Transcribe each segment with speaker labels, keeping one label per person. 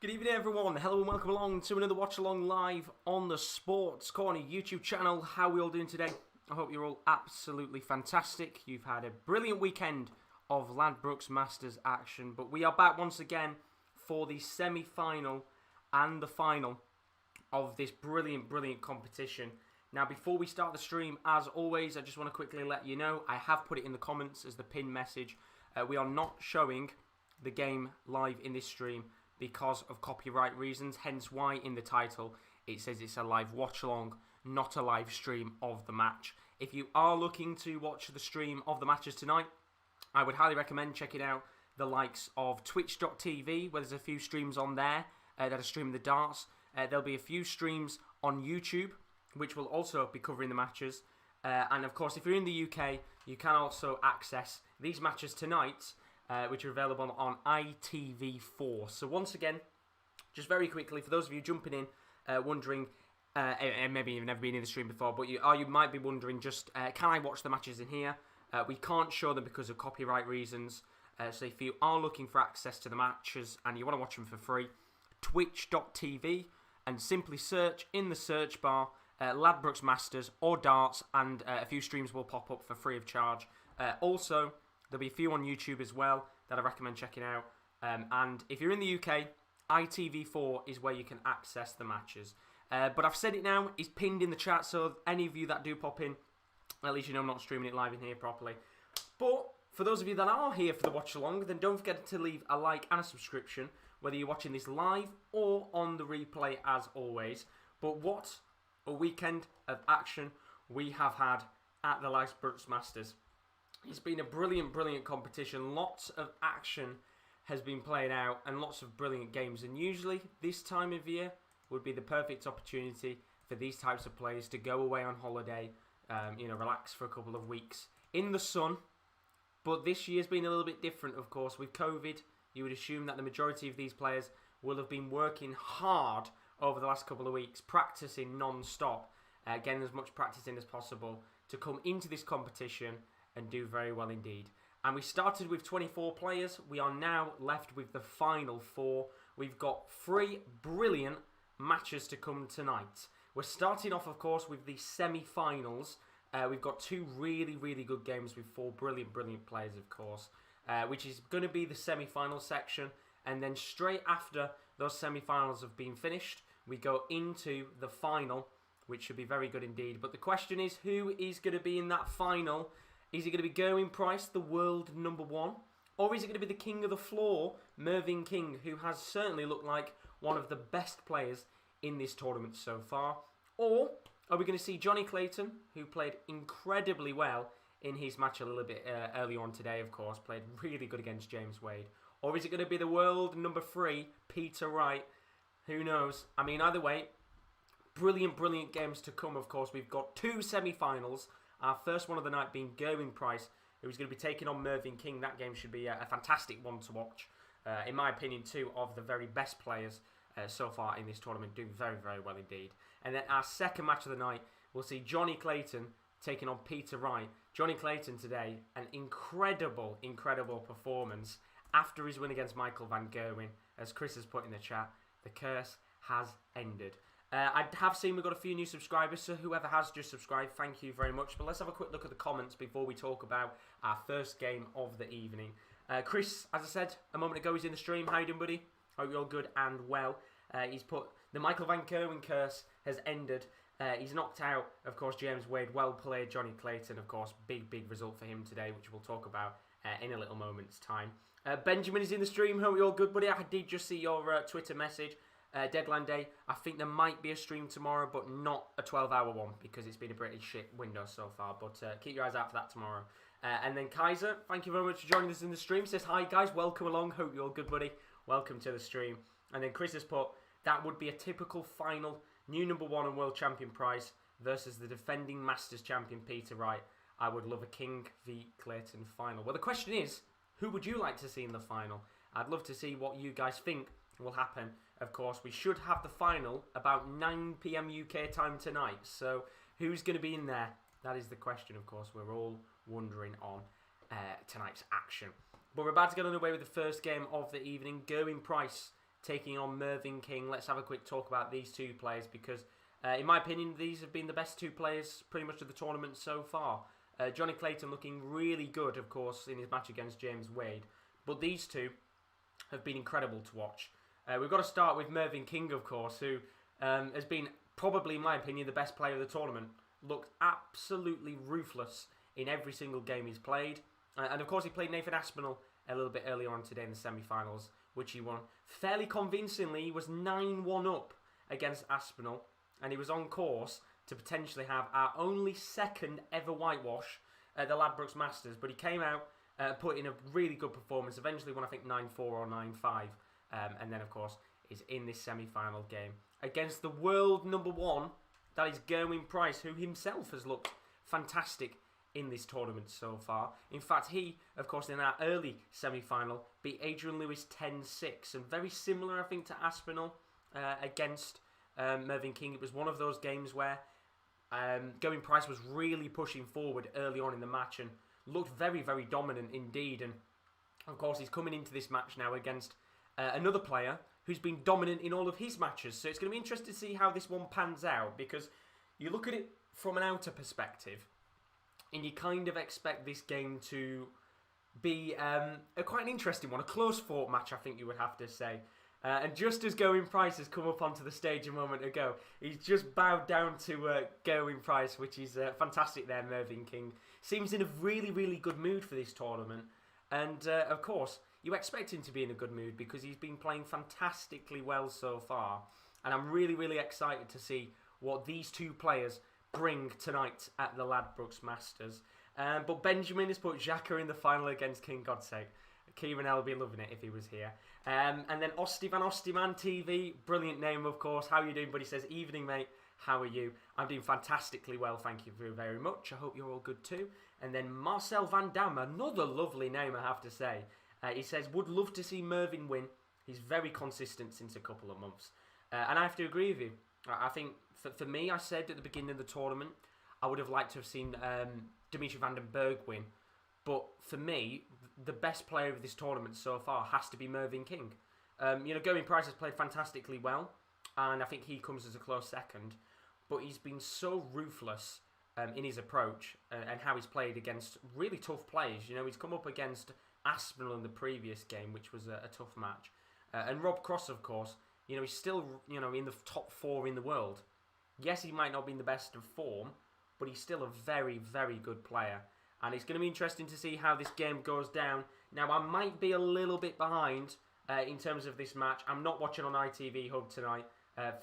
Speaker 1: Good evening everyone, hello and welcome along to another Watch Along live on the Sports Corner YouTube channel. How are we all doing today? I hope you're all absolutely fantastic. You've had a brilliant weekend of Ladbrokes Masters action, but we are back once again for the semi-final and the final of this brilliant competition. Now before we start the stream, as always, I just want to quickly let you know, I have put it in the comments as the pinned message, we are not showing the game live in this stream because of copyright reasons, hence why in the title it says it's a live watch along, not a live stream of the match. If you are looking to watch the stream of the matches tonight, I would highly recommend checking out the likes of twitch.tv, where there's a few streams on there that are streaming the darts. There'll be a few streams on YouTube, which will also be covering the matches. And of course, if you're in the UK, you can also access these matches tonight, which are available on ITV4. So once again, just very quickly, for those of you jumping in, wondering, and maybe you've never been in the stream before, but you might be wondering just, can I watch the matches in here? We can't show them because of copyright reasons. So if you are looking for access to the matches and you want to watch them for free, twitch.tv, and simply search in the search bar Ladbrokes Masters or darts, and a few streams will pop up for free of charge. Also, there'll be a few on YouTube as well that I recommend checking out. And if you're in the UK, ITV4 is where you can access the matches. But I've said it now, it's pinned in the chat, so any of you that do pop in, at least you know I'm not streaming it live in here properly. But for those of you that are here for the watch along, then don't forget to leave a like and a subscription, whether you're watching this live or on the replay as always. But what a weekend of action we have had at the Ladbrokes Masters. It's been a brilliant competition. Lots of action has been played out and lots of brilliant games. And usually this time of year would be the perfect opportunity for these types of players to go away on holiday, relax for a couple of weeks in the sun. But this year's been a little bit different, of course. With COVID, you would assume that the majority of these players will have been working hard over the last couple of weeks, practicing non-stop, getting as much practice in as possible to come into this competition and do very well indeed. And we started with 24 players. We are now left with the final 4. We've got 3 brilliant matches to come tonight. We're starting off, of course, with the semi-finals. We've got 2 really good games with 4 brilliant players, of course, which is going to be the semi-final section. And then straight after those semi-finals have been finished, we go into the final, which should be very good indeed. But the question is, who is going to be in that final? Is it going to be Gerwyn Price, the world #1? Or is it going to be the king of the floor, Mervyn King, who has certainly looked like one of the best players in this tournament so far? Or are we going to see Johnny Clayton, who played incredibly well in his match a little bit early on today, of course, played really good against James Wade? Or is it going to be the world #3, Peter Wright? Who knows? I mean, either way, brilliant games to come, of course. We've got 2 semi-finals. Our first one of the night being Gerwyn Price, who's going to be taking on Mervyn King. That game should be a fantastic one to watch. In my opinion, 2 of the very best players so far in this tournament, doing very well indeed. And then our second match of the night, we'll see Johnny Clayton taking on Peter Wright. Johnny Clayton today, an incredible performance after his win against Michael Van Gerwen. As Chris has put in the chat, the curse has ended. I have seen we've got a few new subscribers, so whoever has just subscribed, thank you very much. But let's have a quick look at the comments before we talk about our first game of the evening. Chris, as I said a moment ago, he's in the stream. How you doing, buddy? Hope you're all good and well. He's put, the Michael Van Gerwen curse has ended. He's knocked out, of course, James Wade. Well played, Johnny Clayton, of course. Big result for him today, which we'll talk about in a little moment's time. Benjamin is in the stream. Hope you're all good, buddy. I did just see your Twitter message. Deadline day. I think there might be a stream tomorrow, but not a 12-hour one because it's been a pretty shit window so far. But keep your eyes out for that tomorrow. And then Kaiser, thank you very much for joining us in the stream. Says, hi guys, welcome along. Hope you're all good, buddy. Welcome to the stream. And then Chris has put, that would be a typical final. New #1 and world champion Price versus the defending Masters champion Peter Wright. I would love a King v Clayton final. Well, the question is, who would you like to see in the final? I'd love to see what you guys think will happen. Of course, we should have the final about 9 PM UK time tonight. So who's going to be in there? That is the question, of course, we're all wondering on tonight's action. But we're about to get underway with the first game of the evening. Gerwyn Price taking on Mervyn King. Let's have a quick talk about these two players because, in my opinion, these have been the best two players pretty much of the tournament so far. Johnny Clayton looking really good, of course, in his match against James Wade. But these two have been incredible to watch. We've got to start with Mervyn King, of course, who has been probably, in my opinion, the best player of the tournament. Looked absolutely ruthless in every single game he's played. And of course, he played Nathan Aspinall a little bit earlier on today in the semi-finals, which he won fairly convincingly. He was 9-1 up against Aspinall, and he was on course to potentially have our only second ever whitewash at the Ladbrokes Masters. But he came out, put in a really good performance, eventually won, I think, 9-4 or 9-5. And then, of course, is in this semi-final game against the world number one, that is Gerwyn Price, who himself has looked fantastic in this tournament so far. In fact, he, of course, in that early semi-final, beat Adrian Lewis 10-6. And very similar, I think, to Aspinall against Mervyn King. It was one of those games where Gerwyn Price was really pushing forward early on in the match and looked very, very dominant indeed. And, of course, he's coming into this match now against another player who's been dominant in all of his matches. So it's going to be interesting to see how this one pans out, because you look at it from an outer perspective and you kind of expect this game to be quite an interesting one, a close-fought match, I think you would have to say. And just as Gerwyn Price has come up onto the stage a moment ago, he's just bowed down to Gerwyn Price, which is fantastic there, Mervyn King. Seems in a really, really good mood for this tournament. And, of course, you expect him to be in a good mood because he's been playing fantastically well so far. And I'm really, really excited to see what these two players bring tonight at the Ladbrokes Masters. But Benjamin has put Xhaka in the final against King, God's sake. Kieran L would be loving it if he was here. And then Ostivan Ostiman TV, brilliant name, of course. How are you doing, buddy? He says, evening, mate. How are you? I'm doing fantastically well, thank you very, very much. I hope you're all good too. And then Marcel Van Dam, another lovely name, I have to say. He says, would love to see Mervyn win. He's very consistent since a couple of months. And I have to agree with you. I think, for me, I said at the beginning of the tournament, I would have liked to have seen Dimitri van den Berg win. But for me, the best player of this tournament so far has to be Mervyn King. Gerwyn Price has played fantastically well, and I think he comes as a close second. But he's been so ruthless in his approach and how he's played against really tough players. He's come up against Aspinall in the previous game, which was a tough match. And Rob Cross, of course, he's still, in the top 4 in the world. Yes, he might not be in the best of form, but he's still a very, very good player. And it's going to be interesting to see how this game goes down. Now, I might be a little bit behind in terms of this match. I'm not watching on ITV Hub tonight,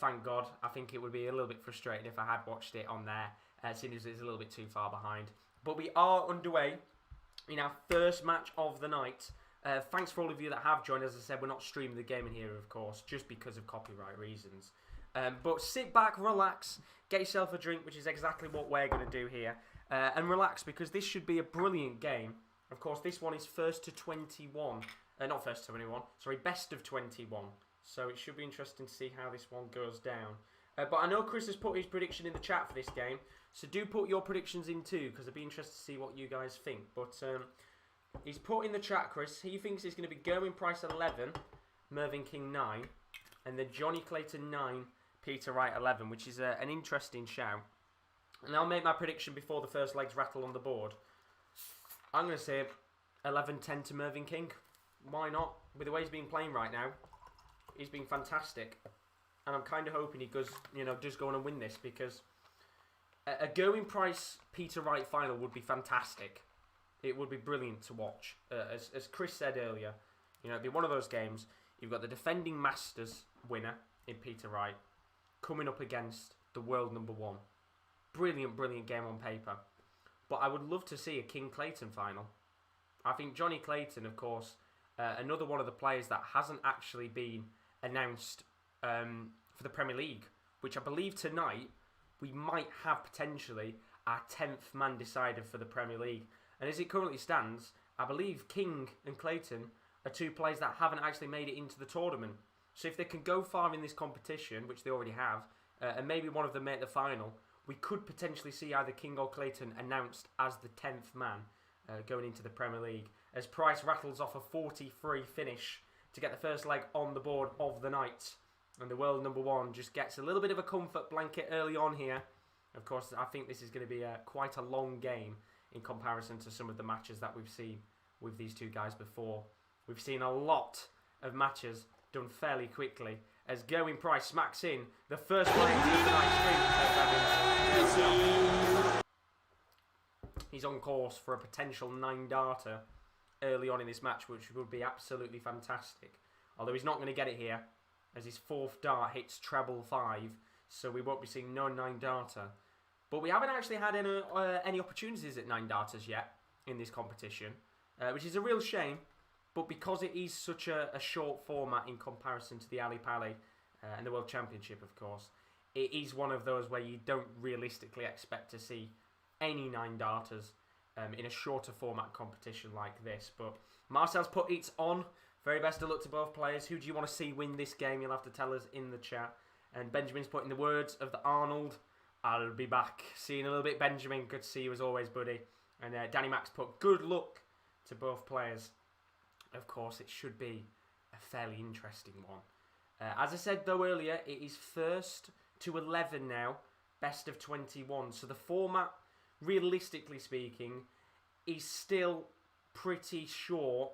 Speaker 1: thank God. I think it would be a little bit frustrating if I had watched it on there, seeing as it's a little bit too far behind. But we are underway in our first match of the night. Thanks for all of you that have joined. As I said, we're not streaming the game in here, of course, just because of copyright reasons. But sit back, relax, get yourself a drink, which is exactly what we're going to do here. And relax, because this should be a brilliant game. Of course, this one is first to 21. Not first to 21, sorry, best of 21. So it should be interesting to see how this one goes down. But I know Chris has put his prediction in the chat for this game. So do put your predictions in too, because I'd be interested to see what you guys think. But he's put in the chat, Chris, he thinks it's going to be Gerwyn Price 11, Mervyn King 9, and then Johnny Clayton 9, Peter Wright 11, which is an interesting shout. And I'll make my prediction before the first legs rattle on the board. I'm going to say 11-10 to Mervyn King. Why not? With the way he's been playing right now, he's been fantastic. And I'm kind of hoping he goes, does go on and win this, because a Gerwyn Price Peter Wright final would be fantastic. It would be brilliant to watch. As Chris said earlier, it'd be one of those games. You've got the defending Masters winner in Peter Wright coming up against the world number one. Brilliant, brilliant game on paper. But I would love to see a King Clayton final. I think Johnny Clayton, of course, another one of the players that hasn't actually been announced for the Premier League, which I believe tonight we might have potentially our 10th man decided for the Premier League. And as it currently stands, I believe King and Clayton are two players that haven't actually made it into the tournament. So if they can go far in this competition, which they already have, and maybe one of them make the final, we could potentially see either King or Clayton announced as the 10th man going into the Premier League. As Price rattles off a 43 finish to get the first leg on the board of the night. And the world number one just gets a little bit of a comfort blanket early on here. Of course, I think this is going to be quite a long game in comparison to some of the matches that we've seen with these two guys before. We've seen a lot of matches done fairly quickly as Gerwyn Price smacks in the first play into the night. He's on course for a potential 9-darter early on in this match, which would be absolutely fantastic. Although he's not going to get it here, as his 4th dart hits treble 5, so we won't be seeing no 9-darter. But we haven't actually had any opportunities at 9-darters yet in this competition, which is a real shame. But because it is such a short format in comparison to the Ali Pali and the World Championship, of course, it is one of those where you don't realistically expect to see any 9-darters in a shorter format competition like this. But Marcel's put it on. Very best of luck to both players. Who do you want to see win this game? You'll have to tell us in the chat. And Benjamin's put in the words of the Arnold, I'll be back. See you in a little bit, Benjamin. Good to see you as always, buddy. And Danny Max put good luck to both players. Of course, it should be a fairly interesting one. As I said, though, earlier, it is 1st to 11 now. Best of 21. So the format, realistically speaking, is still pretty short.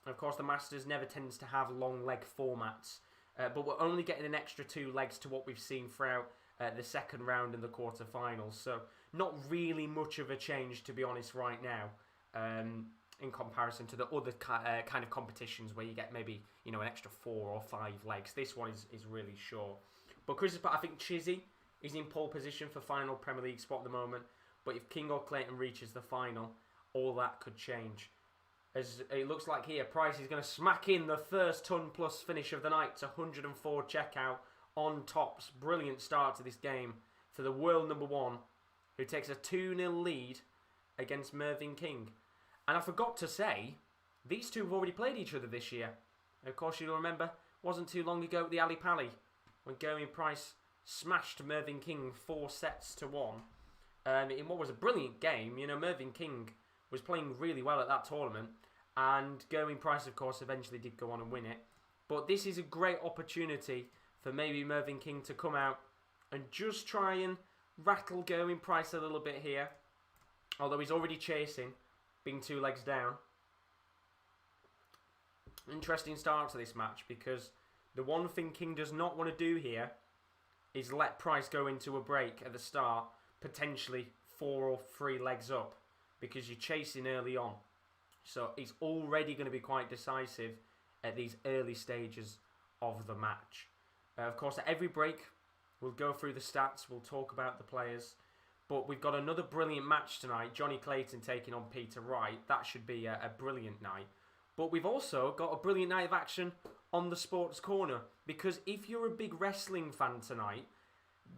Speaker 1: Of course, the Masters never tends to have long leg formats. But we're only getting an extra 2 legs to what we've seen throughout the second round and the quarterfinals. So not really much of a change, to be honest, right now. In comparison to the other kind of competitions where you get maybe, you know, an extra 4 or 5 legs. This one is really short. But I think Chizzy is in pole position for final Premier League spot at the moment. But if King or Clayton reaches the final, all that could change. As it looks like here, Price is going to smack in the first ton plus finish of the night to 104 checkout on tops. Brilliant start to this game for the world number one, who takes a 2-0 lead against Mervyn King. And I forgot to say, these two have already played each other this year. And of course, you'll remember, wasn't too long ago at the Ali Pali, when Gerwyn Price smashed Mervyn King 4-1. In what was a brilliant game. You know, Mervyn King was playing really well at that tournament. And Gerwyn Price, of course, eventually did go on and win it. But this is a great opportunity for maybe Mervyn King to come out and just try and rattle Gerwyn Price a little bit here. Although he's already chasing, being 2 legs down. Interesting start to this match, because the one thing King does not want to do here is let Price go into a break at the start, potentially 4 or 3 legs up, because you're chasing early on. So it's already going to be quite decisive at these early stages of the match. Of course, at every break, we'll go through the stats, we'll talk about the players. But we've got another brilliant match tonight. Johnny Clayton taking on Peter Wright. That should be a brilliant night. But we've also got a brilliant night of action on the Sports Corner. Because if you're a big wrestling fan tonight,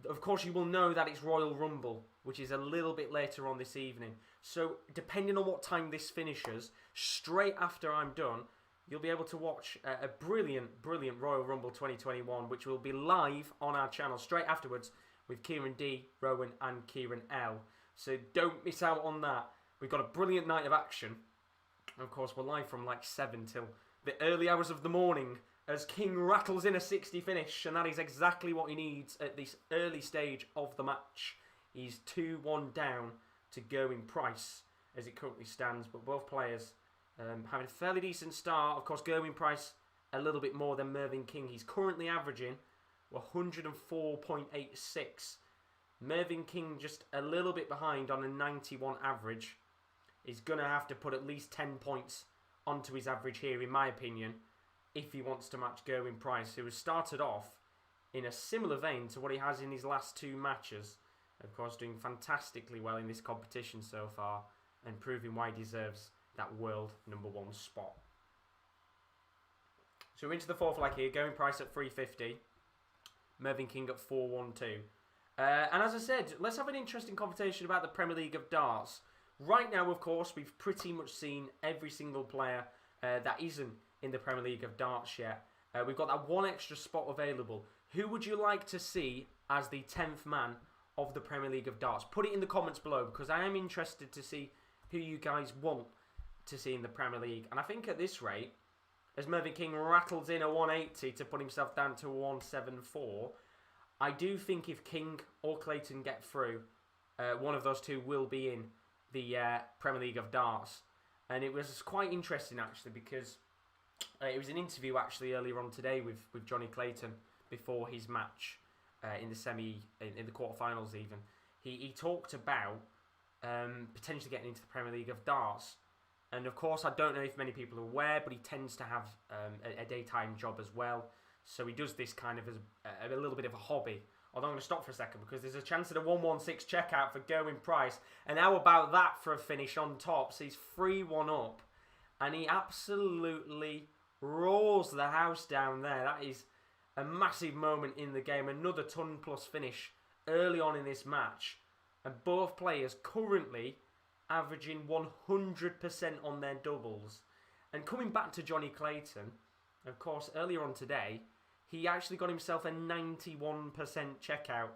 Speaker 1: of course you will know that it's Royal Rumble, which is a little bit later on this evening. So depending on what time this finishes, straight after I'm done, you'll be able to watch a brilliant, brilliant Royal Rumble 2021, which will be live on our channel straight afterwards, with Kieran D, Rowan and Kieran L. So don't miss out on that. We've got a brilliant night of action. Of course, we're live from like 7 till the early hours of the morning as King rattles in a 60 finish, and that is exactly what he needs at this early stage of the match. He's 2-1 down to Gerwyn Price as it currently stands, but both players having a fairly decent start. Of course, Gerwyn Price a little bit more than Mervyn King. He's currently averaging 104.86. Mervyn King just a little bit behind on a 91 average. He's going to have to put at least 10 points onto his average here, in my opinion, if he wants to match Gerwyn Price, who has started off in a similar vein to what he has in his last 2 matches. Of course, doing fantastically well in this competition so far and proving why he deserves that world number 1 spot. So we're into the 4th leg here. Gerwyn Price at 350. Mervyn King at 4-1-2. And as I said, let's have an interesting conversation about the Premier League of Darts. Right now, of course, we've pretty much seen every single player that isn't in the Premier League of Darts yet. We've got that 1 extra spot available. Who would you like to see as the 10th man of the Premier League of Darts? Put it in the comments below, because I am interested to see who you guys want to see in the Premier League. And I think at this rate, as Mervyn King rattles in a 180 to put himself down to 174. I do think if King or Clayton get through, one of those two will be in the Premier League of Darts. And it was quite interesting, actually, because it was an interview, actually, earlier on today with Johnny Clayton before his match in the quarterfinals, even. He talked about potentially getting into the Premier League of Darts. And, of course, I don't know if many people are aware, but he tends to have a daytime job as well. So he does this kind of as a little bit of a hobby. Although I'm going to stop for a second because there's a chance at a 116 checkout for Gerwyn Price. And how about that for a finish on top? So he's 3-1 up. And he absolutely roars the house down there. That is a massive moment in the game. Another ton-plus finish early on in this match. And both players currently averaging 100% on their doubles. And coming back to Johnny Clayton, of course, earlier on today, he actually got himself a 91% checkout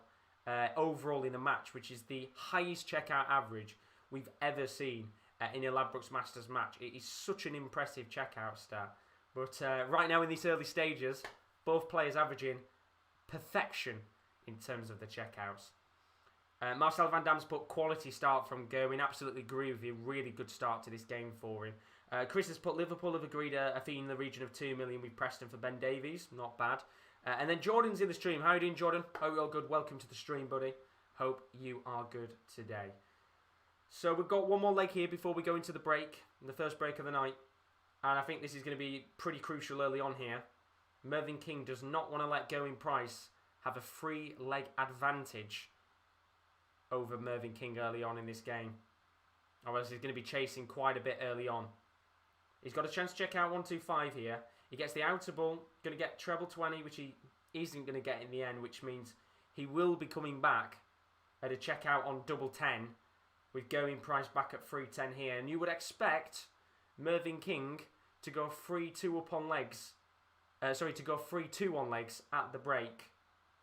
Speaker 1: overall in the match, which is the highest checkout average we've ever seen in a Ladbrokes Masters match. It is such an impressive checkout stat. But right now in these early stages, both players averaging perfection in terms of the checkouts. Marcel Van Dam's put quality start from Gerwyn. Absolutely agree with you. Really good start to this game for him. Chris has put Liverpool have agreed a fee in the region of 2 million with Preston for Ben Davies. Not bad. And then Jordan's in the stream. How are you doing, Jordan? Hope you're all good. Welcome to the stream, buddy. Hope you are good today. So we've got one more leg here before we go into the break, the first break of the night. And I think this is going to be pretty crucial early on here. Mervyn King does not want to let Gerwyn Price have a 3-leg advantage over Mervyn King early on in this game. Otherwise, he's going to be chasing quite a bit early on. He's got a chance to check out 125 here. He gets the outer ball, going to get treble 20, which he isn't going to get in the end, which means he will be coming back at a checkout on double 10 with Gerwyn Price back at 310 here. And you would expect Mervyn King to go 3-2 up on legs. To go 3-2 on legs at the break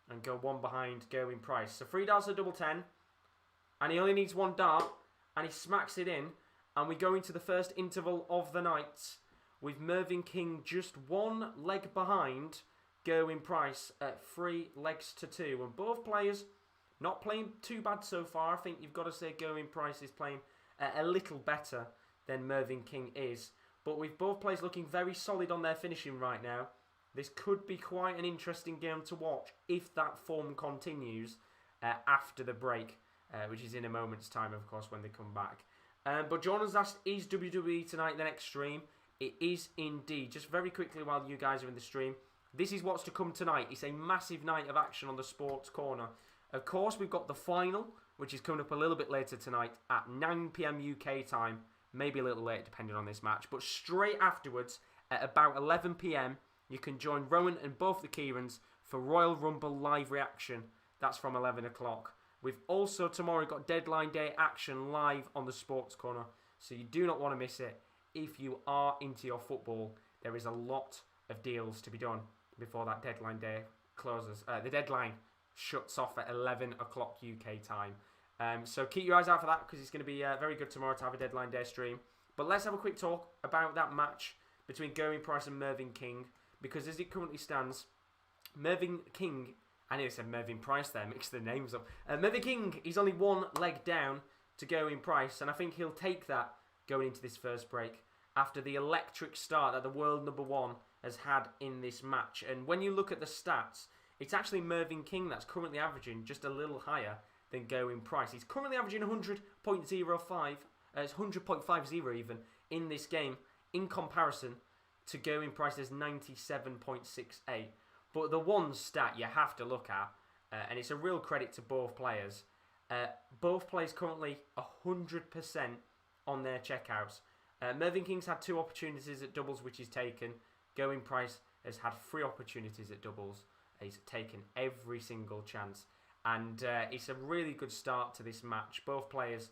Speaker 1: and go one behind Gerwyn Price. So 3 darts at double 10. And he only needs 1 dart. And he smacks it in. And we go into the first interval of the night with Mervyn King just 1 leg behind Gerwyn Price at 3 legs to 2. And both players not playing too bad so far. I think you've got to say Gerwyn Price is playing a little better than Mervyn King is. But with both players looking very solid on their finishing right now, this could be quite an interesting game to watch if that form continues after the break, which is in a moment's time, of course, when they come back. But Jordan's asked, is WWE tonight the next stream? It is indeed. Just very quickly while you guys are in the stream, this is what's to come tonight. It's a massive night of action on the Sports Corner. Of course, we've got the final, which is coming up a little bit later tonight at 9 PM UK time. Maybe a little late, depending on this match. But straight afterwards, at about 11 PM, you can join Rowan and both the Kierans for Royal Rumble live reaction. That's from 11 o'clock. We've also tomorrow got deadline day action live on the Sports Corner. So you do not want to miss it. If you are into your football, there is a lot of deals to be done before that deadline day closes. The deadline shuts off at 11 o'clock UK time. So keep your eyes out for that because it's going to be very good tomorrow to have a deadline day stream. But let's have a quick talk about that match between Gerwyn Price and Mervyn King. Because as it currently stands, Mervyn King, I nearly said Mervyn Price there, mixed the names up. Mervyn King, he's only 1 leg down to Gerwyn Price. And I think he'll take that going into this first break after the electric start that the world number 1 has had in this match. And when you look at the stats, it's actually Mervyn King that's currently averaging just a little higher than Gerwyn Price. He's currently averaging 100.05, it's 100.50 even, in this game, in comparison to Gerwyn Price's 97.68. But the one stat you have to look at, and it's a real credit to both players, both players currently 100% on their checkouts. Mervyn King's had 2 opportunities at doubles which he's taken. Gerwyn Price has had 3 opportunities at doubles. He's taken every single chance. And it's a really good start to this match. Both players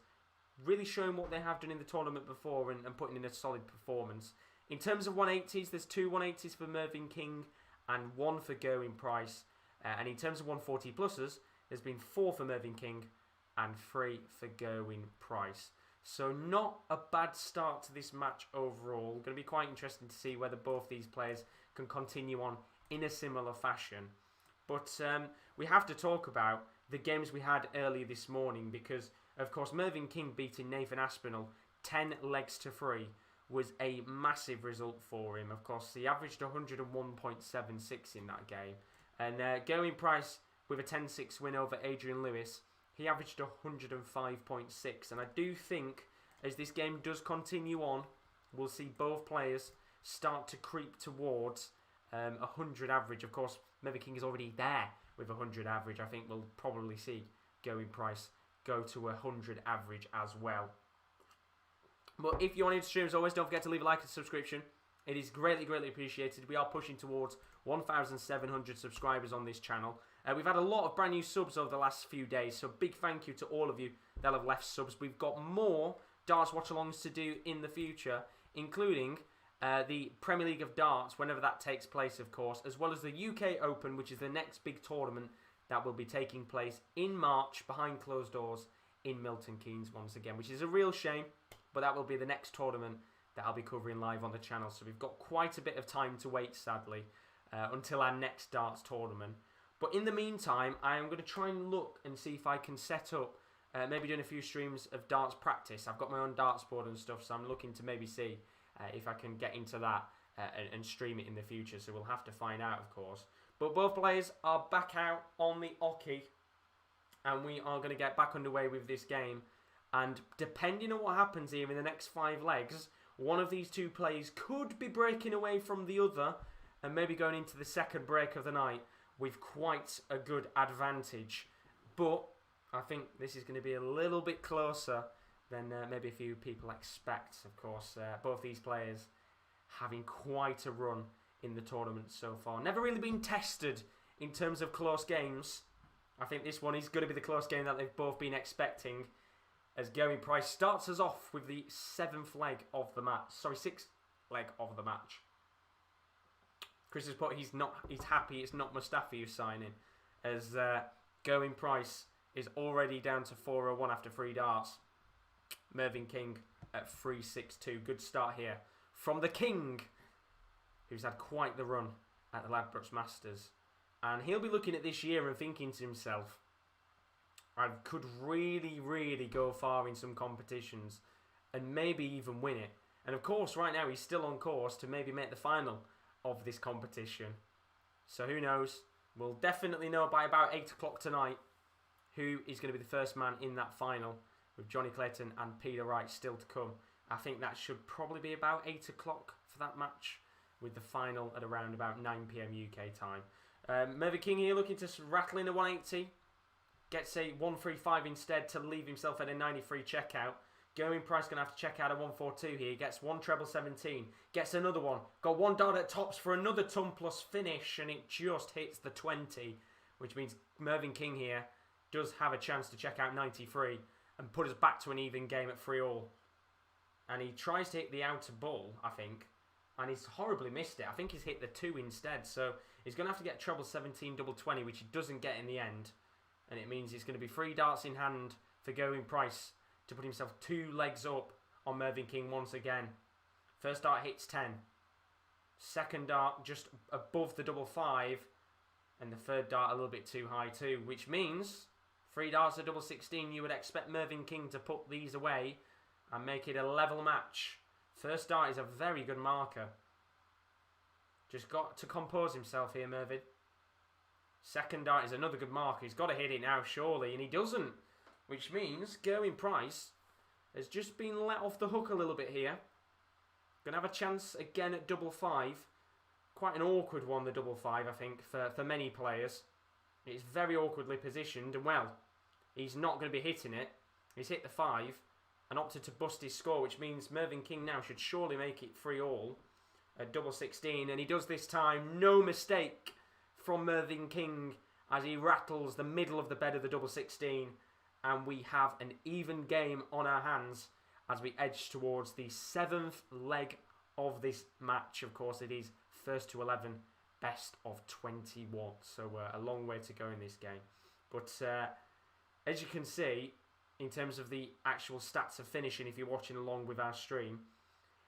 Speaker 1: really showing what they have done in the tournament before and putting in a solid performance. In terms of 180s, there's 2 180s for Mervyn King and 1 for Gerwyn Price. And in terms of 140 pluses, there's been 4 for Mervyn King and 3 for Gerwyn Price. So not a bad start to this match overall. Going to be quite interesting to see whether both these players can continue on in a similar fashion. But we have to talk about the games we had earlier this morning because, of course, Mervyn King beating Nathan Aspinall 10 legs to 3 was a massive result for him. Of course, he averaged 101.76 in that game. And Gerwyn Price with a 10-6 win over Adrian Lewis, he averaged 105.6. And I do think as this game does continue on, we'll see both players start to creep towards 100 average. Of course, Mervyn King is already there with 100 average. I think we'll probably see Gerwyn Price go to 100 average as well. But if you're on stream, as always, don't forget to leave a like and subscription. It is greatly, greatly appreciated. We are pushing towards 1,700 subscribers on this channel. We've had a lot of brand new subs over the last few days, so big thank you to all of you that have left subs. We've got more darts watch-alongs to do in the future, including the Premier League of Darts, whenever that takes place, of course, as well as the UK Open, which is the next big tournament that will be taking place in March behind closed doors in Milton Keynes once again, which is a real shame, but that will be the next tournament that I'll be covering live on the channel. So we've got quite a bit of time to wait, sadly, until our next darts tournament. But in the meantime, I am going to try and look and see if I can set up, maybe doing a few streams of darts practice. I've got my own darts board and stuff, so I'm looking to maybe see if I can get into that and stream it in the future. So we'll have to find out, of course. But both players are back out on the oche, and we are going to get back underway with this game. And depending on what happens here in the next 5 legs, one of these two players could be breaking away from the other and maybe going into the second break of the night with quite a good advantage. But I think this is going to be a little bit closer than maybe a few people expect. Of course, both these players having quite a run in the tournament so far. Never really been tested in terms of close games. I think this one is going to be the close game that they've both been expecting, as Gerwyn Price starts us off with the 7th leg of the match. Sorry, 6th leg of the match. Chris has put he's happy it's not Mustafi who's signing, as Gerwyn Price is already down to 401 after 3 darts. Mervyn King at 362. Good start here from the King, who's had quite the run at the Ladbrokes Masters. And he'll be looking at this year and thinking to himself, I could really, really go far in some competitions and maybe even win it. And of course, right now he's still on course to maybe make the final of this competition. So who knows? We'll definitely know by about 8 o'clock tonight who is going to be the first man in that final, with Johnny Clayton and Peter Wright still to come. I think that should probably be about 8 o'clock for that match, with the final at around about 9 PM UK time. Mervyn King here looking to rattle in a 180. Gets a 135 instead to leave himself at a 93 checkout. Gerwyn Price going to have to check out a 142 here. Gets one treble 17. Gets another one. Got one dart at tops for another ton plus finish, and it just hits the 20, which means Mervyn King here does have a chance to check out 93 and put us back to an even game at 3-all. And he tries to hit the outer ball, I think, and he's horribly missed it. I think he's hit the 2 instead, so he's going to have to get treble 17 double 20, which he doesn't get in the end. And it means it's going to be 3 darts in hand for Gerwyn Price to put himself 2 legs up on Mervyn King once again. First dart hits 10. Second dart just above the double 5. And the third dart a little bit too high too, which means 3 darts at double 16. You would expect Mervyn King to put these away and make it a level match. First dart is a very good marker. Just got to compose himself here, Mervyn. Second dart is another good marker. He's got to hit it now, surely, and he doesn't. Which means Gerwyn Price has just been let off the hook a little bit here. Going to have a chance again at double 5. Quite an awkward one, the double 5, I think, for many players. It's very awkwardly positioned, and well, he's not going to be hitting it. He's hit the 5 and opted to bust his score, which means Mervyn King now should surely make it 3-all at double 16, and he does this time. No mistake from Mervyn King as he rattles the middle of the bed of the double 16, and we have an even game on our hands as we edge towards the 7th leg of this match. Of course, it is first to 11, best of 21, so a long way to go in this game. But as you can see, in terms of the actual stats of finishing, if you're watching along with our stream,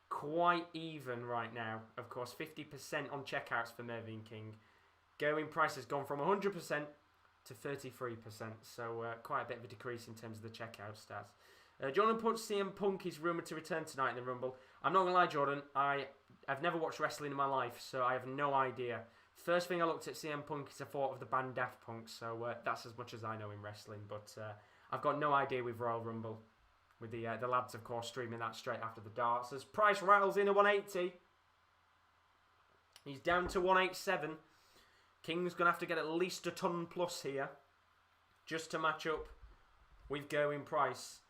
Speaker 1: quite even right now. Of course, 50% on checkouts for Mervyn King. Gerwyn Price has gone from 100% to 33%, so quite a bit of a decrease in terms of the checkout stats. Jordan puts CM Punk is rumoured to return tonight in the Rumble. I'm not going to lie, Jordan, I've never watched wrestling in my life, so I have no idea. First thing I looked at CM Punk is I thought of the band Daft Punk, so that's as much as I know in wrestling, but I've got no idea with Royal Rumble. With the lads, of course, streaming that straight after the darts. As Price rattles in a 180. He's down to 187. King's going to have to get at least a ton plus here, just to match up with Gerwyn Price.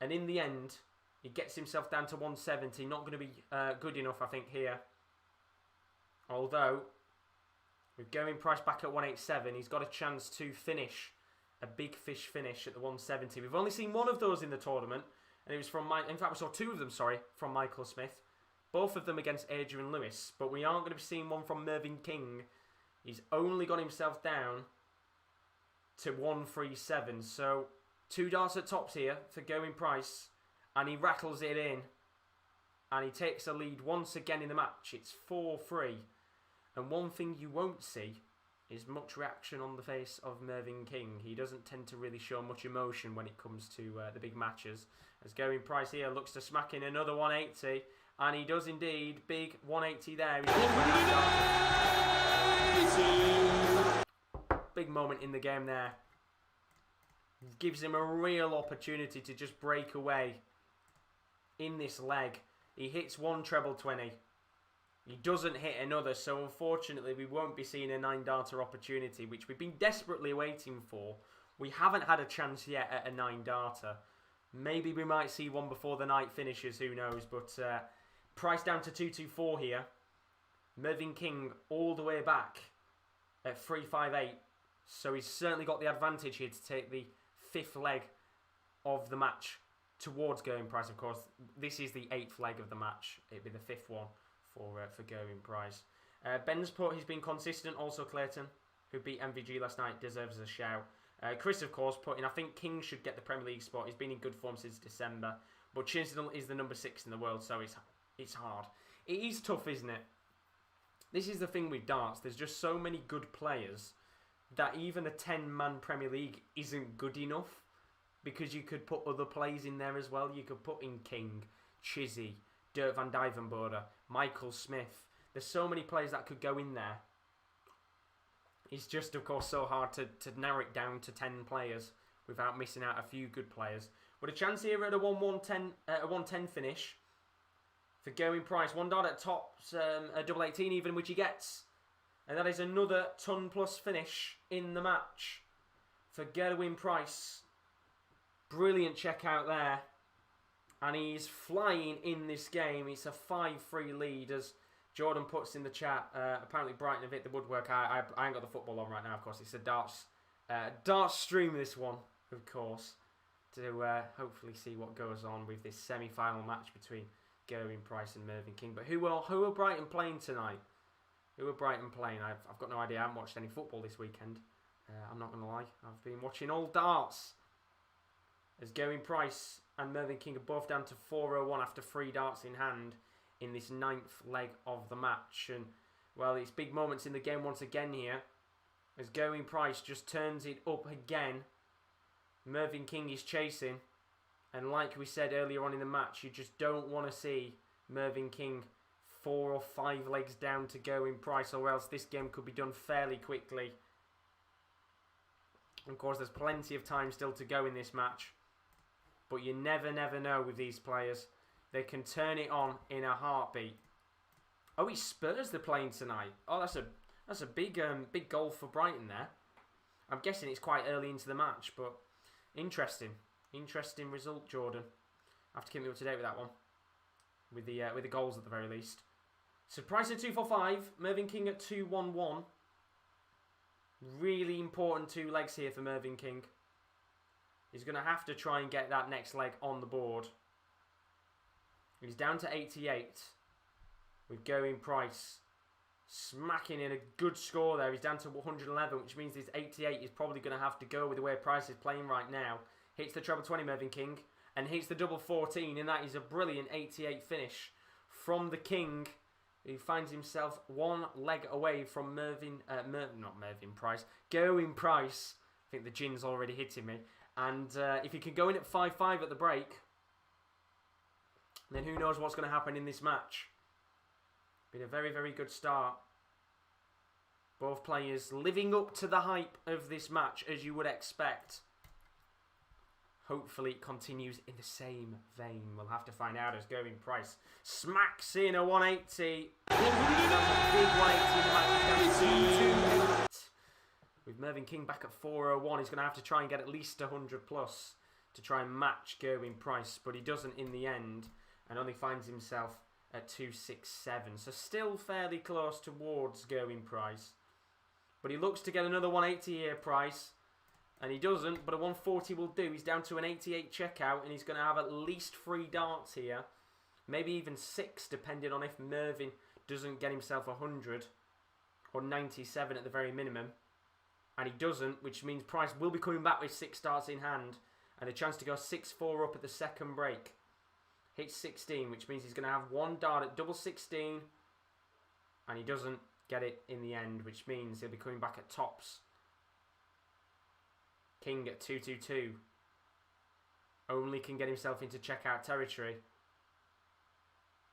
Speaker 1: And in the end, he gets himself down to 170. Not going to be good enough, I think, here. Although, with Gerwyn Price back at 187, he's got a chance to finish. A big fish finish at the 170. We've only seen one of those in the tournament, and it was from in fact, we saw two of them, sorry, from Michael Smith. Both of them against Adrian Lewis, but we aren't going to be seeing one from Mervyn King. He's only got himself down to 137, so 2 darts at tops here for Gerwyn Price, and he rattles it in, and he takes a lead once again in the match. It's 4-3, and one thing you won't see is much reaction on the face of Mervyn King. He doesn't tend to really show much emotion when it comes to the big matches. As Gerwyn Price here looks to smack in another 180, and he does indeed. Big 180 there. Big moment in the game there. Gives him a real opportunity to just break away in this leg. He hits one treble 20. He doesn't hit another, so unfortunately we won't be seeing a 9-darter opportunity, which we've been desperately waiting for. We haven't had a chance yet at a 9-darter. Maybe we might see one before the night finishes, who knows, but Price down to 224 here. Mervyn King all the way back at 358, so he's certainly got the advantage here to take the 5th leg of the match towards Gerwyn Price, of course. This is the 8th leg of the match. It'd be the 5th one for Gerwyn Price. Ben's put, he's been consistent. Also Clayton, who beat MVG last night, deserves a shout. Chris, of course, put in, I think King should get the Premier League spot. He's been in good form since December. But Chisnell is the number 6 in the world, so it's hard. It is tough, isn't it? This is the thing with darts. There's just so many good players that even a 10-man Premier League isn't good enough, because you could put other players in there as well. You could put in King, Chizzy, Dirk van Dijvenbode, Michael Smith. There's so many players that could go in there. It's just, of course, so hard to narrow it down to 10 players without missing out a few good players. But a chance here at a 110 finish for Gerwyn Price. 1 dart at tops, a double 18 even, which he gets. And that is another ton plus finish in the match for Gerwyn Price. Brilliant check out there. And he's flying in this game. It's a 5-3 lead, as Jordan puts in the chat. Apparently Brighton have hit the woodwork. I ain't got the football on right now, of course. It's a darts stream, this one, of course, to hopefully see what goes on with this semi-final match between Gerwyn Price and Mervyn King. But who are Brighton playing tonight? Who are Brighton playing? I've got no idea. I haven't watched any football this weekend. I'm not going to lie. I've been watching all darts. As Gerwyn Price and Mervyn King are both down to 4-0-1 after 3 darts in hand in this 9th leg of the match. And, well, it's big moments in the game once again here, as Gerwyn Price just turns it up again. Mervyn King is chasing, and like we said earlier on in the match, you just don't want to see Mervyn King 4 or 5 legs down to Gerwyn Price, or else this game could be done fairly quickly. Of course, there's plenty of time still to go in this match, but you never know with these players. They can turn it on in a heartbeat. Oh, it's Spurs they're playing tonight. Oh, that's a big goal for Brighton there. I'm guessing it's quite early into the match, but interesting result, Jordan. I have to keep me up to date with that one, with the goals at the very least. So Price at 245, Mervyn King at 211. Really important 2 legs here for Mervyn King. He's going to have to try and get that next leg on the board. He's down to 88 with Gerwyn Price smacking in a good score there. He's down to 111, which means this 88 is probably going to have to go with the way Price is playing right now. hits the treble 20 Mervyn King, and hits the double 14, and that is a brilliant 88 finish from the King, who finds himself one leg away from Gerwyn Price. I think the gin's already hitting me. And if he can go in at 5-5 at the break, then who knows what's going to happen in this match. Been a very, very good start. Both players living up to the hype of this match, as you would expect. Hopefully it continues in the same vein. We'll have to find out as Gerwyn Price smacks in a 180. Big 180 in the match. With Mervyn King back at 401, he's going to have to try and get at least 100 plus to try and match Gerwyn Price, but he doesn't in the end, and only finds himself at 267. So still fairly close towards Gerwyn Price. But he looks to get another 180 here, Price. And he doesn't, but a 140 will do. He's down to an 88 checkout, and he's going to have at least 3 darts here. Maybe even 6, depending on if Mervyn doesn't get himself 100. Or 97 at the very minimum. And he doesn't, which means Price will be coming back with 6 darts in hand. And a chance to go 6-4 up at the second break. Hits 16, which means he's going to have 1 dart at double 16. And he doesn't get it in the end, which means he'll be coming back at tops. King at 222. Only can get himself into checkout territory.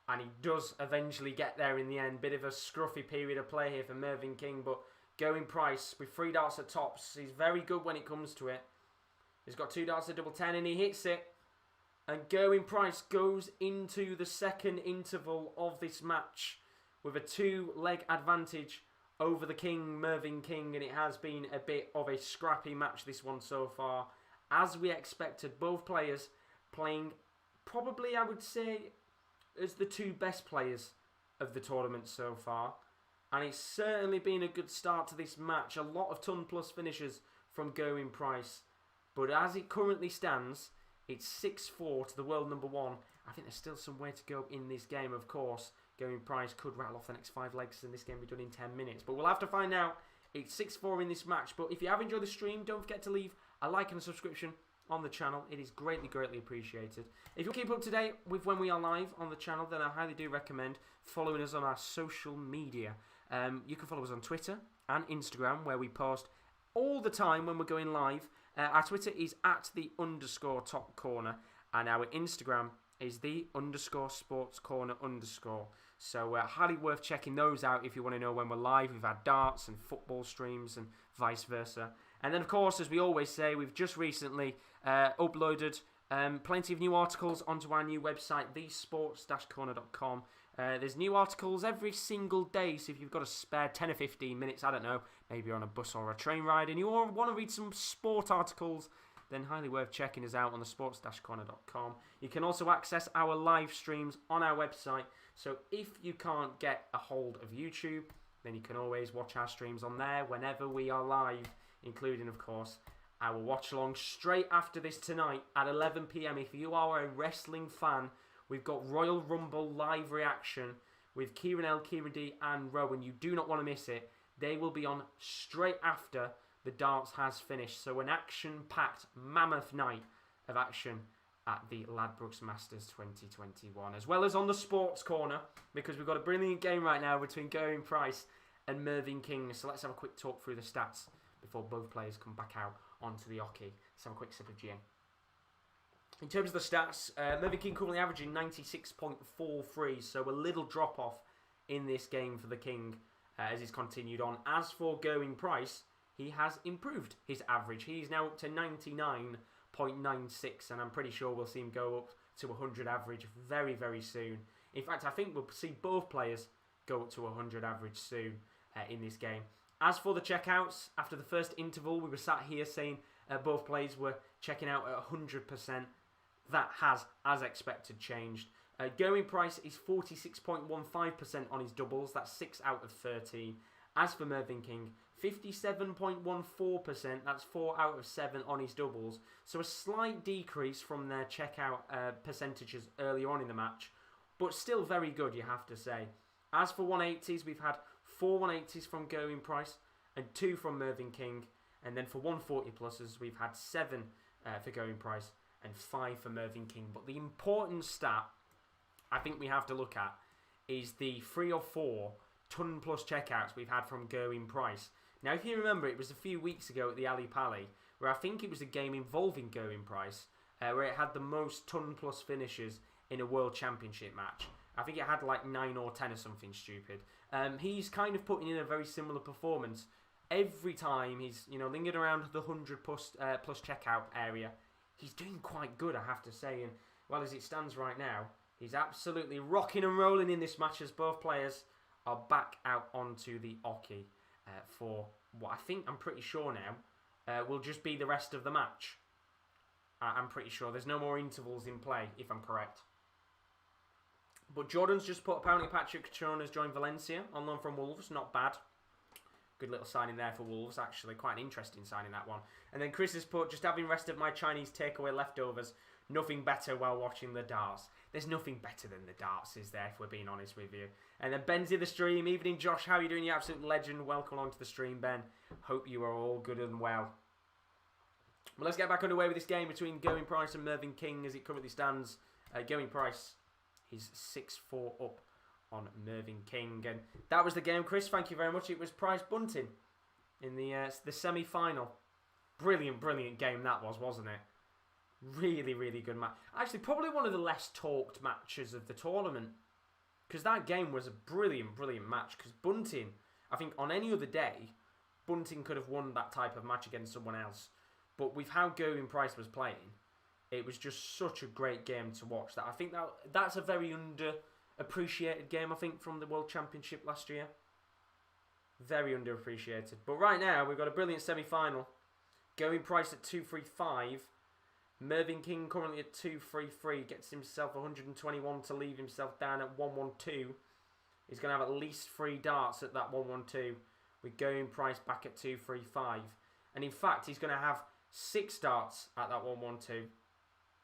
Speaker 1: And he does eventually get there in the end. Bit of a scruffy period of play here for Mervyn King, but Gerwyn Price with 3 darts at tops. He's very good when it comes to it. He's got 2 darts at double 10 and he hits it. And Gerwyn Price goes into the second interval of this match with a 2-leg advantage over the King, Mervyn King, and it has been a bit of a scrappy match, this one so far. As we expected, both players playing probably, I would say, as the 2 best players of the tournament so far. And it's certainly been a good start to this match. A lot of ton plus finishes from Gerwyn Price. But as it currently stands, it's 6-4 to the world number 1. I think there's still some way to go in this game, of course. Gerwyn Price could rattle off the next 5 legs and this game be done in 10 minutes. But we'll have to find out. It's 6-4 in this match. But if you have enjoyed the stream, don't forget to leave a like and a subscription on the channel. It is greatly, greatly appreciated. If you keep up to date with when we are live on the channel, then I highly do recommend following us on our social media. You can follow us on Twitter and Instagram, where we post all the time when we're going live. Our Twitter is @_top_corner, and our Instagram is _sportscorner_. So highly worth checking those out if you want to know when we're live. We've had darts and football streams and vice versa. And then, of course, as we always say, we've just recently uploaded plenty of new articles onto our new website, thesports-corner.com. There's new articles every single day, so if you've got a spare 10 or 15 minutes, I don't know, maybe you're on a bus or a train ride and you want to read some sport articles, then highly worth checking us out on the sports-corner.com. You can also access our live streams on our website, so if you can't get a hold of YouTube, then you can always watch our streams on there whenever we are live, including, of course, our watch-along straight after this tonight at 11 PM. If you are a wrestling fan, we've got Royal Rumble live reaction with Kieran L, Kieran D and Rowan. You do not want to miss it. They will be on straight after the darts has finished. So an action-packed mammoth night of action at the Ladbrokes Masters 2021. As well as on the Sports Corner, because we've got a brilliant game right now between Gerwyn Price and Mervyn King. So let's have a quick talk through the stats before both players come back out onto the hockey. Let's have a quick sip of gin. In terms of the stats, Mervyn King currently averaging 96.43, so a little drop-off in this game for the King as he's continued on. As for Gerwyn Price, he has improved his average. He's now up to 99.96, and I'm pretty sure we'll see him go up to 100 average very, very soon. In fact, I think we'll see both players go up to 100 average soon in this game. As for the checkouts, after the first interval, we were sat here saying both players were checking out at 100%. That has, as expected, changed. Gerwyn Price is 46.15% on his doubles. That's 6 out of 13. As for Mervyn King, 57.14%. That's 4 out of 7 on his doubles. So a slight decrease from their checkout percentages earlier on in the match. But still very good, you have to say. As for 180s, we've had 4 180s from Gerwyn Price and 2 from Mervyn King. And then for 140 pluses, we've had 7 for Gerwyn Price and 5 for Mervyn King. But the important stat I think we have to look at is the 3 or 4 ton plus checkouts we've had from Gerwyn Price. Now, if you remember, it was a few weeks ago at the Ali Pali, where I think it was a game involving Gerwyn Price, where it had the most ton plus finishes in a World Championship match. I think it had like 9 or 10 or something stupid. He's kind of putting in a very similar performance. Every time he's lingered around the 100 plus checkout area, he's doing quite good, I have to say. And well, as it stands right now, he's absolutely rocking and rolling in this match as both players are back out onto the oche for what I'm pretty sure now will just be the rest of the match. I'm pretty sure there's no more intervals in play, if I'm correct. But Jordan's just put, apparently Patrick Catrone has joined Valencia on loan from Wolves. Not bad. Good little signing there for Wolves, actually. Quite an interesting signing, that one. And then Chris has put, just having rested my Chinese takeaway leftovers. Nothing better while watching the darts. There's nothing better than the darts, is there, if we're being honest with you. And then Ben's in the stream. Evening, Josh. How are you doing? You absolute legend. Welcome along to the stream, Ben. Hope you are all good and well. Well, let's get back underway with this game between Gerwyn Price and Mervyn King as it currently stands. Gerwyn Price is 6-4 up on Mervyn King. And that was the game, Chris. Thank you very much. It was Price Bunting in the semi-final. Brilliant, brilliant game that was, wasn't it? Really, really good match. Actually, probably one of the less talked matches of the tournament. Because that game was a brilliant, brilliant match. Because Bunting, I think on any other day, Bunting could have won that type of match against someone else. But with how Gerwyn Price was playing, it was just such a great game to watch. That I think that's a very underappreciated game, I think, from the World Championship last year. Very underappreciated. But right now, we've got a brilliant semi-final. Gerwyn Price at 2-3-5. Mervyn King currently at 2-3-3. Gets himself 121 to leave himself down at 1-1-2. He's going to have at least 3 darts at that 1-1-2. With Gerwyn Price back at 2-3-5. And in fact, he's going to have 6 darts at that 1-1-2.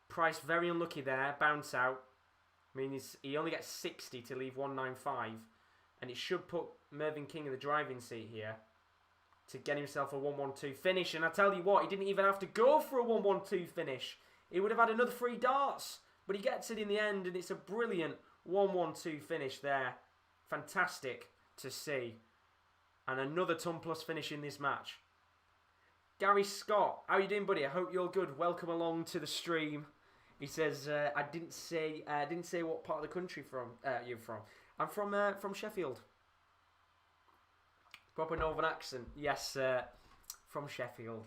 Speaker 1: Price very unlucky there. Bounce out. I mean, he only gets 60 to leave 195. And it should put Mervyn King in the driving seat here to get himself a 1-1-2 finish. And I tell you what, he didn't even have to go for a 1-1-2 finish. He would have had another 3 darts. But he gets it in the end, and it's a brilliant 1-1-2 finish there. Fantastic to see. And another ton plus finish in this match. Gary Scott, how you doing, buddy? I hope you're good. Welcome along to the stream. He says, I didn't say what part of the country you're from. I'm from Sheffield. Proper northern accent. Yes, from Sheffield.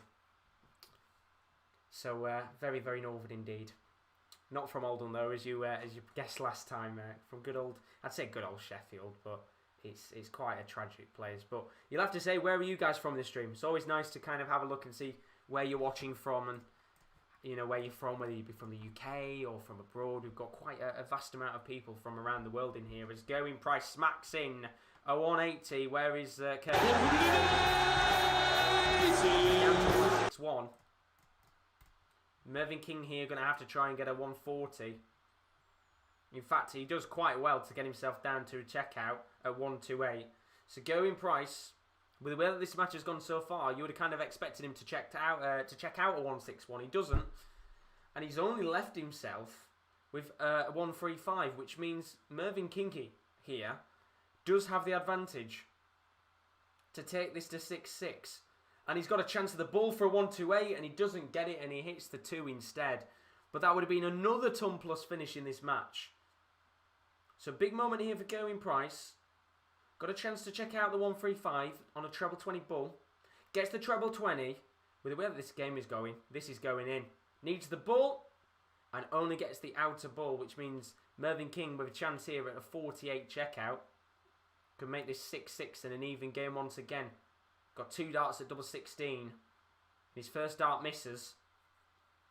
Speaker 1: So very, very northern indeed. Not from Oldham though, as you guessed last time. From good old, I'd say good old Sheffield, but it's quite a tragic place. But you'll have to say, where are you guys from this stream? It's always nice to kind of have a look and see where you're watching from and where you're from, whether you be from the UK or from abroad. We've got quite a vast amount of people from around the world in here. As Gerwyn Price smacks in a 180. Where is Kurt? 6-1. Mervyn King here going to have to try and get a 140. In fact, he does quite well to get himself down to a checkout at 128. So Gerwyn Price, with the way that this match has gone so far, you would have kind of expected him to check out a 161. He doesn't, and he's only left himself with a 135, which means Mervyn King here does have the advantage to take this to 6-6, and he's got a chance of the ball for a 128, and he doesn't get it, and he hits the 2 instead. But that would have been another ton plus finish in this match. So big moment here for Gerwyn Price. Got a chance to check out the 135 on a treble 20 bull. Gets the treble 20. With the way that this game is going, this is going in. Needs the bull and only gets the outer bull, which means Mervyn King with a chance here at a 48 checkout could make this 6-6 and an even game once again. Got 2 darts at double 16. His first dart misses.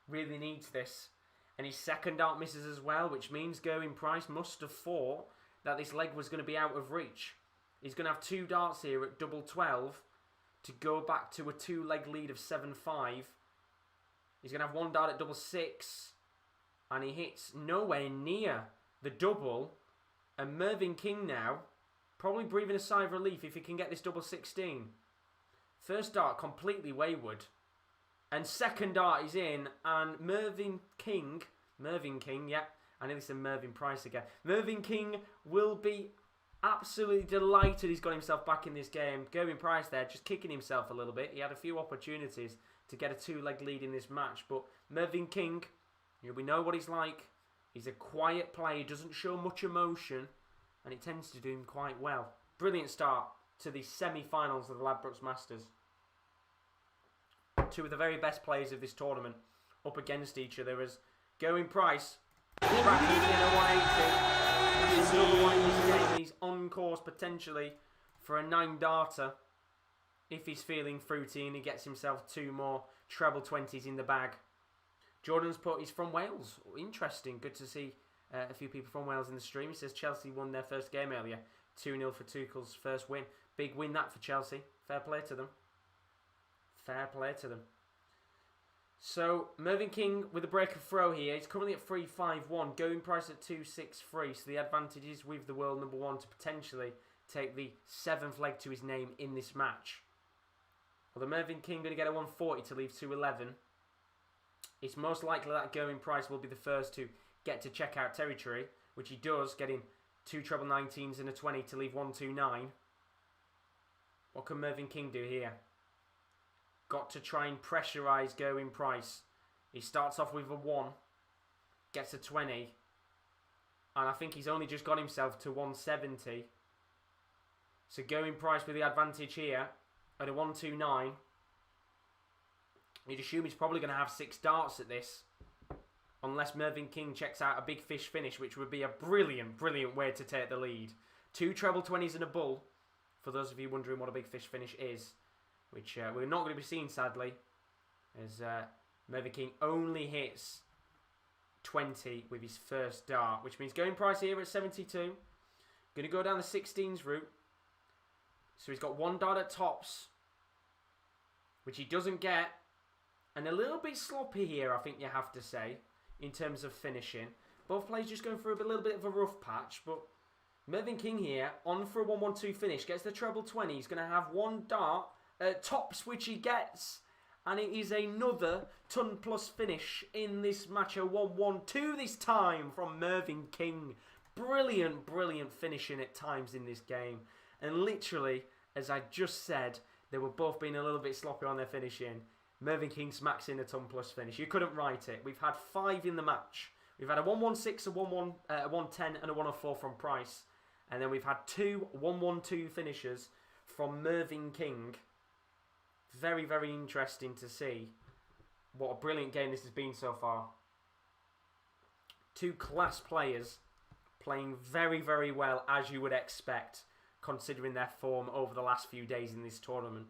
Speaker 1: Really needs this. And his second dart misses as well, which means Gerwyn Price must have thought that this leg was going to be out of reach. He's going to have 2 darts here at double 12 to go back to a 2-leg lead of 7-5. He's going to have 1 dart at double 6. And he hits nowhere near the double. And Mervyn King now probably breathing a sigh of relief if he can get this double 16. First dart completely wayward. And second dart is in, and Mervyn King, yeah, I nearly said Mervyn Price again. Mervyn King will be absolutely delighted he's got himself back in this game. Gerwyn Price there, just kicking himself a little bit. He had a few opportunities to get a 2-leg lead in this match, but Mervyn King, we know what he's like. He's a quiet player, he doesn't show much emotion, and it tends to do him quite well. Brilliant start to the semi-finals of the Ladbrokes Masters. Two of the very best players of this tournament up against each other as Gerwyn Price practicing a 180. That's another one in this game. He's on course potentially for a 9-darter if he's feeling fruity and he gets himself 2 more treble 20s in the bag. Jordan's put, he's from Wales. Interesting. Good to see a few people from Wales in the stream. He says Chelsea won their first game earlier. 2-0 for Tuchel's first win. Big win that for Chelsea. Fair play to them. Fair play to them. So, Mervyn King with a break of throw here. He's currently at 3-5-1. Gerwyn Price at 2-6-3. So the advantage is with the world number 1 to potentially take the 7th leg to his name in this match. Although Mervyn King going to get a 140 to leave 211. It's most likely that Gerwyn Price will be the first to get to checkout territory, which he does, getting 2 treble 19s and a 20 to leave 129. What can Mervyn King do here? Got to try and pressurise Gerwyn Price. He starts off with a 1, gets a 20, and I think he's only just got himself to 170. So Gerwyn Price with the advantage here at a 129. You'd assume he's probably going to have 6 darts at this, unless Mervyn King checks out a big fish finish, which would be a brilliant, brilliant way to take the lead. 2 treble 20s and a bull, for those of you wondering what a big fish finish is, which we're not going to be seeing, sadly, as Mervyn King only hits 20 with his first dart, which means Gerwyn Price here at 72. Going to go down the 16s route. So he's got 1 dart at tops, which he doesn't get. And a little bit sloppy here, I think you have to say, in terms of finishing. Both players just going through a little bit of a rough patch, but Mervyn King here, on for a 1-1-2 finish, gets the treble 20. He's going to have 1 dart at tops, which he gets. And it is another ton plus finish in this match, a 1-1-2 this time from Mervyn King. Brilliant, brilliant finishing at times in this game. And literally, as I just said, they were both being a little bit sloppy on their finishing. Mervyn King smacks in a ton plus finish. You couldn't write it. We've had 5 in the match. We've had a 1-1-6, a 1-1, a 1-10 and a 1-4 from Price. And then we've had 2 1-1-2 finishers from Mervyn King. Very, very interesting to see what a brilliant game this has been so far. 2 class players playing very, very well, as you would expect, considering their form over the last few days in this tournament.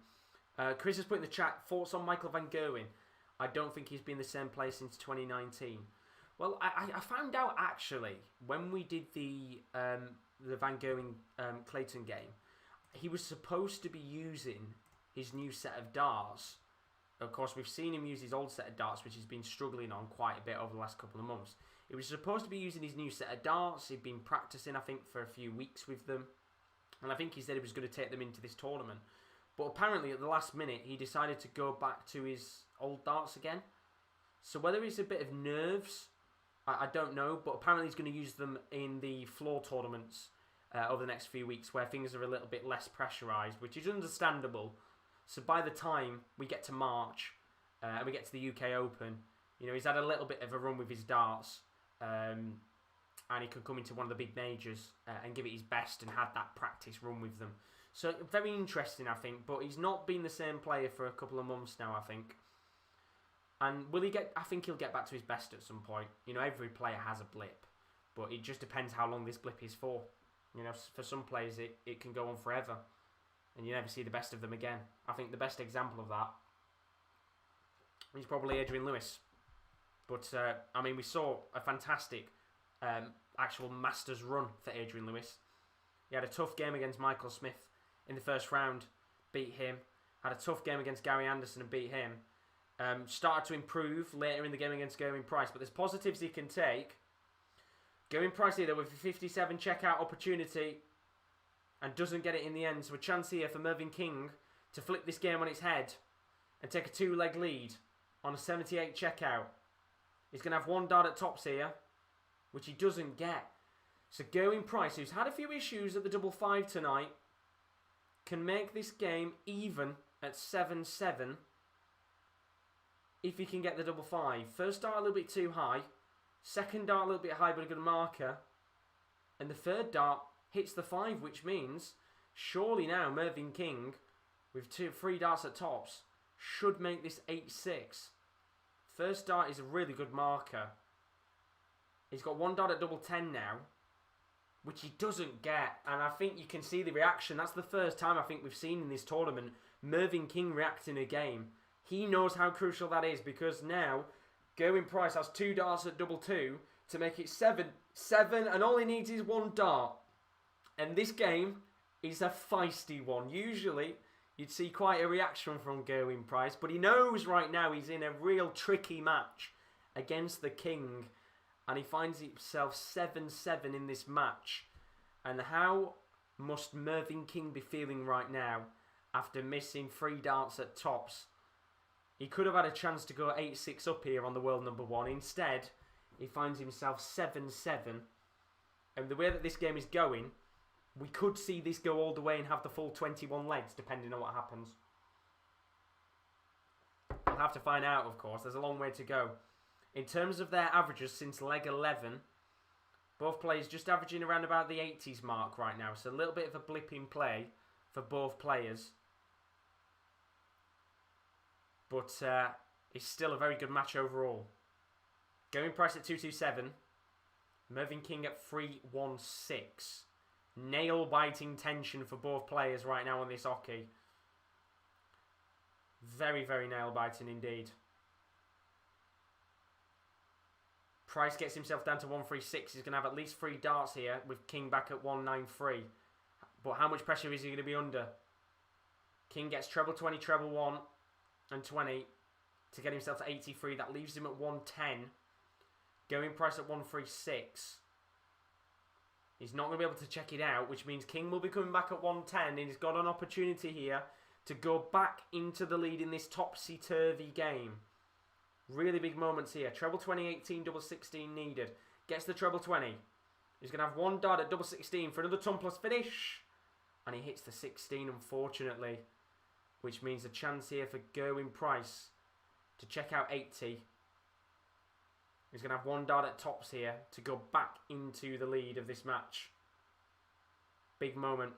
Speaker 1: Chris has put in the chat, thoughts on Michael Van Gerwen? I don't think he's been the same player since 2019. Well, I found out, actually, when we did the Van Gerwen Clayton game, he was supposed to be using his new set of darts. Of course, we've seen him use his old set of darts, which he's been struggling on quite a bit over the last couple of months. He was supposed to be using his new set of darts. He'd been practicing, I think, for a few weeks with them. And I think he said he was going to take them into this tournament. But apparently, at the last minute, he decided to go back to his old darts again. So whether it's a bit of nerves, I don't know. But apparently, he's going to use them in the floor tournaments over the next few weeks, where things are a little bit less pressurised, which is understandable. So by the time we get to March and we get to the UK Open, you know, he's had a little bit of a run with his darts, and he could come into one of the big majors and give it his best and have that practice run with them. So very interesting, I think, but he's not been the same player for a couple of months now, I think. And will he get? I think he'll get back to his best at some point. You know, every player has a blip, but it just depends how long this blip is for. You know, for some players it can go on forever, and you never see the best of them again. I think the best example of that is probably Adrian Lewis. But I mean, we saw a fantastic actual Masters run for Adrian Lewis. He had a tough game against Michael Smith in the first round, beat him. Had a tough game against Gary Anderson and beat him. Started to improve later in the game against Gerwyn Price, but there's positives he can take. Gerwyn Price here with a 57 checkout opportunity and doesn't get it in the end, so a chance here for Mervyn King to flip this game on its head and take a 2-leg lead. on a 78 checkout. He's going to have 1 dart at tops here, which he doesn't get. So Gerwyn Price, who's had a few issues at the double 5 tonight, can make this game even at 7-7 if he can get the double 5. First dart a little bit too high. Second dart a little bit high but a good marker. And the third dart hits the 5, which means surely now Mervyn King, with 3 darts at tops, should make this 8-6. First dart is a really good marker. He's got 1 dart at double 10 now, which he doesn't get. And I think you can see the reaction. That's the first time I think we've seen in this tournament Mervyn King react in a game. He knows how crucial that is, because now Gerwyn Price has 2 darts at double 2 to make it 7-7, and all he needs is 1 dart. And this game is a feisty one. Usually you'd see quite a reaction from Gerwyn Price, but he knows right now he's in a real tricky match against the King, and he finds himself 7-7 in this match. And how must Mervyn King be feeling right now after missing 3 darts at tops? He could have had a chance to go 8-6 up here on the world number 1. Instead, he finds himself 7-7. And the way that this game is going, we could see this go all the way and have the full 21 legs, depending on what happens. We'll have to find out, of course. There's a long way to go. In terms of their averages since leg 11, both players just averaging around about the 80s mark right now. So a little bit of a blip in play for both players. But it's still a very good match overall. Gerwyn Price at 2-2-7. Mervyn King at 3-1-6. Nail-biting tension for both players right now on this hockey. Very, very nail-biting indeed. Price gets himself down to 1-3-6. He's going to have at least 3 darts here with King back at 1-9-3. But how much pressure is he going to be under? King gets treble 20, treble 1 and 20 to get himself to 83. That leaves him at 110. Gerwyn Price at 136. He's not going to be able to check it out, which means King will be coming back at 110, and he's got an opportunity here to go back into the lead in this topsy-turvy game. Really big moments here. Treble 20, 18, double 16 needed. Gets the treble 20. He's going to have 1 dart at double 16 for another ton plus finish. And he hits the 16, unfortunately, which means a chance here for Gerwyn Price to check out 80. He's going to have 1 dart at tops here to go back into the lead of this match. Big moment.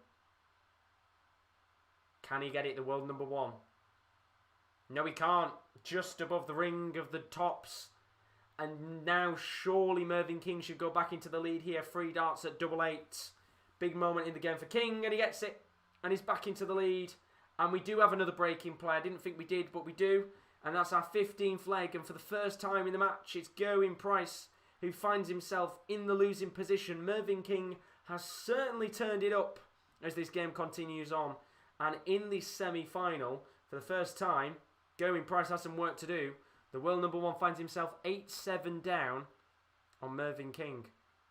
Speaker 1: Can he get it, the world number 1? No, he can't. Just above the ring of the tops. And now surely Mervyn King should go back into the lead here. 3 darts at double 8. Big moment in the game for King, and he gets it. And he's back into the lead. And we do have another breaking play. I didn't think we did, but we do. And that's our 15th leg. And for the first time in the match, it's Gerwyn Price who finds himself in the losing position. Mervyn King has certainly turned it up as this game continues on. And in this semi-final, for the first time, Gerwyn Price has some work to do. The world number 1 finds himself 8-7 down on Mervyn King.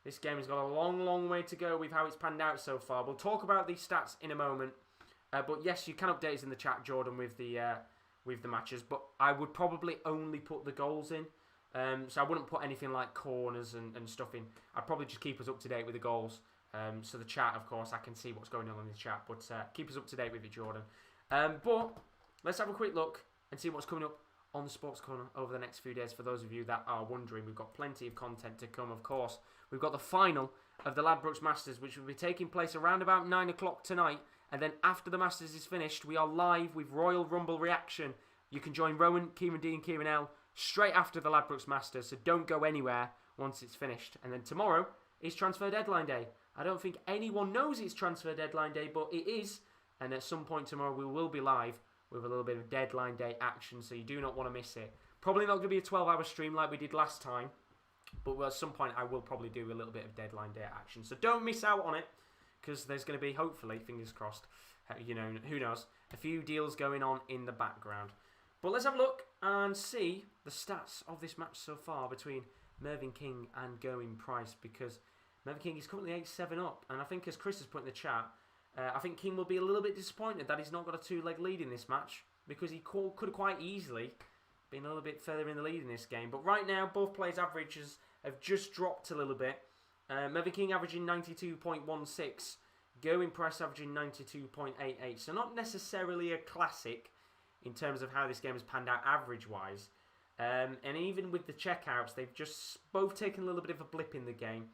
Speaker 1: This game has got a long, long way to go with how it's panned out so far. We'll talk about these stats in a moment. But yes, you can update us in the chat, Jordan, with the matches. But I would probably only put the goals in. So I wouldn't put anything like corners and stuff in. I'd probably just keep us up to date with the goals. So the chat, of course, I can see what's going on in the chat. But keep us up to date with it, Jordan. But let's have a quick look and see what's coming up on the Sports Corner over the next few days. For those of you that are wondering, we've got plenty of content to come, of course. We've got the final of the Ladbrokes Masters, which will be taking place around about 9 o'clock tonight. And then after the Masters is finished, we are live with Royal Rumble reaction. You can join Rowan, Kieran D and Kieran L straight after the Ladbrokes Masters, so don't go anywhere once it's finished. And then tomorrow is transfer deadline day. I don't think anyone knows it's transfer deadline day, but it is. And at some point tomorrow we will be live with a little bit of deadline day action, so you do not want to miss it. Probably not going to be a 12-hour stream like we did last time, but at some point I will probably do a little bit of deadline day action. So don't miss out on it, because there's going to be, hopefully, fingers crossed, you know, who knows, a few deals going on in the background. But let's have a look and see the stats of this match so far between Mervyn King and Gerwyn Price, because Mervyn King is currently 8-7 up, and I think, as Chris has put in the chat, I think King will be a little bit disappointed that he's not got a 2-leg lead in this match, because he could quite easily been a little bit further in the lead in this game. But right now, both players' averages have just dropped a little bit. Mervyn King averaging 92.16. Gerwyn Price averaging 92.88. So not necessarily a classic in terms of how this game has panned out average-wise. And even with the checkouts, they've just both taken a little bit of a blip in the game.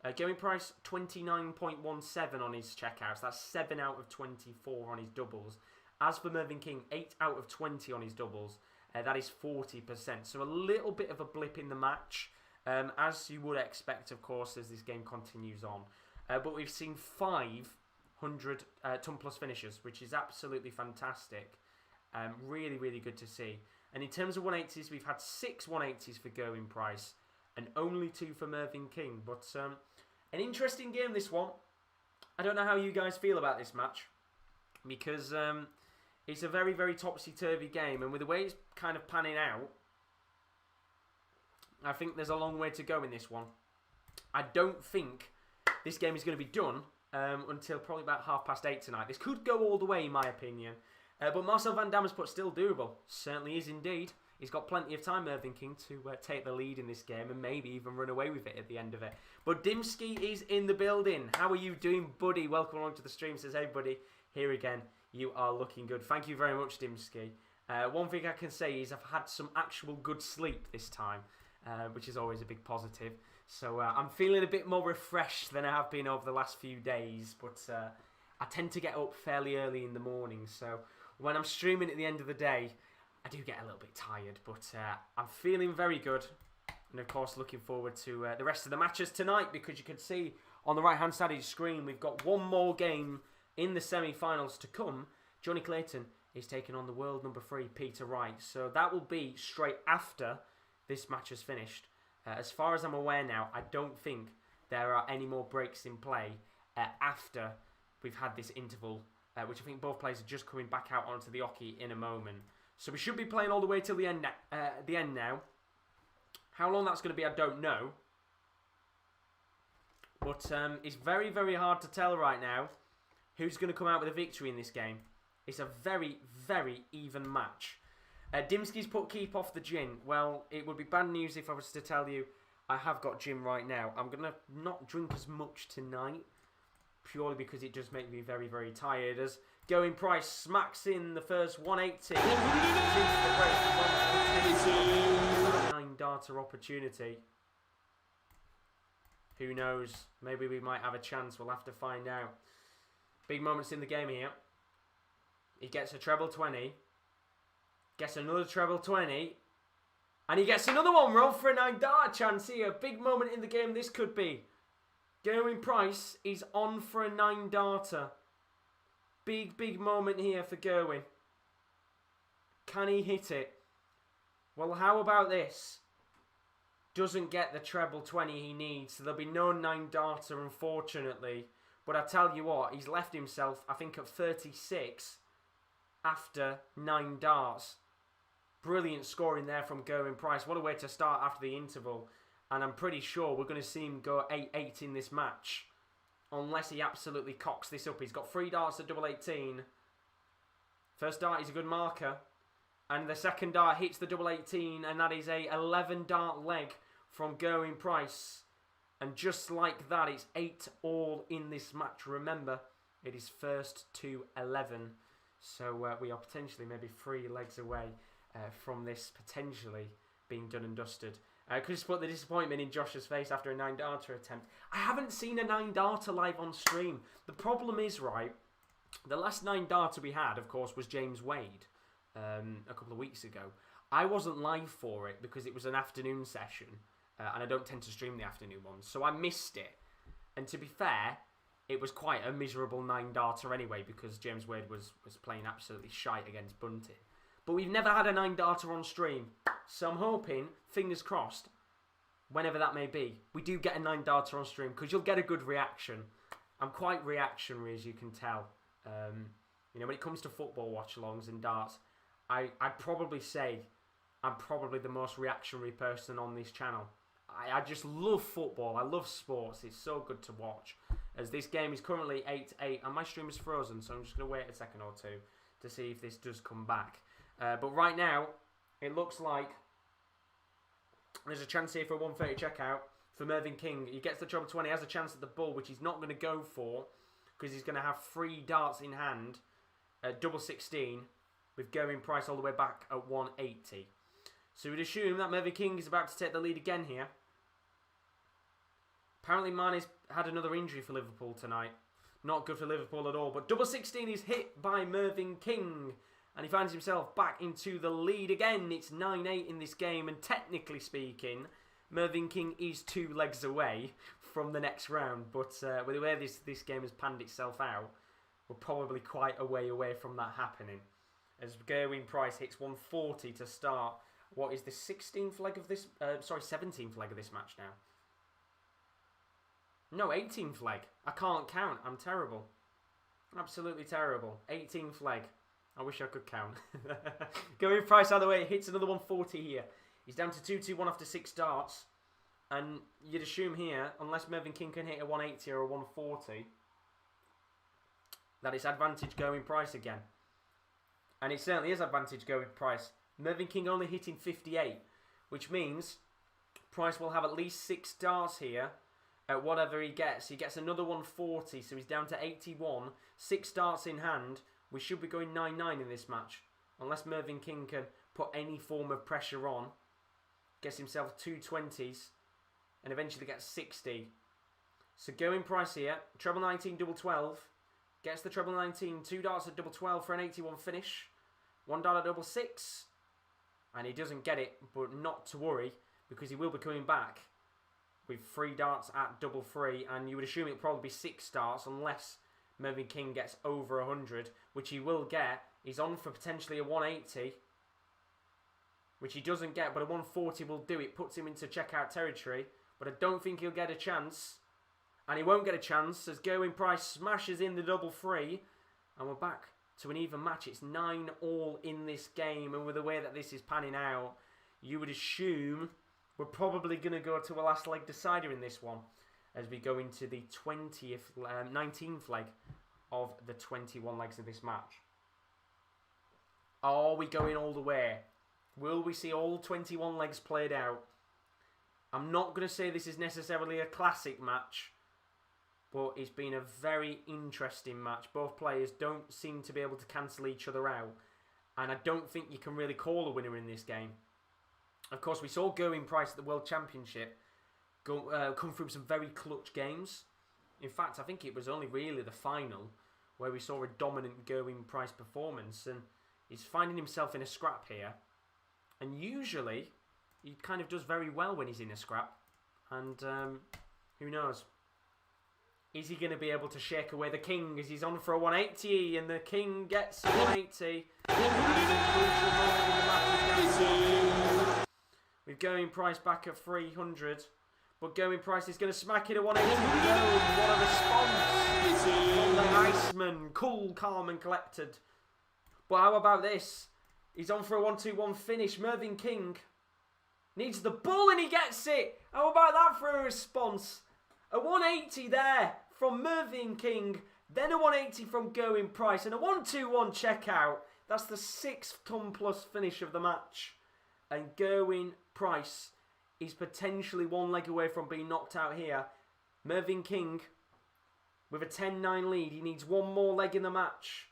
Speaker 1: Gerwyn Price, 29.17 on his checkouts. That's 7 out of 24 on his doubles. As for Mervyn King, 8 out of 20 on his doubles. That is 40%. So a little bit of a blip in the match, as you would expect, of course, as this game continues on. But we've seen 500 ton-plus finishes, which is absolutely fantastic. Really, really good to see. And in terms of 180s, we've had 6 180s for Gerwyn Price and only 2 for Mervyn King. But an interesting game, this one. I don't know how you guys feel about this match, because it's a very, very topsy-turvy game. And with the way it's kind of panning out, I think there's a long way to go in this one. I don't think this game is going to be done until probably about 8:30 tonight. This could go all the way, in my opinion. But Marcel Van Dam has put still doable. Certainly is indeed. He's got plenty of time, Mervyn King, to take the lead in this game and maybe even run away with it at the end of it. But Dimsky is in the building. How are you doing, buddy? Welcome along to the stream. Says, hey, buddy. Here again. You are looking good. Thank you very much, Dimsky. One thing I can say is I've had some actual good sleep this time, which is always a big positive. So I'm feeling a bit more refreshed than I have been over the last few days. But I tend to get up fairly early in the morning. So when I'm streaming at the end of the day, I do get a little bit tired, but I'm feeling very good. And of course, looking forward to the rest of the matches tonight, because you can see on the right-hand side of your screen, we've got one more game in the semi-finals to come. Johnny Clayton is taking on the world number 3, Peter Wright. So that will be straight after this match has finished. As far as I'm aware now, I don't think there are any more breaks in play after we've had this interval, which I think both players are just coming back out onto the hockey in a moment. So we should be playing all the way till the end now. How long that's going to be, I don't know. But it's very, very hard to tell right now who's going to come out with a victory in this game. It's a very, very even match. Dimsky's put keep off the gin. Well, it would be bad news if I was to tell you I have got gin right now. I'm going to not drink as much tonight, purely because it does make me very, very tired. As Gerwyn Price smacks in the first 180. 9-darter opportunity. Who knows? Maybe we might have a chance. We'll have to find out. Big moments in the game here. He gets a treble 20. Gets another treble 20. And he gets another one. Roll for a 9-darter chance here. Big moment in the game this could be. Gerwyn Price is on for a 9-darter. Big, big moment here for Gerwyn. Can he hit it? Well, how about this? Doesn't get the treble 20 he needs. So there'll be no 9-darter, unfortunately. But I tell you what, he's left himself, I think, at 36 after 9 darts. Brilliant scoring there from Gerwyn Price. What a way to start after the interval. And I'm pretty sure we're going to see him go 8-8 in this match. Unless he absolutely cocks this up. He's got 3 darts at double 18. First dart is a good marker. And the second dart hits the double 18. And that is a 11-dart leg from Gerwyn Price. And just like that, it's 8-all in this match. Remember, it is first to 11. So we are potentially maybe 3 legs away from this potentially being done and dusted. Could just put the disappointment in Josh's face after a 9-darter attempt. I haven't seen a 9-darter live on stream. The problem is, right, the last 9-darter we had, of course, was James Wade a couple of weeks ago. I wasn't live for it because it was an afternoon session, and I don't tend to stream the afternoon ones, so I missed it. And to be fair, it was quite a miserable 9-darter anyway, because James Wade was playing absolutely shite against Bunting. But we've never had a 9-darter on stream. So I'm hoping, fingers crossed, whenever that may be, we do get a 9-darter on stream, because you'll get a good reaction. I'm quite reactionary, as you can tell. You know, when it comes to football watch-alongs and darts, I'd probably say I'm probably the most reactionary person on this channel. I just love football. I love sports. It's so good to watch. As this game is currently 8-8, and my stream is frozen, so I'm just going to wait a second or two to see if this does come back. But right now, it looks like there's a chance here for a 130 checkout for Mervyn King. He gets the treble 20, has a chance at the bull, which he's not going to go for because he's going to have 3 darts in hand at double 16 with Gerwyn Price all the way back at 180. So we'd assume that Mervyn King is about to take the lead again here. Apparently Mane's had another injury for Liverpool tonight. Not good for Liverpool at all. But double 16 is hit by Mervyn King. And he finds himself back into the lead again. It's 9-8 in this game. And technically speaking, Mervyn King is 2 legs away from the next round. But with the way this game has panned itself out, we're probably quite a way away from that happening. As Gerwyn Price hits 140 to start what is the 16th leg of this... 17th leg of this match now. No, 18th leg. I can't count. I'm terrible. Absolutely terrible. 18th leg. I wish I could count. Gerwyn Price out of the way. Hits another 140 here. He's down to 2-2-1 after 6 darts. And you'd assume here, unless Mervyn King can hit a 180 or a 140, that it's advantage Gerwyn Price again. And it certainly is advantage Gerwyn Price. Mervyn King only hitting 58, which means Price will have at least 6 darts here. At whatever he gets another 140, so he's down to 81. 6 darts in hand. We should be going 9-9 in this match, unless Mervyn King can put any form of pressure on. Gets himself 2 20s, and eventually gets 60. So Gerwyn Price here, treble 19, double 12. Gets the treble 19, 2 darts at double 12 for an 81 finish. 1 dart at double 6. And he doesn't get it, but not to worry, because he will be coming back with 3 darts at double 3, and you would assume it'll probably be 6 darts unless Mervyn King gets over 100, which he will get. He's on for potentially a 180, which he doesn't get, but a 140 will do. It puts him into checkout territory, but I don't think he'll get a chance, and he won't get a chance as Gerwyn Price smashes in the double 3, and we're back to an even match. It's 9-all in this game, and with the way that this is panning out, you would assume we're probably going to go to a last leg decider in this one as we go into the 19th leg of the 21 legs of this match. Are we going all the way? Will we see all 21 legs played out? I'm not going to say this is necessarily a classic match, but it's been a very interesting match. Both players don't seem to be able to cancel each other out, and I don't think you can really call a winner in this game. Of course, we saw Gerwyn Price at the World Championship come through some very clutch games. In fact, I think it was only really the final where we saw a dominant Gerwyn Price performance, and he's finding himself in a scrap here. And usually, he kind of does very well when he's in a scrap. And who knows? Is he going to be able to shake away the King as he's on for a 180, and the King gets 180. With Gerwyn Price back at 300. But Gerwyn Price is going to smack it at 180. What a response from the Iceman. Cool, calm and collected. But how about this? He's on for a 1-2-1 finish. Mervyn King needs the bull and he gets it. How about that for a response? A 180 there from Mervyn King. Then a 180 from Gerwyn Price. And a 1-2-1 checkout. That's the 6th ton plus finish of the match. And Gerwyn Price is potentially 1 leg away from being knocked out here. Mervyn King, with a 10-9 lead, he needs 1 more leg in the match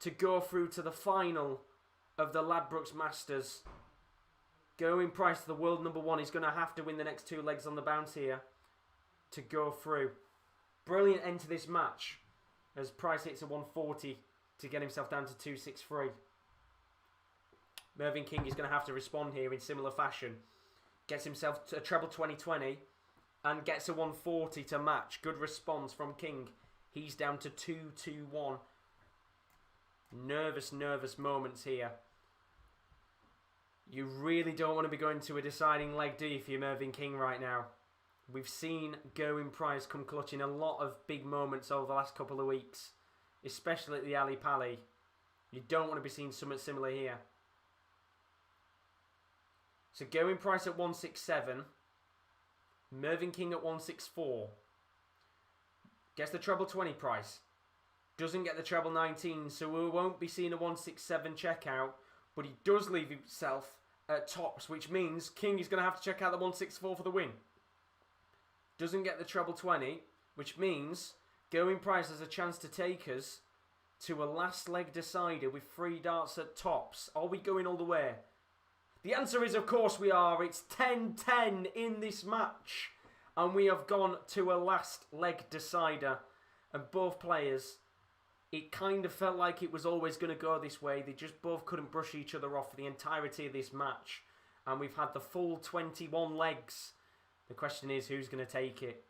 Speaker 1: to go through to the final of the Ladbrokes Masters. Gerwyn Price, the world number 1, is going to have to win the next 2 legs on the bounce here to go through. Brilliant end to this match as Price hits a 140 to get himself down to 263. Mervyn King is going to have to respond here in similar fashion. Gets himself a treble 20-20 and gets a 140 to match. Good response from King. He's down to 2-2-1. Nervous moments here. You really don't want to be going to a deciding leg, do you, for your Mervyn King right now? We've seen Gerwyn Price come clutch in a lot of big moments over the last couple of weeks, especially at the Ali Pali. You don't want to be seeing something similar here. So Gerwyn Price at 167. Mervyn King at 164. Gets the treble 20 Price. Doesn't get the treble 19, so we won't be seeing a 167 checkout. But he does leave himself at tops, which means King is going to have to check out the 164 for the win. Doesn't get the treble 20, which means Gerwyn Price has a chance to take us to a last leg decider with 3 darts at tops. Are we going all the way? The answer is, of course, we are. It's 10-10 in this match. And we have gone to a last leg decider. And both players, it kind of felt like it was always going to go this way. They just both couldn't brush each other off for the entirety of this match. And we've had the full 21 legs. The question is, who's going to take it?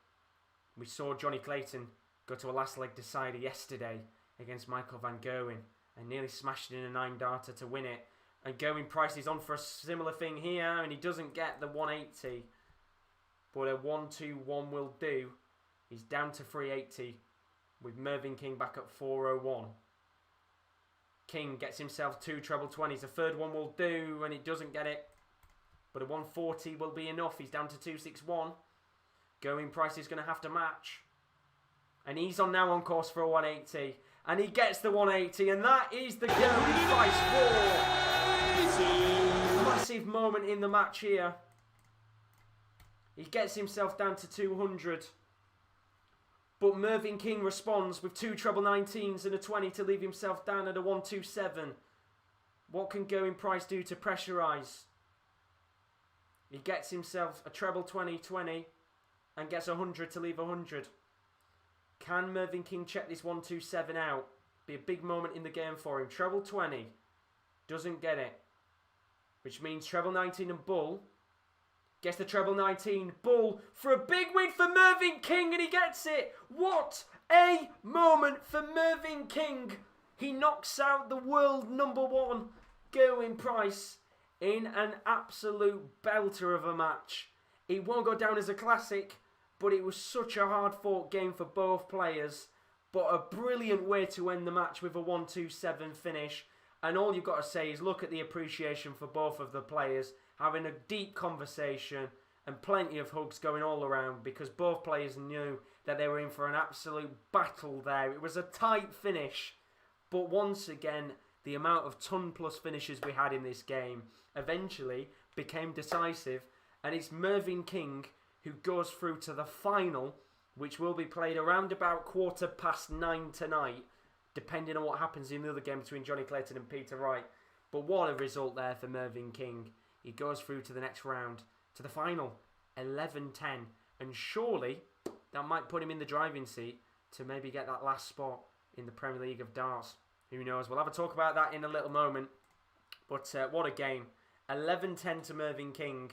Speaker 1: We saw Johnny Clayton go to a last leg decider yesterday against Michael Van Gerwen and nearly smashed in a 9-darter to win it. And Gerwyn Price is on for a similar thing here, and he doesn't get the 180. But a 1-2-1 will do. He's down to 380 with Mervyn King back at 401. King gets himself 2 treble 20s. A third one will do, and he doesn't get it. But a 140 will be enough. He's down to 261. Gerwyn Price is going to have to match. And he's now on course for a 180. And he gets the 180. And that is the Gerwyn Price 4. Massive moment in the match here. He gets himself down to 200. But Mervyn King responds with 2 treble 19s and a 20 to leave himself down at a 127. What can Gerwyn Price do to pressurise? He gets himself a treble 20-20 and gets 100 to leave 100. Can Mervyn King check this 127 out? Be a big moment in the game for him. Treble 20. Doesn't get it. Which means treble 19 and bull. Gets the treble 19. Bull for a big win for Mervyn King, and he gets it. What a moment for Mervyn King. He knocks out the world #1 Gerwyn Price in an absolute belter of a match. It won't go down as a classic, but it was such a hard-fought game for both players. But a brilliant way to end the match with a 127 finish. And all you've got to say is look at the appreciation for both of the players, having a deep conversation and plenty of hugs going all around because both players knew that they were in for an absolute battle there. It was a tight finish, but once again, the amount of ton-plus finishes we had in this game eventually became decisive, and it's Mervyn King who goes through to the final, which will be played around about 9:15 tonight, depending on what happens in the other game between Johnny Clayton and Peter Wright. But what a result there for Mervyn King. He goes through to the next round, to the final, 11-10. And surely that might put him in the driving seat to maybe get that last spot in the Premier League of darts. Who knows? We'll have a talk about that in a little moment. But what a game. 11-10 to Mervyn King.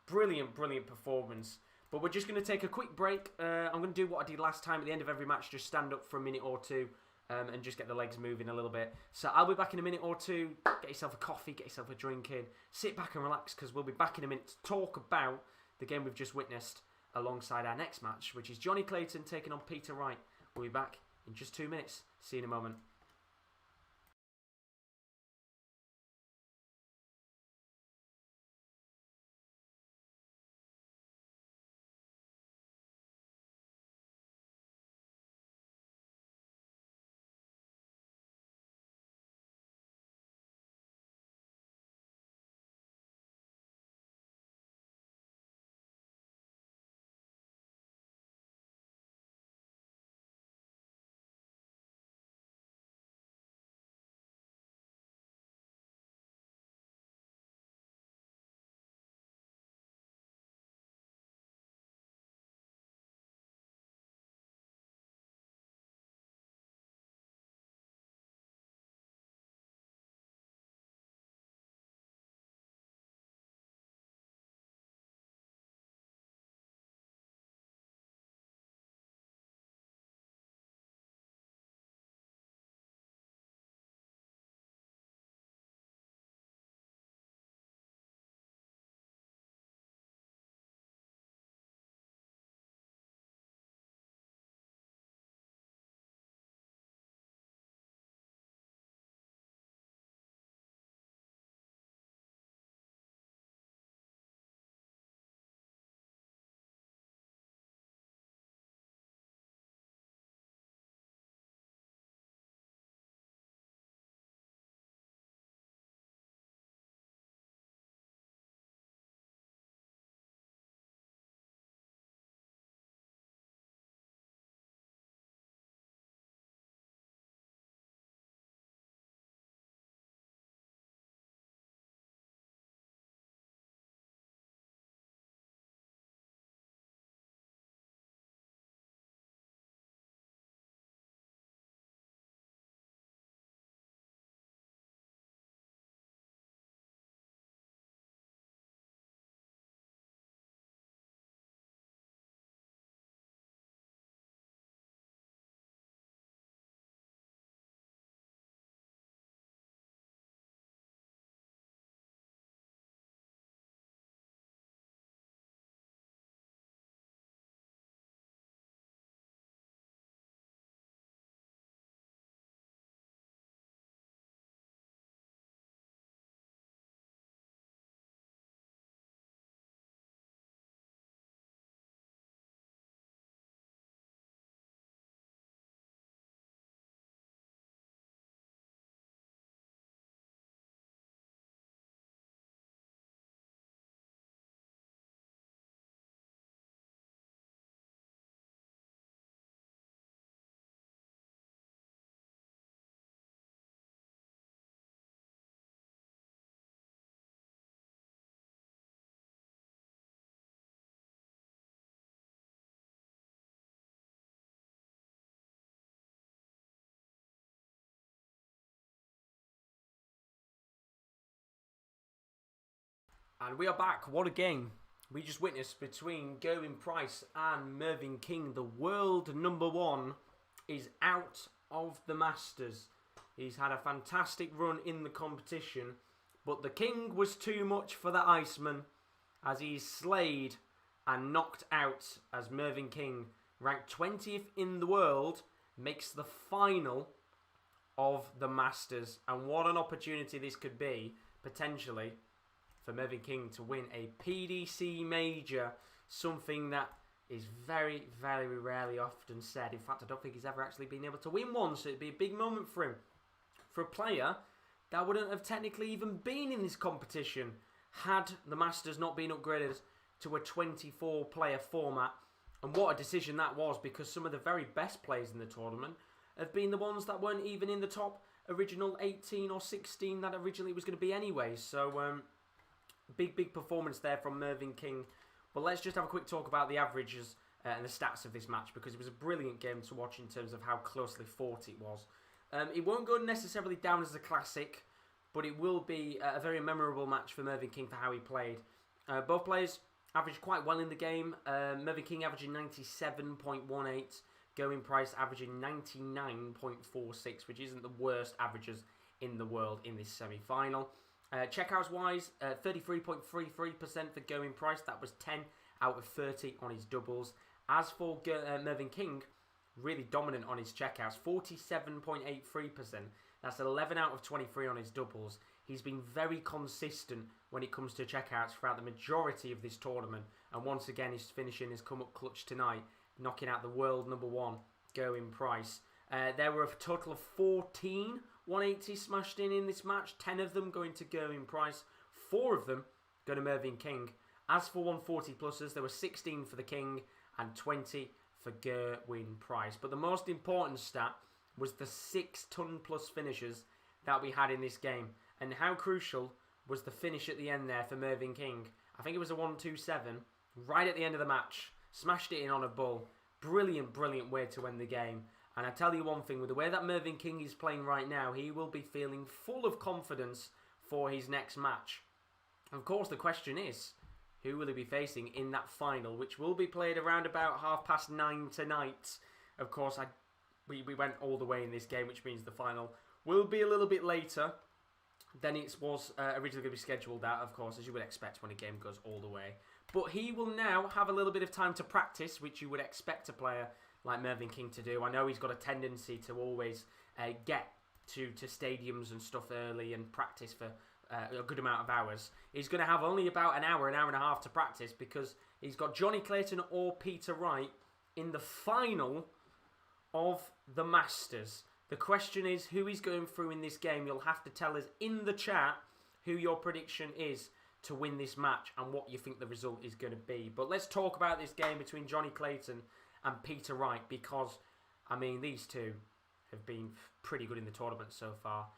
Speaker 1: Brilliant, brilliant performance. But we're just going to take a quick break. I'm going to do what I did last time at the end of every match. Just stand up for a minute or two. And just get the legs moving a little bit. So I'll be back in a minute or two. Get yourself a coffee, get yourself a drink in. Sit back and relax because we'll be back in a minute to talk about the game we've just witnessed alongside our next match, which is Johnny Clayton taking on Peter Wright. We'll be back in just 2 minutes. See you in a moment. And we are back. What a game we just witnessed between Gerwyn Price and Mervyn King. The world number one is out of the Masters. He's had a fantastic run in the competition, but the King was too much for the Iceman as he's slayed and knocked out as Mervyn King, ranked 20th in the world, makes the final of the Masters. And what an opportunity this could be, potentially, for Mervyn King to win a PDC major, something that is very, very rarely often said. In fact, I don't think he's ever actually been able to win one, so it'd be a big moment for him. For a player that wouldn't have technically even been in this competition had the Masters not been upgraded to a 24-player format. And what a decision that was, because some of the very best players in the tournament have been the ones that weren't even in the top original 18 or 16 that originally was going to be anyway. So, big performance there from Mervyn King. But let's just have a quick talk about the averages and the stats of this match, because it was a brilliant game to watch in terms of how closely fought it was. It won't go necessarily down as a classic, but it will be a very memorable match for Mervyn King for how he played. Both players averaged quite well in the game. Mervyn King averaging 97.18, Gerwyn Price averaging 99.46, which isn't the worst averages in the world in this semi-final. Checkouts wise, 33.33% for Gerwyn Price. That was 10 out of 30 on his doubles. As for Mervyn King, really dominant on his checkouts, 47.83%. That's 11 out of 23 on his doubles. He's been very consistent when it comes to checkouts throughout the majority of this tournament. And once again, his finishing has come up clutch tonight, knocking out the world number one, Gerwyn Price. There were a total of 14 180 smashed in this match, 10 of them going to Gerwyn Price, 4 of them going to Mervyn King. As for 140 pluses, there were 16 for the King and 20 for Gerwyn Price. But the most important stat was the 6-ton plus finishes that we had in this game. And how crucial was the finish at the end there for Mervyn King. I think it was a 1-2-7 right at the end of the match. Smashed it in on a bull. Brilliant way to end the game. And I tell you one thing, with the way that Mervyn King is playing right now, he will be feeling full of confidence for his next match. Of course, the question is, who will he be facing in that final, which will be played around about 9:30 tonight. Of course, we went all the way in this game, which means the final will be a little bit later than it was originally going to be scheduled at, of course, as you would expect when a game goes all the way. But he will now have a little bit of time to practice, which you would expect a player like Mervyn King to do. I know he's got a tendency to always get to stadiums and stuff early and practice for a good amount of hours. He's going to have only about an hour and a half to practice, because he's got Johnny Clayton or Peter Wright in the final of the Masters. The question is who he's going through in this game. You'll have to tell us in the chat who your prediction is to win this match and what you think the result is going to be. But let's talk about this game between Johnny Clayton and Peter Wright, because, I mean, these two have been pretty good in the tournament so far.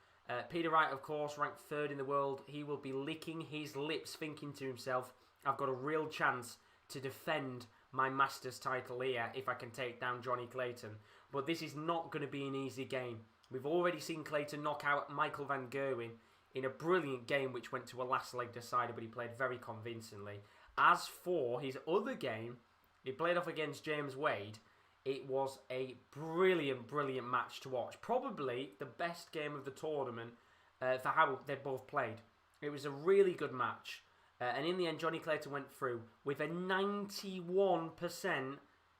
Speaker 1: Peter Wright, of course, ranked 3rd in the world. He will be licking his lips thinking to himself, I've got a real chance to defend my Masters title here if I can take down Johnny Clayton. But this is not going to be an easy game. We've already seen Clayton knock out Michael Van Gerwen in a brilliant game which went to a last leg decider, but he played very convincingly. As for his other game, he played off against James Wade. It was a brilliant match to watch. Probably the best game of the tournament for how they both played. It was a really good match. And in the end, Johnny Clayton went through with a 91%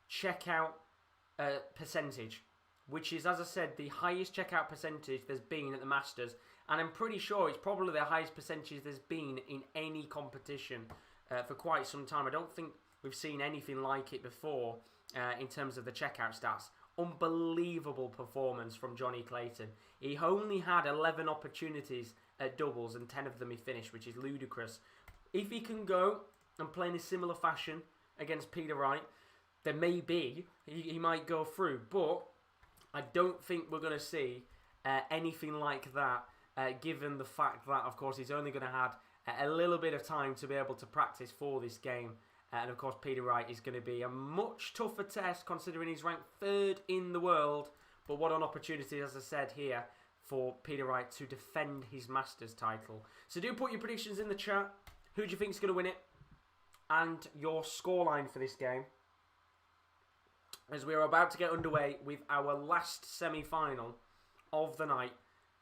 Speaker 1: checkout percentage, which is, as I said, the highest checkout percentage there's been at the Masters. And I'm pretty sure it's probably the highest percentage there's been in any competition for quite some time. I don't think we've seen anything like it before in terms of the checkout stats. Unbelievable performance from Johnny Clayton. He only had 11 opportunities at doubles and 10 of them he finished, which is ludicrous. If he can go and play in a similar fashion against Peter Wright, then maybe he might go through. But I don't think we're going to see anything like that, given the fact that, of course, he's only going to have a little bit of time to be able to practice for this game. And, of course, Peter Wright is going to be a much tougher test, considering he's ranked 3rd in the world. But what an opportunity, as I said here, for Peter Wright to defend his Masters title. So do put your predictions in the chat. Who do you think is going to win it? And your scoreline for this game, as we are about to get underway with our last semi-final of the night.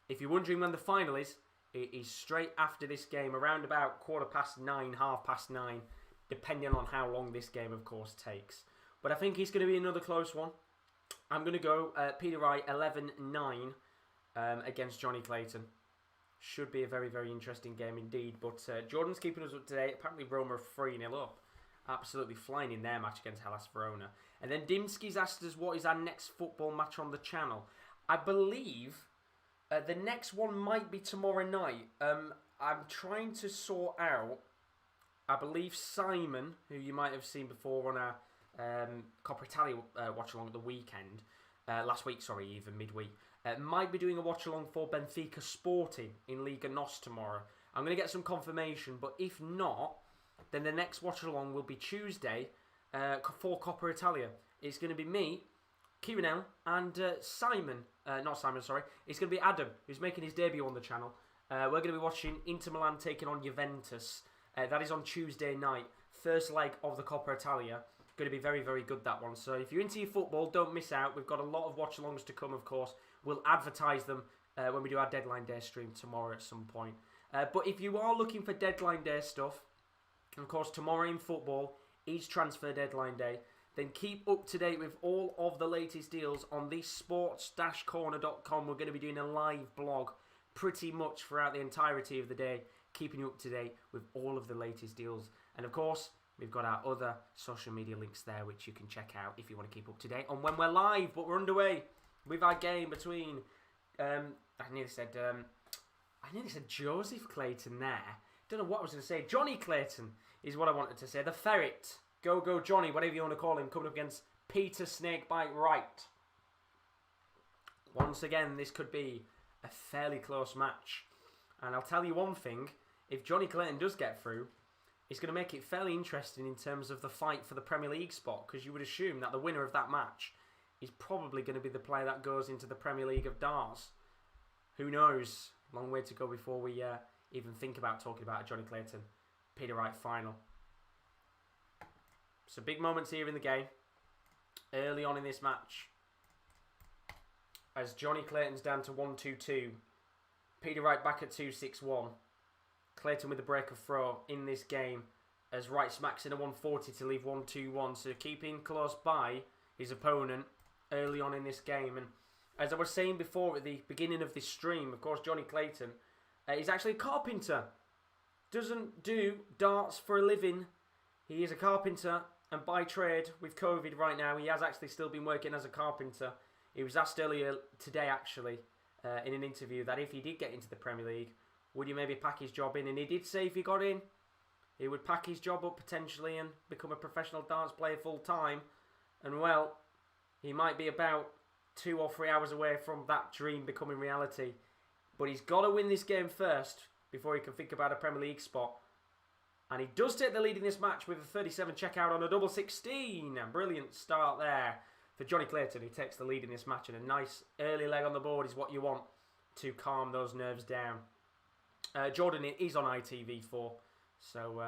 Speaker 1: If you're wondering when the final is, it is straight after this game, around about 9:15, 9:30, depending on how long this game, of course, takes. But I think it's going to be another close one. I'm going to go Peter Wright 11-9 against Johnny Clayton. Should be a very, very interesting game indeed. But Jordan's keeping us up to date. Apparently Roma are 3-0 up. Absolutely flying in their match against Hellas Verona. And then Dimski's asked us what is our next football match on the channel. I believe the next one might be tomorrow night. I'm trying to sort out, I believe Simon, who you might have seen before on our Coppa Italia watch-along at the weekend, last week, sorry, even midweek, might be doing a watch-along for Benfica Sporting in Liga NOS tomorrow. I'm going to get some confirmation, but if not, then the next watch-along will be Tuesday for Coppa Italia. It's going to be me, Kieran, and Simon. Not Simon, sorry. It's going to be Adam, who's making his debut on the channel. We're going to be watching Inter Milan taking on Juventus. That is on Tuesday night. First leg of the Coppa Italia. Going to be very, very good, that one. So if you're into your football, don't miss out. We've got a lot of watch-alongs to come, of course. We'll advertise them when we do our Deadline Day stream tomorrow at some point. But if you are looking for Deadline Day stuff, of course, tomorrow in football is Transfer Deadline Day. Then keep up to date with all of the latest deals on the sports-corner.com. We're going to be doing a live blog pretty much throughout the entirety of the day, keeping you up to date with all of the latest deals. And of course, we've got our other social media links there, which you can check out if you want to keep up to date on when we're live. But we're underway with our game between, I nearly said Joseph Clayton there. Don't know what I was going to say. Johnny Clayton is what I wanted to say. The Ferret. Go Johnny, whatever you want to call him, coming up against Peter Snakebite Wright. Once again, this could be a fairly close match. And I'll tell you one thing, if Johnny Clayton does get through, it's going to make it fairly interesting in terms of the fight for the Premier League spot, because you would assume that the winner of that match is probably going to be the player that goes into the Premier League of darts. Who knows? Long way to go before we even think about talking about a Johnny Clayton Peter Wright final. So big moments here in the game, early on in this match, as Johnny Clayton's down to 1-2-2, Peter Wright back at 2-6-1, Clayton with a break of throw in this game, as Wright smacks in a 140 to leave 1-2-1, so keeping close by his opponent early on in this game. And as I was saying before at the beginning of this stream, of course Johnny Clayton is actually a carpenter, doesn't do darts for a living. He is a carpenter, and by trade, with COVID right now, he has actually still been working as a carpenter. He was asked earlier today, actually, in an interview, that if he did get into the Premier League, would he maybe pack his job in? And he did say if he got in, he would pack his job up potentially and become a professional darts player full time. And well, he might be about 2 or 3 hours away from that dream becoming reality. But he's got to win this game first before he can think about a Premier League spot. And he does take the lead in this match with a 37 checkout on a double 16. A brilliant start there for Johnny Clayton, who takes the lead in this match. And a nice early leg on the board is what you want to calm those nerves down. Jordan is on ITV4, so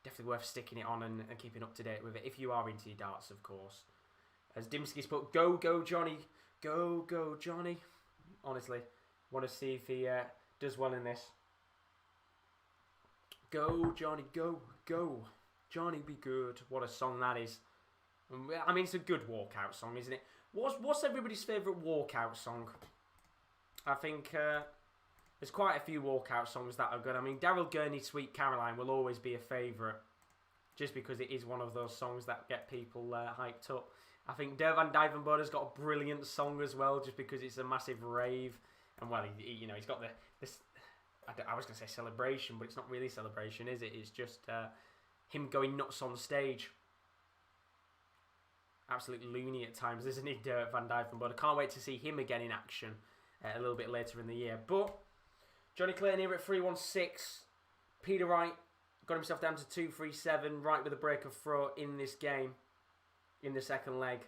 Speaker 1: definitely worth sticking it on and keeping up to date with it if you are into your darts, of course. As Dimski's put, go Johnny, go Johnny. Honestly, want to see if he does well in this. Go Johnny, go Johnny, be good. What a song that is. I mean, it's a good walkout song, isn't it? What's everybody's favourite walkout song? I think there's quite a few walkout songs that are good. I mean, Daryl Gurney's Sweet Caroline will always be a favourite, just because it is one of those songs that get people hyped up. I think Der Van Dyvenbode's got a brilliant song as well, just because it's a massive rave. And well, he's got this. I was going to say celebration, but it's not really celebration, is it? It's just him going nuts on stage. Absolute loony at times, isn't he, Der Van Dyvenbode? I can't wait to see him again in action a little bit later in the year. But Johnny Clayton here at 3-1-6. Peter Wright got himself down to 2-3-7. Wright with a break of throw in this game, in the second leg.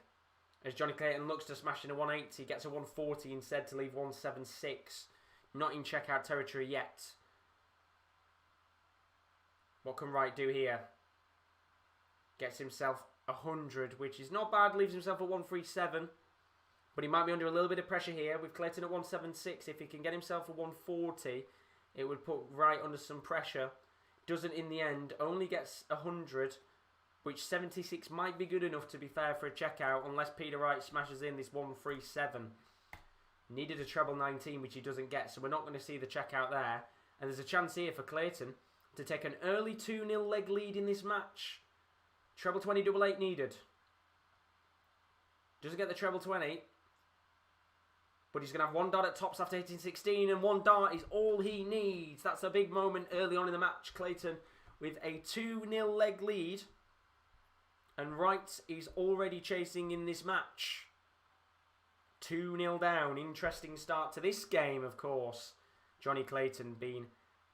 Speaker 1: As Johnny Clayton looks to smash in a 180, gets a 140 instead to leave 176. Not in checkout territory yet. What can Wright do here? Gets himself 100, which is not bad. Leaves himself at 137. But he might be under a little bit of pressure here. With Clayton at 176. If he can get himself a 140, it would put Wright under some pressure. Doesn't in the end. Only gets 100, which 76 might be good enough, to be fair, for a checkout, unless Peter Wright smashes in this 137. Needed a treble 19, which he doesn't get, so we're not going to see the checkout there. And there's a chance here for Clayton to take an early 2-0 leg lead in this match. Treble 20, double 8 needed. Doesn't get the treble 20. But he's going to have one dart at tops after hitting 16, and one dart is all he needs. That's a big moment early on in the match. Clayton with a 2-0 leg lead. And Wright is already chasing in this match. 2-0 down. Interesting start to this game, of course. Johnny Clayton being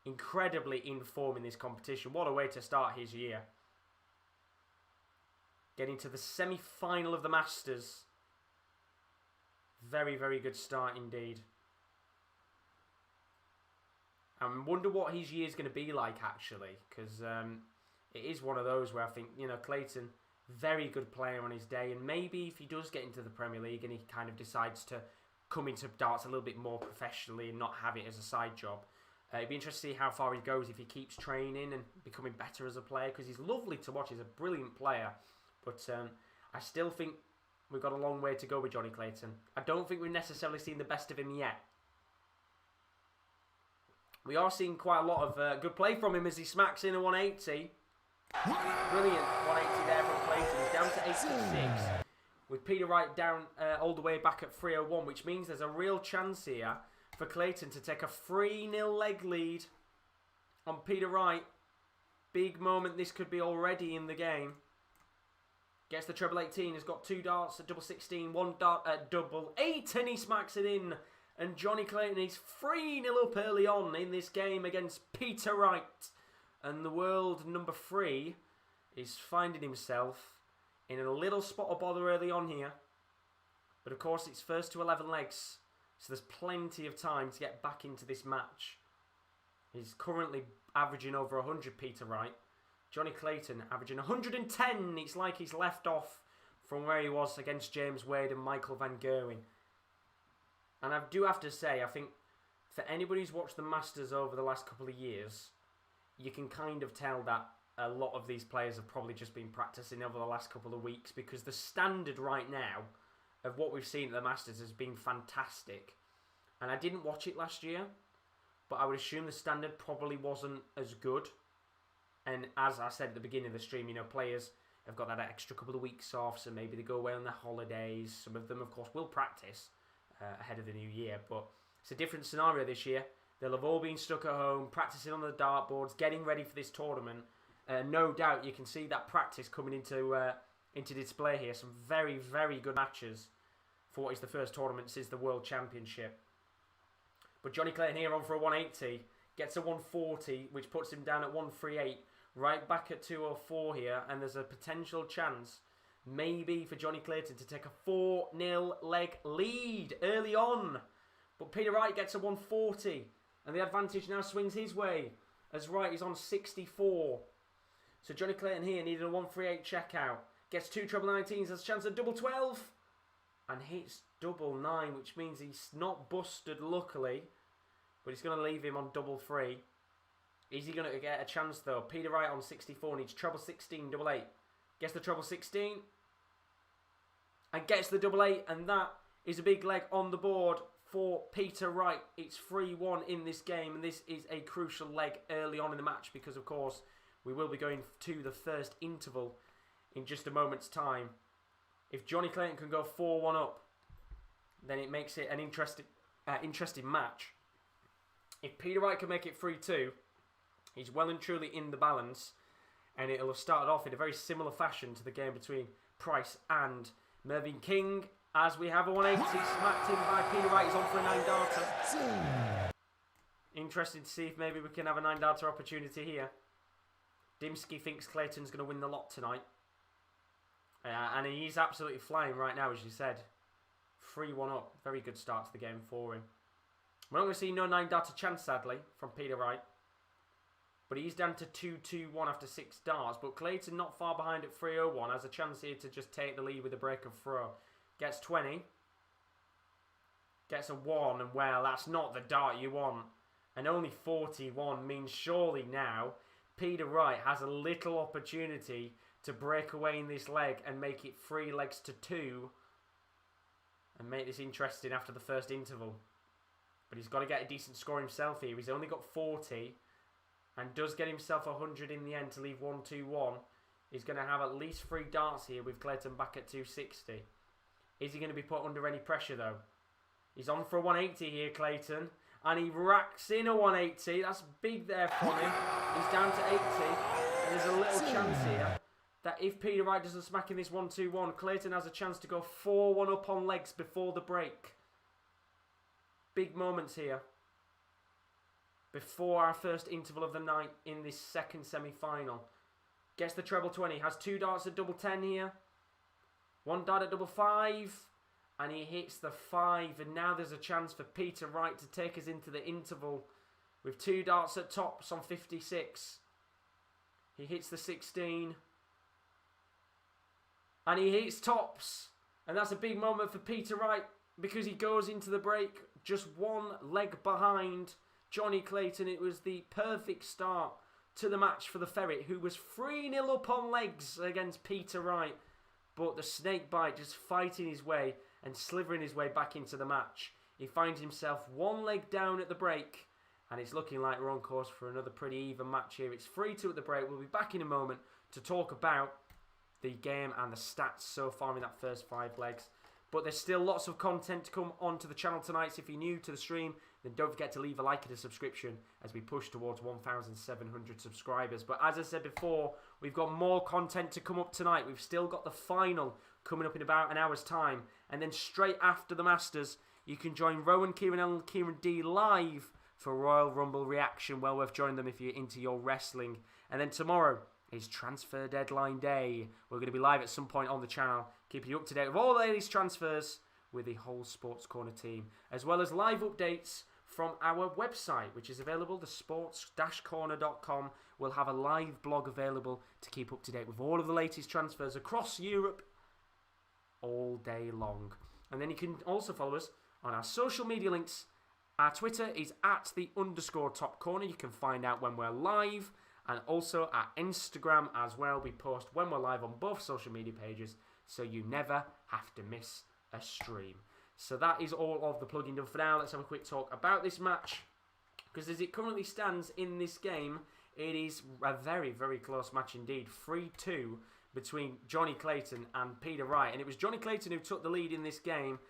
Speaker 1: incredibly in form in this competition. What a way to start his year. Getting to the semi-final of the Masters. Very, very good start indeed. I wonder what his year is going to be like, actually. Because it is one of those where I think, you know, Clayton, very good player on his day. And maybe if he does get into the Premier League and he kind of decides to come into darts a little bit more professionally and not have it as a side job. It'd be interesting to see how far he goes if he keeps training and becoming better as a player. Because he's lovely to watch. He's a brilliant player. But I still think we've got a long way to go with Johnny Clayton. I don't think we've necessarily seen the best of him yet. We are seeing quite a lot of good play from him as he smacks in a 180. Brilliant 180 there from Clayton. He's down to 86. With Peter Wright down all the way back at 301, which means there's a real chance here for Clayton to take a 3-0 leg lead on Peter Wright. Big moment this could be already in the game. Gets the treble 18, has got 2 darts at double 16, 1 dart at double 8, and he smacks it in. And Johnny Clayton is 3-0 up early on in this game against Peter Wright. And the world number 3 is finding himself in a little spot of bother early on here. But of course it's first to 11 legs, so there's plenty of time to get back into this match. He's currently averaging over 100, Peter Wright. Johnny Clayton averaging 110. It's like he's left off from where he was against James Wade and Michael Van Gerwen. And I do have to say, I think for anybody who's watched the Masters over the last couple of years, you can kind of tell that a lot of these players have probably just been practicing over the last couple of weeks, because the standard right now of what we've seen at the Masters has been fantastic. And I didn't watch it last year, but I would assume the standard probably wasn't as good. And as I said at the beginning of the stream, you know, players have got that extra couple of weeks off, so maybe they go away on their holidays. Some of them, of course, will practice ahead of the new year, but it's a different scenario this year. They'll have all been stuck at home, practicing on the dartboards, getting ready for this tournament. No doubt you can see that practice coming into display here. Some very, very good matches for what is the first tournament since the World Championship. But Johnny Clayton here on for a 180, gets a 140, which puts him down at 138. Right back at 204 here, and there's a potential chance, maybe, for Johnny Clayton to take a 4-0 leg lead early on. But Peter Wright gets a 140, and the advantage now swings his way, as Wright is on 64. So Johnny Clayton here needed a 138 checkout. Gets 2 treble 19s, has a chance at double 12, and hits double 9, which means he's not busted, luckily, but he's going to leave him on double 3. Is he going to get a chance, though? Peter Wright on 64 needs treble 16, double 8. Gets the treble 16. And gets the double 8. And that is a big leg on the board for Peter Wright. It's 3-1 in this game. And this is a crucial leg early on in the match, because, of course, we will be going to the first interval in just a moment's time. If Johnny Clayton can go 4-1 up, then it makes it an interesting match. If Peter Wright can make it 3-2, he's well and truly in the balance, and it'll have started off in a very similar fashion to the game between Price and Mervyn King, as we have a 180 smacked in by Peter Wright. He's on for a 9-darter. Interesting to see if maybe we can have a 9-darter opportunity here. Dimsky thinks Clayton's going to win the lot tonight. And he's absolutely flying right now, as you said. 3-1 up. Very good start to the game for him. We're not going to see no 9-darter chance, sadly, from Peter Wright. But he's down to 2-2-1 after 6 darts. But Clayton not far behind at 3-0-1. Has a chance here to just take the lead with a break of throw. Gets 20. Gets a 1. And well, that's not the dart you want. And only 41 means surely now Peter Wright has a little opportunity to break away in this leg and make it 3 legs to 2. And make this interesting after the first interval. But he's got to get a decent score himself here. He's only got 40. And does get himself 100 in the end to leave 1-2-1. He's going to have at least 3 darts here with Clayton back at 260. Is he going to be put under any pressure though? He's on for a 180 here, Clayton. And he racks in a 180. That's big there from him. He's down to 80. And there's a little chance here that if Peter Wright doesn't smack in this 1-2-1, Clayton has a chance to go 4-1 up on legs before the break. Big moments here. Before our first interval of the night in this second semi-final. Gets the treble 20. Has 2 darts at double 10 here. 1 dart at double 5. And he hits the 5. And now there's a chance for Peter Wright to take us into the interval. With 2 darts at tops on 56. He hits the 16. And he hits tops. And that's a big moment for Peter Wright. Because he goes into the break just 1 leg behind Johnny Clayton. It was the perfect start to the match for the Ferret, who was 3-0 up on legs against Peter Wright. But the snakebite just fighting his way and slithering his way back into the match. He finds himself 1 leg down at the break. And it's looking like we're on course for another pretty even match here. It's 3-2 at the break. We'll be back in a moment to talk about the game and the stats so far in that first 5 legs. But there's still lots of content to come onto the channel tonight. So if you're new to the stream, then don't forget to leave a like and a subscription as we push towards 1,700 subscribers. But as I said before, we've got more content to come up tonight. We've still got the final coming up in about an hour's time. And then straight after the Masters, you can join Rowan, Kieran L, and Kieran D live for Royal Rumble reaction. Well worth joining them if you're into your wrestling. And then tomorrow is transfer deadline day. We're going to be live at some point on the channel, keeping you up to date with all the latest transfers with the whole Sports Corner team, as well as live updates from our website, which is available, the sports-corner.com. We'll have a live blog available to keep up to date with all of the latest transfers across Europe all day long. And then you can also follow us on our social media links. Our Twitter is @_topcorner. You can find out when we're live. And also our Instagram as well. We post when we're live on both social media pages, so you never have to miss a stream. So that is all of the plugging done for now. Let's have a quick talk about this match. Because as it currently stands in this game, it is a very, very close match indeed. 3-2 between Johnny Clayton and Peter Wright. And it was Johnny Clayton who took the lead in this game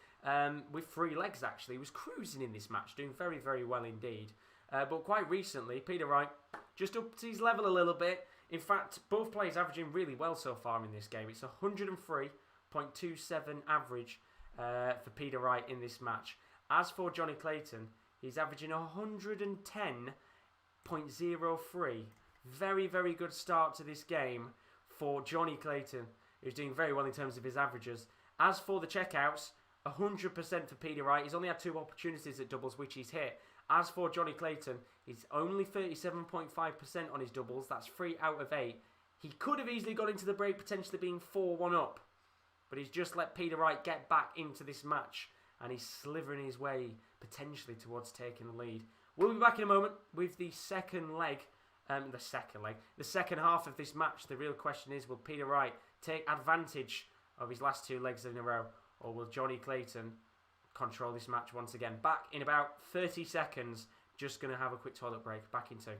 Speaker 1: with 3 legs actually. He was cruising in this match, doing very, very well indeed. But quite recently, Peter Wright just upped his level a little bit. In fact, both players averaging really well so far in this game. It's 103.27 average for Peter Wright in this match. As for Johnny Clayton, he's averaging 110.03. Very, very good start to this game for Johnny Clayton, who's doing very well in terms of his averages. As for the checkouts, 100% for Peter Wright. He's only had 2 opportunities at doubles, which he's hit. As for Johnny Clayton, he's only 37.5% on his doubles. That's 3 out of 8. He could have easily got into the break, potentially being 4-1 up. But he's just let Peter Wright get back into this match. And he's slithering his way, potentially, towards taking the lead. We'll be back in a moment with the second leg. The second half of this match. The real question is, will Peter Wright take advantage of his last 2 legs in a row? Or will Johnny Clayton control this match once again? Back in about 30 seconds. Just going to have a quick toilet break. Back in 2.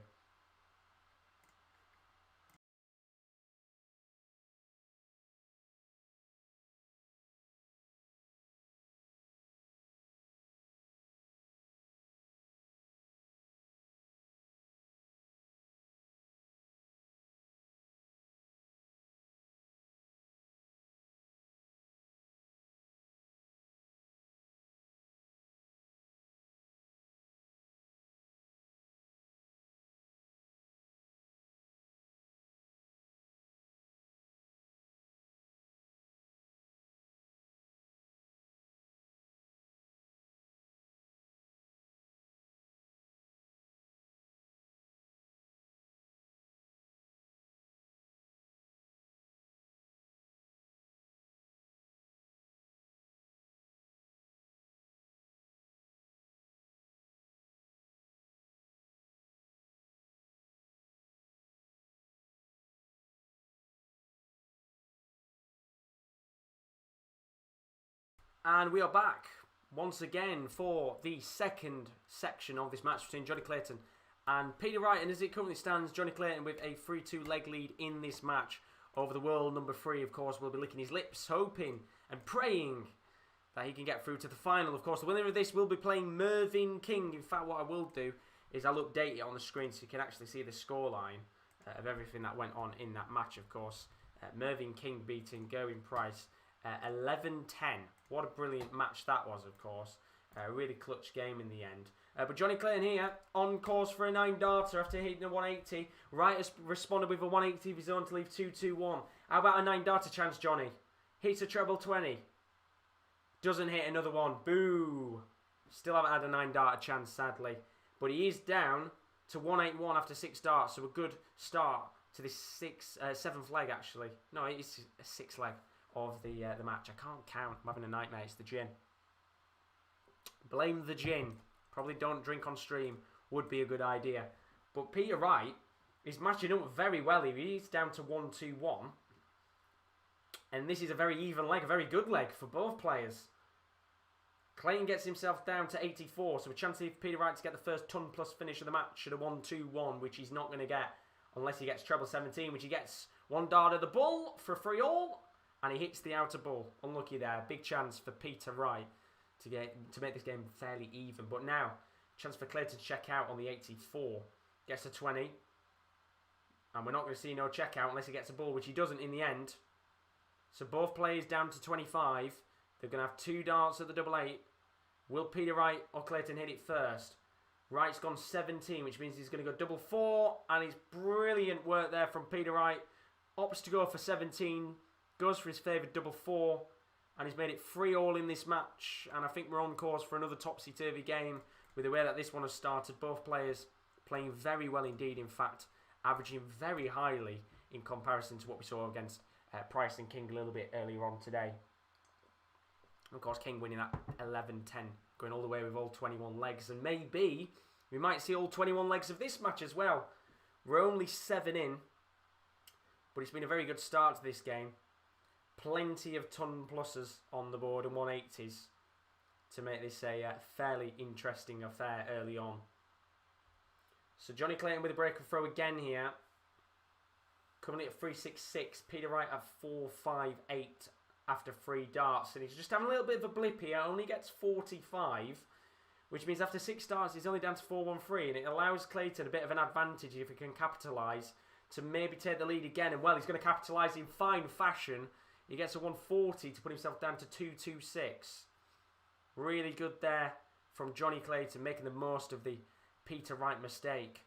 Speaker 1: And we are back once again for the second section of this match between Johnny Clayton and Peter Wright. And as it currently stands, Johnny Clayton with a 3-2 leg lead in this match over the world number 3. Of course, will be licking his lips, hoping and praying that he can get through to the final. Of course, the winner of this will be playing Mervyn King. In fact, what I will do is I'll update it on the screen so you can actually see the scoreline of everything that went on in that match, of course. Mervyn King beating Gerwyn Price 11-10. What a brilliant match that was, of course. A really clutch game in the end. But Johnny Clayton here, on course for a 9-darter after hitting a 180. Wright has responded with a 180 of his own to leave 2-2-1. How about a 9-darter chance, Johnny? Hits a treble 20. Doesn't hit another one. Boo! Still haven't had a 9-darter chance, sadly. But he is down to 181 after 6 darts. So a good start to this 7th leg, actually. No, it's a 6th leg of the match. I can't count. I'm having a nightmare. It's the gin. Blame the gin. Probably don't drink on stream. Would be a good idea. But Peter Wright is matching up very well. He's down to 1-2-1. And this is a very even leg. A very good leg for both players. Clayton gets himself down to 84. So a chance for Peter Wright to get the first ton plus finish of the match at a 1-2-1. Which he's not going to get unless he gets treble 17. Which he gets 1 dart of the bull for a 3-all. And he hits the outer ball. Unlucky there. Big chance for Peter Wright to make this game fairly even. But now, chance for Clayton to check out on the 84. Gets a 20. And we're not going to see no check out unless he gets a ball, which he doesn't in the end. So both players down to 25. They're going to have 2 darts at the double 8. Will Peter Wright or Clayton hit it first? Wright's gone 17, which means he's going to go double 4. And it's brilliant work there from Peter Wright. Opts to go for 17. Goes for his favoured double 4. And he's made it 3-all in this match. And I think we're on course for another topsy-turvy game with the way that this one has started. Both players playing very well indeed. In fact, averaging very highly in comparison to what we saw against Price and King a little bit earlier on today. Of course, King winning that 11-10. Going all the way with all 21 legs. And maybe we might see all 21 legs of this match as well. We're only 7 in. But it's been a very good start to this game. Plenty of ton pluses on the board and 180s to make this a fairly interesting affair early on. So Johnny Clayton with a break and throw again here. Currently at 3-6-6. Peter Wright at 4-5-8 after 3 darts. And he's just having a little bit of a blip here. Only gets 45. Which means after 6 darts he's only down to 4-1-3. And it allows Clayton a bit of an advantage if he can capitalise to maybe take the lead again. And well, he's going to capitalise in fine fashion. He gets a 140 to put himself down to 2-2-6. Really good there from Johnny Clayton, making the most of the Peter Wright mistake.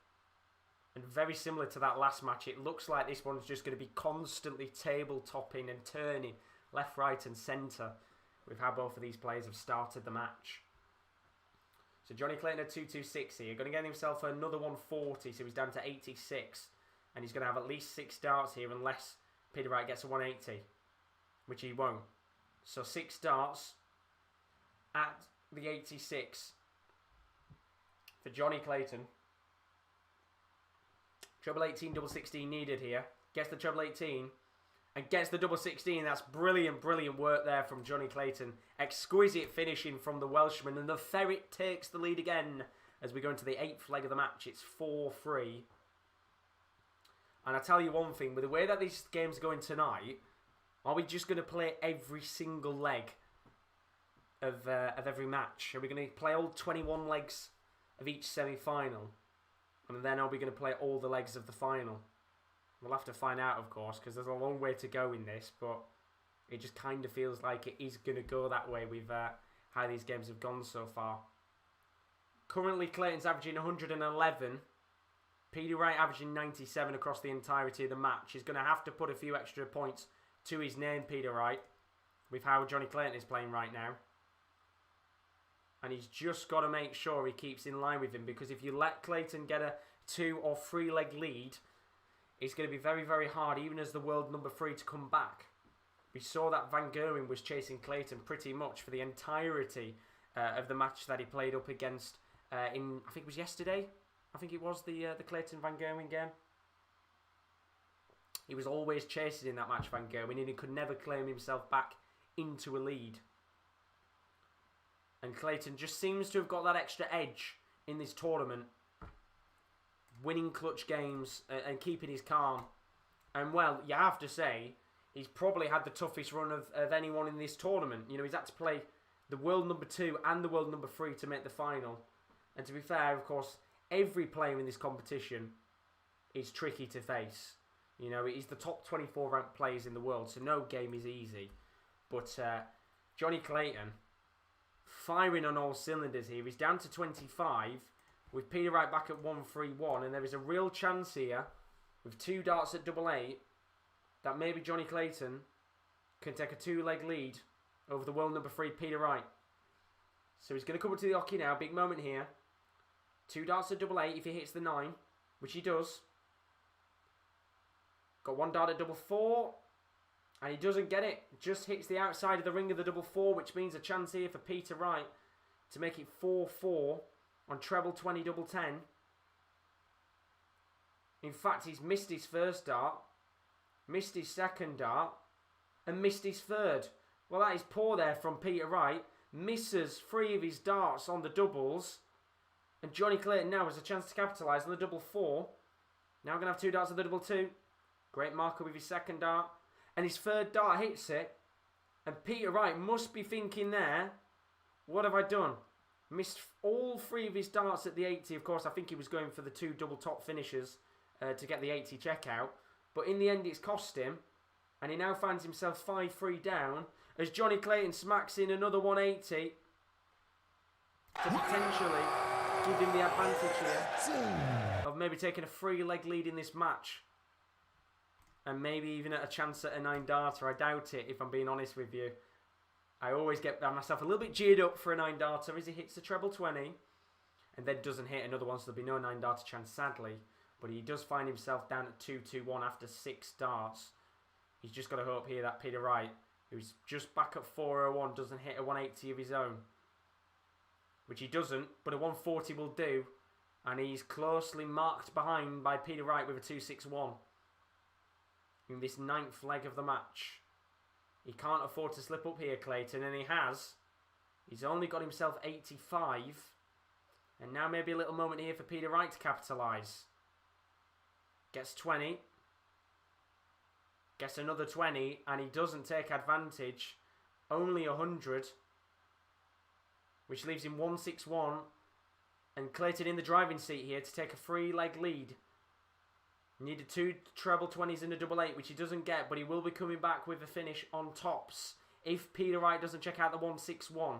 Speaker 1: And very similar to that last match, it looks like this one's just going to be constantly table-topping and turning left, right and centre with how both of these players have started the match. So Johnny Clayton at 2-2-6 here. Going to get himself another 140, so he's down to 86. And he's going to have at least 6 darts here unless Peter Wright gets a 180. Which he won't. So 6 darts at the 86 for Johnny Clayton. Treble 18, double 16 needed here. Gets the treble 18 and gets the double 16. That's brilliant, brilliant work there from Johnny Clayton. Exquisite finishing from the Welshman. And the Ferret takes the lead again as we go into the 8th leg of the match. It's 4-3. And I tell you one thing, with the way that these games are going tonight, are we just going to play every single leg of every match? Are we going to play all 21 legs of each semi-final? And then are we going to play all the legs of the final? We'll have to find out, of course, because there's a long way to go in this. But it just kind of feels like it is going to go that way with how these games have gone so far. Currently, Clayton's averaging 111. Peter Wright averaging 97 across the entirety of the match. He's going to have to put a few extra points to his name, Peter Wright, with how Johnny Clayton is playing right now. And he's just got to make sure he keeps in line with him, because if you let Clayton get a 2 or 3 leg lead, it's going to be very, very hard, even as the world number 3, to come back. We saw that Van Gerwen was chasing Clayton pretty much for the entirety of the match that he played up against I think it was yesterday. I think it was the Clayton Van Gerwen game. He was always chasing in that match, Van Gerwen, and he could never claim himself back into a lead. And Clayton just seems to have got that extra edge in this tournament. Winning clutch games and keeping his calm. And, well, you have to say, he's probably had the toughest run of anyone in this tournament. You know, he's had to play the world number 2 and the world number 3 to make the final. And to be fair, of course, every player in this competition is tricky to face. You know, he's the top 24 ranked players in the world, so no game is easy. But Johnny Clayton, firing on all cylinders here. He's down to 25, with Peter Wright back at 1-3-1, and there is a real chance here, with 2 darts at double 8, that maybe Johnny Clayton can take a 2-leg lead over the world number 3, Peter Wright. So he's going to come up to the hockey now. Big moment here. 2 darts at double 8 if he hits the 9, which he does. Got 1 dart at double 4, and he doesn't get it. Just hits the outside of the ring of the double 4, which means a chance here for Peter Wright to make it 4-4 on treble 20 double 10. In fact, he's missed his first dart, missed his second dart, and missed his third. Well, that is poor there from Peter Wright. Misses 3 of his darts on the doubles. And Johnny Clayton now has a chance to capitalise on the double 4. Now going to have 2 darts on the double 2. Great marker with his second dart. And his third dart hits it. And Peter Wright must be thinking there, what have I done? Missed all 3 of his darts at the 80. Of course, I think he was going for the 2 double top finishes to get the 80 checkout. But in the end, it's cost him. And he now finds himself 5-3 down as Johnny Clayton smacks in another 180 to potentially give him the advantage here of maybe taking a 3-leg lead in this match. And maybe even at a chance at a 9-darter. I doubt it, if I'm being honest with you. I always get myself a little bit geared up for a 9-darter as he hits the treble 20 and then doesn't hit another one, so there'll be no 9-darter chance, sadly. But he does find himself down at 2-2-1 after 6 darts. He's just got to hope here that Peter Wright, who's just back at 401, doesn't hit a 180 of his own. Which he doesn't, but a 140 will do. And he's closely marked behind by Peter Wright with a 261 in this 9th leg of the match. He can't afford to slip up here, Clayton, and he has. He's only got himself 85. And now maybe a little moment here for Peter Wright to capitalise. Gets 20. Gets another 20, and he doesn't take advantage. Only 100. Which leaves him 161. And Clayton in the driving seat here to take a 3-leg lead. Needed 2 treble 20s and a double 8, which he doesn't get, but he will be coming back with a finish on tops if Peter Wright doesn't check out the 161.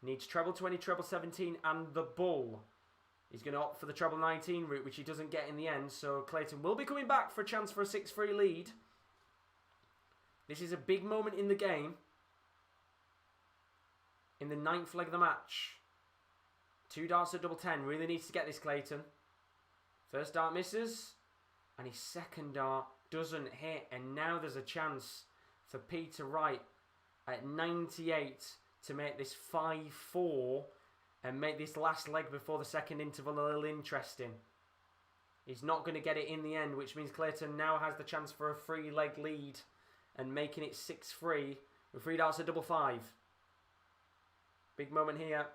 Speaker 1: Needs treble 20, treble 17, and the bull. He's going to opt for the treble 19 route, which he doesn't get in the end, so Clayton will be coming back for a chance for a 6-3 lead. This is a big moment in the game. In the 9th leg of the match. 2 darts at double 10. Really needs to get this, Clayton. First dart misses. And his second dart doesn't hit. And now there's a chance for Peter Wright at 98 to make this 5-4 and make this last leg before the second interval a little interesting. He's not going to get it in the end, which means Clayton now has the chance for a 3-leg lead and making it 6-3 with 3 darts at double 5. Big moment here.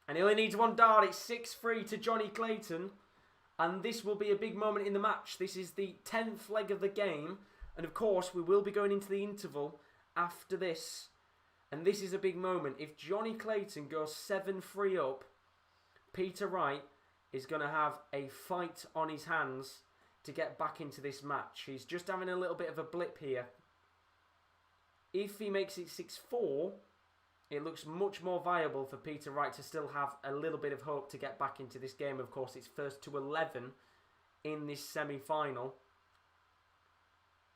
Speaker 1: And he only needs 1 dart. It's 6-3 to Johnny Clayton. And this will be a big moment in the match. This is the 10th leg of the game. And of course, we will be going into the interval after this. And this is a big moment. If Johnny Clayton goes 7-3 up, Peter Wright is going to have a fight on his hands to get back into this match. He's just having a little bit of a blip here. If he makes it 6-4, it looks much more viable for Peter Wright to still have a little bit of hope to get back into this game. Of course, it's first to 11 in this semi-final.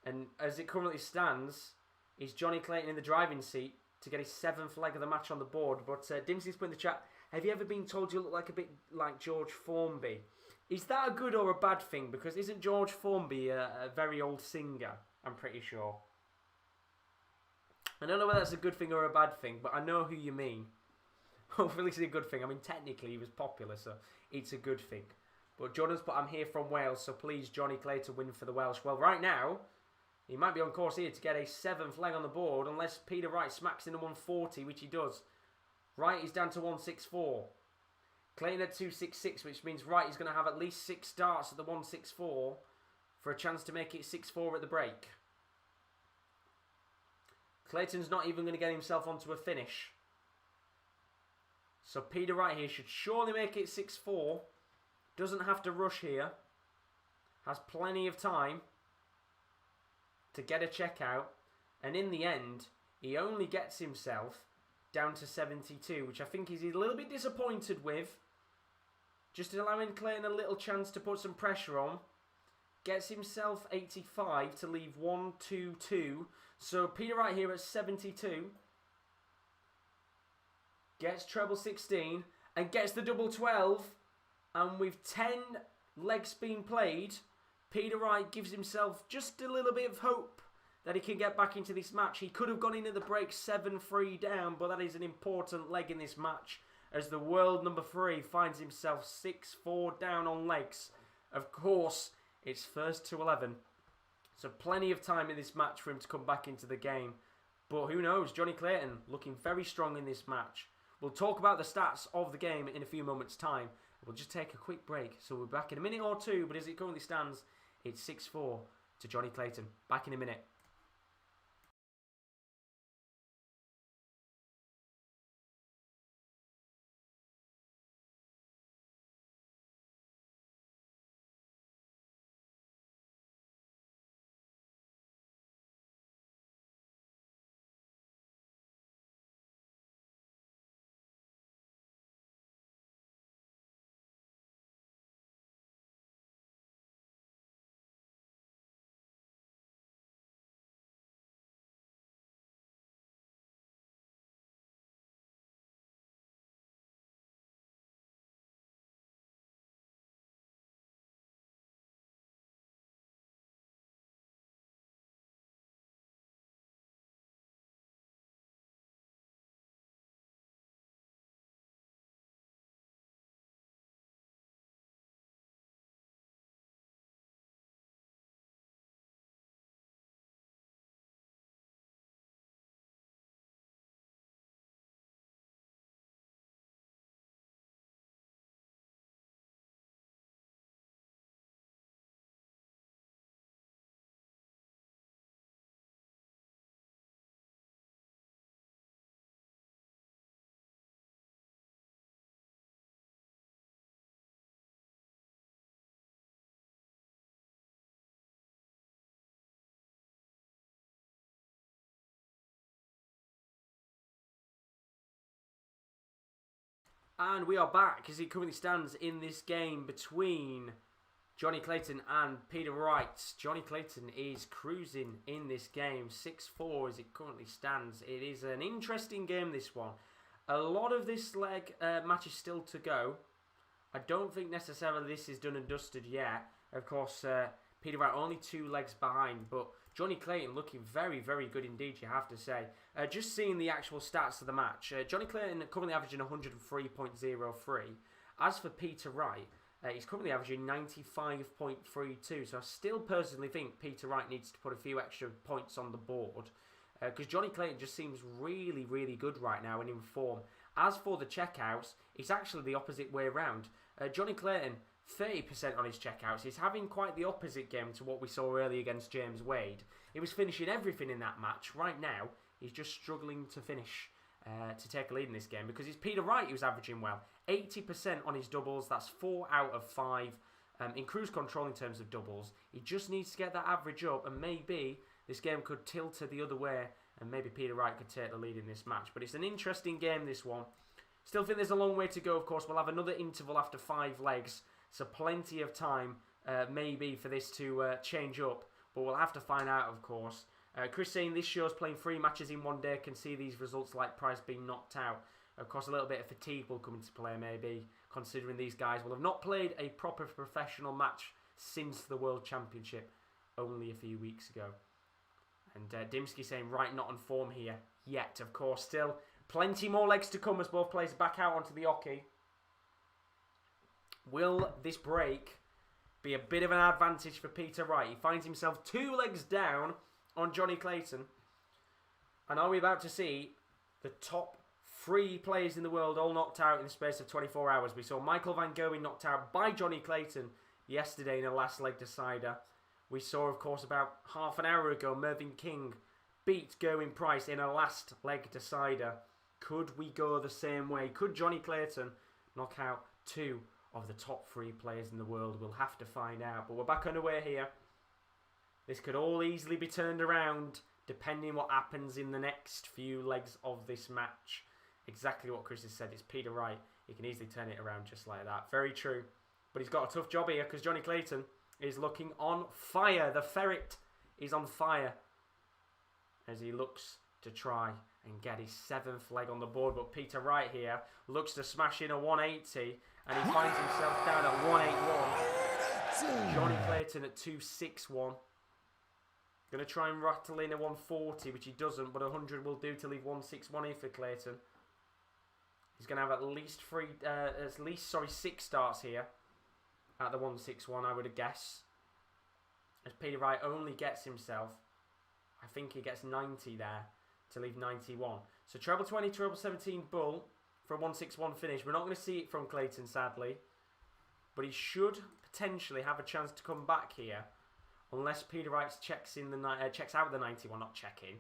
Speaker 1: And as it currently stands, is Johnny Clayton in the driving seat to get his 7th leg of the match on the board. But Dimsey's put in the chat, have you ever been told you look like a bit like George Formby? Is that a good or a bad thing? Because isn't George Formby a very old singer? I'm pretty sure. I don't know whether that's a good thing or a bad thing, but I know who you mean. Hopefully it's a good thing. I mean, technically he was popular, so it's a good thing. But Jordan's put, I'm here from Wales, so please Johnny Clayton win for the Welsh. Well, right now, he might be on course here to get a 7th leg on the board, unless Peter Wright smacks in a 140, which he does. Wright is down to 164. Clayton at 266, which means Wright is going to have at least 6 starts at the 164 for a chance to make it 6-4 at the break. Clayton's not even going to get himself onto a finish. So Peter Wright here should surely make it 6-4. Doesn't have to rush here. Has plenty of time to get a check out. And in the end, he only gets himself down to 72, which I think he's a little bit disappointed with. Just allowing Clayton a little chance to put some pressure on. Gets himself 85 to leave 1-2-2. So Peter Wright here at 72. Gets treble 16 and gets the double 12. And with 10 legs being played, Peter Wright gives himself just a little bit of hope that he can get back into this match. He could have gone in at the break 7-3 down, but that is an important leg in this match as the world number 3 finds himself 6-4 down on legs. Of course, it's first to 11. So plenty of time in this match for him to come back into the game. But who knows, Johnny Clayton looking very strong in this match. We'll talk about the stats of the game in a few moments' time. We'll just take a quick break. So we're back in a minute or two, but as it currently stands, it's 6-4 to Johnny Clayton. Back in a minute. And we are back as it currently stands in this game between Johnny Clayton and Peter Wright. Johnny Clayton is cruising in this game, 6-4 as it currently stands. It is an interesting game, this one. A lot of this leg match is still to go. I don't think necessarily this is done and dusted yet. Of course, Peter Wright only 2 legs behind, but Johnny Clayton looking very, very good indeed, you have to say. Just seeing the actual stats of the match, Johnny Clayton currently averaging 103.03. As for Peter Wright, he's currently averaging 95.32. So I still personally think Peter Wright needs to put a few extra points on the board. Because Johnny Clayton just seems really, really good right now and in form. As for the checkouts, it's actually the opposite way around. Johnny Clayton, 30% on his checkouts. He's having quite the opposite game to what we saw early against James Wade. He was finishing everything in that match. Right now, he's just struggling to finish, to take a lead in this game. Because it's Peter Wright who's averaging well. 80% on his doubles. That's 4 out of 5. In cruise control in terms of doubles. He just needs to get that average up. And maybe this game could tilt the other way. And maybe Peter Wright could take the lead in this match. But it's an interesting game, this one. Still think there's a long way to go, of course. We'll have another interval after 5 legs. So plenty of time, maybe, for this to change up. But we'll have to find out, of course. Chris saying this show's playing 3 matches in one day. Can see these results like Price being knocked out. Of course, a little bit of fatigue will come into play, maybe, considering these guys will have not played a proper professional match since the World Championship only a few weeks ago. And Dimsky saying, Wright not on form here yet, of course. Still plenty more legs to come as both players back out onto the hockey. Will this break be a bit of an advantage for Peter Wright? He finds himself 2 legs down on Johnny Clayton. And are we about to see the top 3 players in the world all knocked out in the space of 24 hours. We saw Michael Van Gerwen knocked out by Johnny Clayton yesterday in a last leg decider. We saw, of course, about half an hour ago, Mervyn King beat Gerwyn Price in a last leg decider. Could we go the same way? Could Johnny Clayton knock out 2 of the top 3 players in the world? We'll have to find out. But we're back underway here. This could all easily be turned around depending what happens in the next few legs of this match. Exactly what Chris has said. It's Peter Wright. He can easily turn it around just like that. Very true. But he's got a tough job here because Johnny Clayton is looking on fire. The ferret is on fire as he looks to try and get his 7th leg on the board. But Peter Wright here looks to smash in a 180 and he finds himself down at 181. Johnny Clayton at 261. Going to try and rattle in a 140, which he doesn't, but 100 will do to leave 161 in for Clayton. He's going to have at least 6 starts here at the 161, I would guess. As Peter Wright only gets himself, I think he gets 90 there to leave 91. So treble 20, treble 17 bull for a 161 finish. We're not going to see it from Clayton, sadly. But he should potentially have a chance to come back here. Unless Peter Wright checks out the 91, not check in.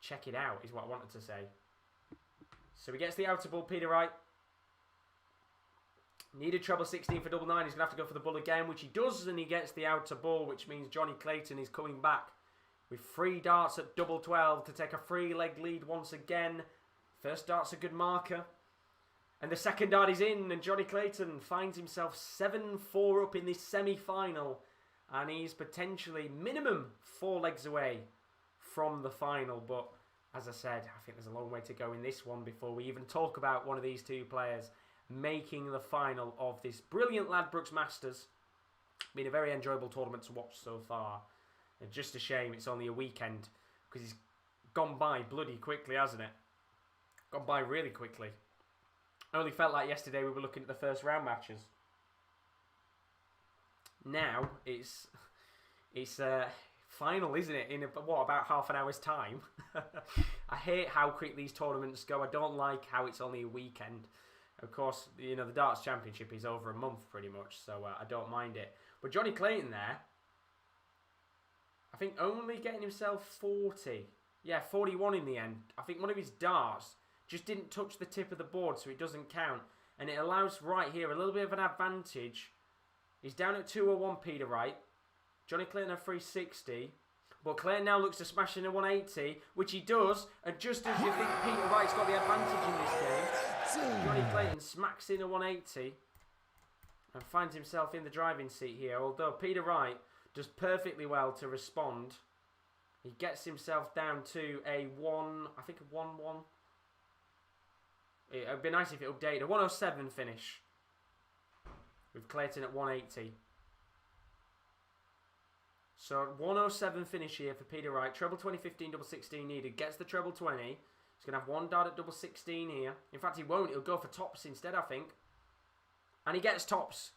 Speaker 1: Check it out is what I wanted to say. So he gets the outer bull, Peter Wright. Needed treble 16 for double 9. He's going to have to go for the bull again, which he does, and he gets the outer bull, which means Johnny Clayton is coming back with 3 darts at double 12 to take a 3-leg lead once again. First dart's a good marker. And the second dart is in, and Johnny Clayton finds himself 7-4 up in this semi-final. And he's potentially minimum 4 legs away from the final. But as I said, I think there's a long way to go in this one before we even talk about one of these 2 players making the final of this brilliant Ladbrokes Masters. Been a very enjoyable tournament to watch so far. And just a shame it's only a weekend because he's gone by bloody quickly, hasn't it? Gone by really quickly. I only felt like yesterday we were looking at the first round matches. Now it's final, isn't it? In about half an hour's time. I hate how quick these tournaments go. I don't like how it's only a weekend. Of course, the Darts Championship is over a month pretty much, so I don't mind it. But Johnny Clayton there, I think only getting himself 40. Yeah, 41 in the end. I think one of his darts just didn't touch the tip of the board, so it doesn't count. And it allows Wright here a little bit of an advantage. He's down at 201, Peter Wright. Johnny Clayton at 360. But Clayton now looks to smash in a 180, which he does. And just as you think Peter Wright's got the advantage in this game, Johnny Clayton smacks in a 180 and finds himself in the driving seat here. Although Peter Wright does perfectly well to respond. He gets himself down to a 1-1. It would be nice if it updated. A 107 finish. With Clayton at 180. So 107 finish here for Peter Wright. Treble 20, 15, double 16 needed. Gets the treble 20. He's going to have 1 dart at double 16 here. In fact, he won't. He'll go for tops instead, I think. And he gets tops.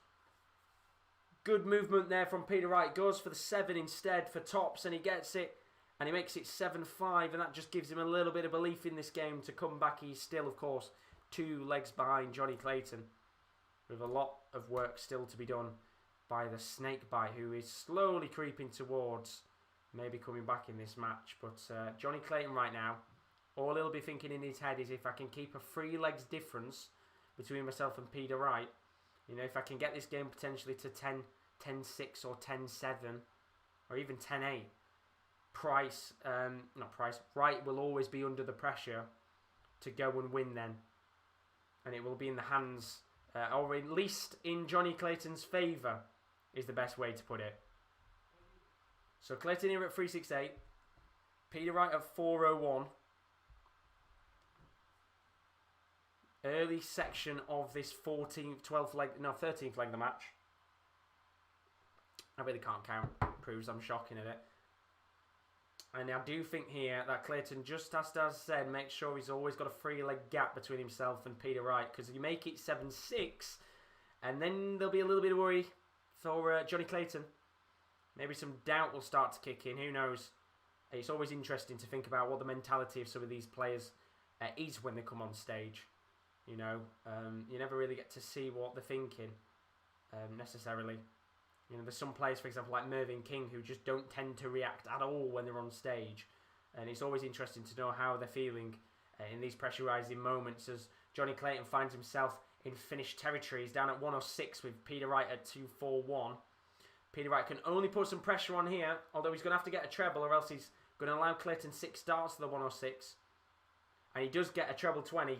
Speaker 1: Good movement there from Peter Wright. Goes for the 7 instead for tops, and he gets it. And he makes it 7-5, and that just gives him a little bit of belief in this game to come back. He's still, of course, 2 legs behind Johnny Clayton, with a lot of work still to be done by the snakebite, who is slowly creeping towards maybe coming back in this match. But Johnny Clayton right now, all he'll be thinking in his head is if I can keep a 3 legs difference between myself and Peter Wright, if I can get this game potentially to 10-6 or 10-7 or even 10-8, Wright will always be under the pressure to go and win then. And it will be in the hands, or at least in Johnny Clayton's favour, is the best way to put it. So Clayton here at 368, Peter Wright at 401. Early section of this 13th leg of the match. I really can't count. Proves I'm shocking at it. And I do think here that Clayton, just as Daz said, make sure he's always got a 3-leg gap between himself and Peter Wright. Because you make it 7-6, and then there'll be a little bit of worry for Johnny Clayton. Maybe some doubt will start to kick in. Who knows? It's always interesting to think about what the mentality of some of these players is when they come on stage. You know, you never really get to see what they're thinking necessarily. You know, there's some players, for example, like Mervyn King, who just don't tend to react at all when they're on stage. And it's always interesting to know how they're feeling in these pressurising moments as Johnny Clayton finds himself in finished territory. He's down at 106 with Peter Wright at 241. Peter Wright can only put some pressure on here, although he's going to have to get a treble or else he's going to allow Clayton 6 darts to the 106. And he does get a treble 20.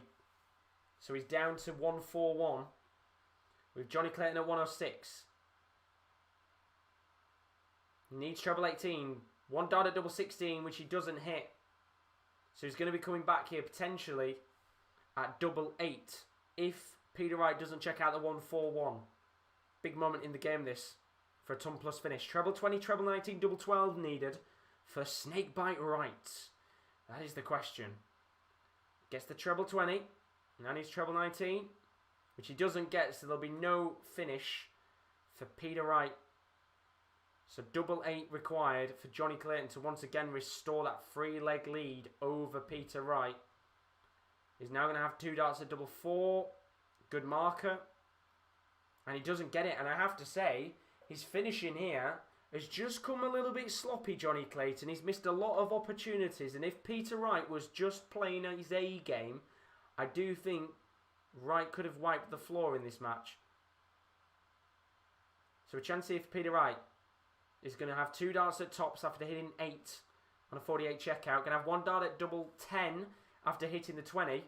Speaker 1: So he's down to 141 with Johnny Clayton at 106. Needs treble 18. 1 dart at double 16, which he doesn't hit. So he's going to be coming back here potentially at double 8 if Peter Wright doesn't check out the 141. Big moment in the game this for a ton plus finish. Treble 20, treble 19, double 12 needed for Snakebite Wright. That is the question. Gets the treble 20. Now needs treble 19, which he doesn't get, so there'll be no finish for Peter Wright. So double 8 required for Johnny Clayton to once again restore that 3-leg lead over Peter Wright. He's now going to have 2 darts at double 4. Good marker. And he doesn't get it. And I have to say, his finishing here has just come a little bit sloppy, Johnny Clayton. He's missed a lot of opportunities. And if Peter Wright was just playing his A game, I do think Wright could have wiped the floor in this match. So a chance here for Peter Wright. Is going to have 2 darts at tops after hitting 8 on a 48 checkout. Going to have 1 dart at double 10 after hitting the 20.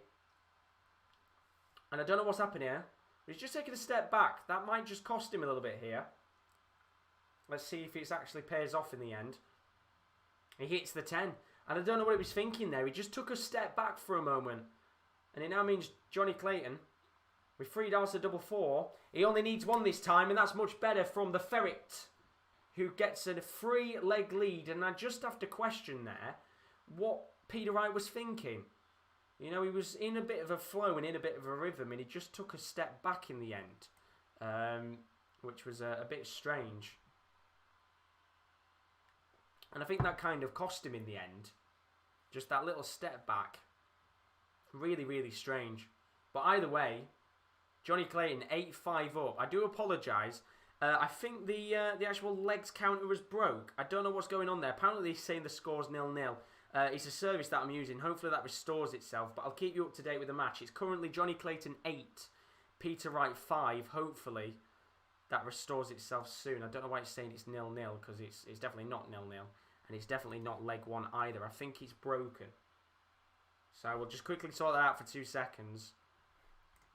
Speaker 1: And I don't know what's happened here. But he's just taking a step back. That might just cost him a little bit here. Let's see if it actually pays off in the end. He hits the 10. And I don't know what he was thinking there. He just took a step back for a moment. And it now means Johnny Clayton, with 3 darts at double 4, he only needs 1 this time. And that's much better from the Ferret, who gets a 3-leg lead. And I just have to question there what Peter Wright was thinking. You know, he was in a bit of a flow and in a bit of a rhythm, and he just took a step back in the end, which was a bit strange. And I think that kind of cost him in the end. Just that little step back. Really, really strange. But either way, Johnny Clayton 8-5 up. I do apologise. I think the actual legs counter was broke. I don't know what's going on there. Apparently he's saying the score's 0-0. It's a service that I'm using. Hopefully that restores itself. But I'll keep you up to date with the match. It's currently Johnny Clayton 8, Peter Wright 5. Hopefully that restores itself soon. I don't know why it's saying it's 0-0 because it's definitely not 0-0. And it's definitely not leg 1 either. I think it's broken. So I will just quickly sort that out for 2 seconds.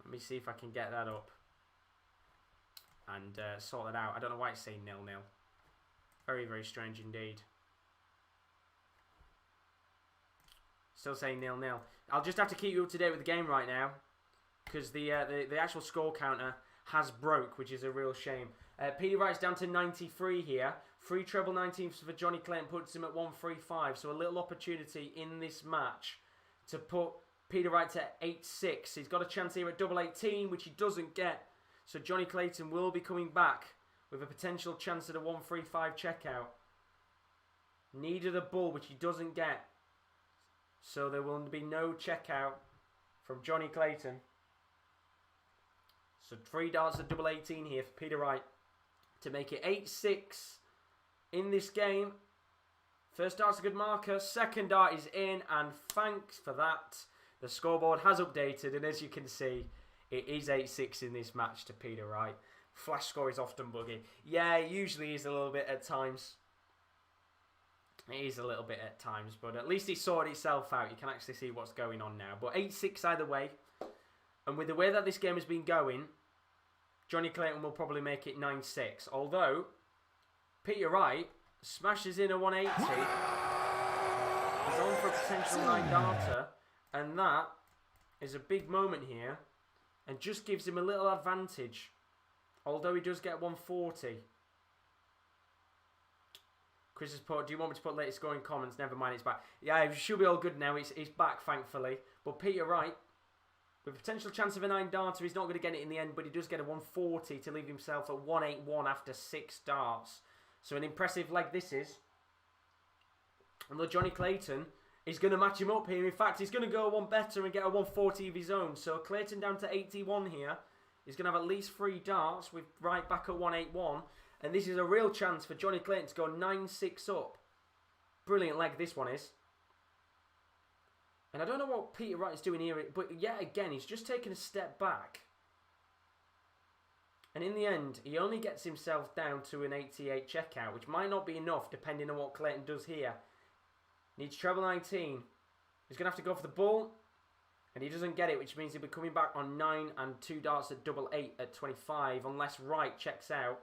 Speaker 1: Let me see if I can get that up and sort that out. I don't know why it's saying 0-0. Very, very strange indeed. Still saying 0-0. I'll just have to keep you up to date with the game right now, because the actual score counter has broke, which is a real shame. Peter Wright's down to 93 here. 3 treble 19s for Johnny Clayton puts him at 135. So a little opportunity in this match to put Peter Wright to 8-6. He's got a chance here at double 18, which he doesn't get. So Johnny Clayton will be coming back with a potential chance at a 135 checkout. Needed a bull, which he doesn't get. So there will be no checkout from Johnny Clayton. So 3 darts at double 18 here for Peter Wright to make it 8-6 in this game. First dart's a good marker. Second dart is in, and thanks for that. The scoreboard has updated, and as you can see, it is 8-6 in this match to Peter Wright. Flash score is often buggy. Yeah, it usually is a little bit at times. It is a little bit at times, but at least it sorted itself out. You can actually see what's going on now. But 8-6 either way. And with the way that this game has been going, Johnny Clayton will probably make it 9-6. Although, Peter Wright smashes in a 180. He's on for a potential 9-darter. And that is a big moment here. And just gives him a little advantage. Although he does get 140. Chris has put, do you want me to put latest scoring comments? Never mind, it's back. Yeah, it should be all good now. It's back, thankfully. But Peter Wright, with a potential chance of a 9-darter, he's not going to get it in the end, but he does get a 140 to leave himself at 181 after 6 darts. So an impressive leg this is. Although Johnny Clayton is going to match him up here. In fact, he's going to go one better and get a 140 of his own. So Clayton down to 81 here. He's going to have at least 3 darts with Wright back at 181. And this is a real chance for Johnny Clayton to go 9-6 up. Brilliant leg this one is. And I don't know what Peter Wright is doing here, but yet again, he's just taken a step back. And in the end, he only gets himself down to an 88 checkout, which might not be enough depending on what Clayton does here. Needs treble 19. He's going to have to go for the bull. And he doesn't get it, which means he'll be coming back on 9 and 2 darts at double 8 at 25, unless Wright checks out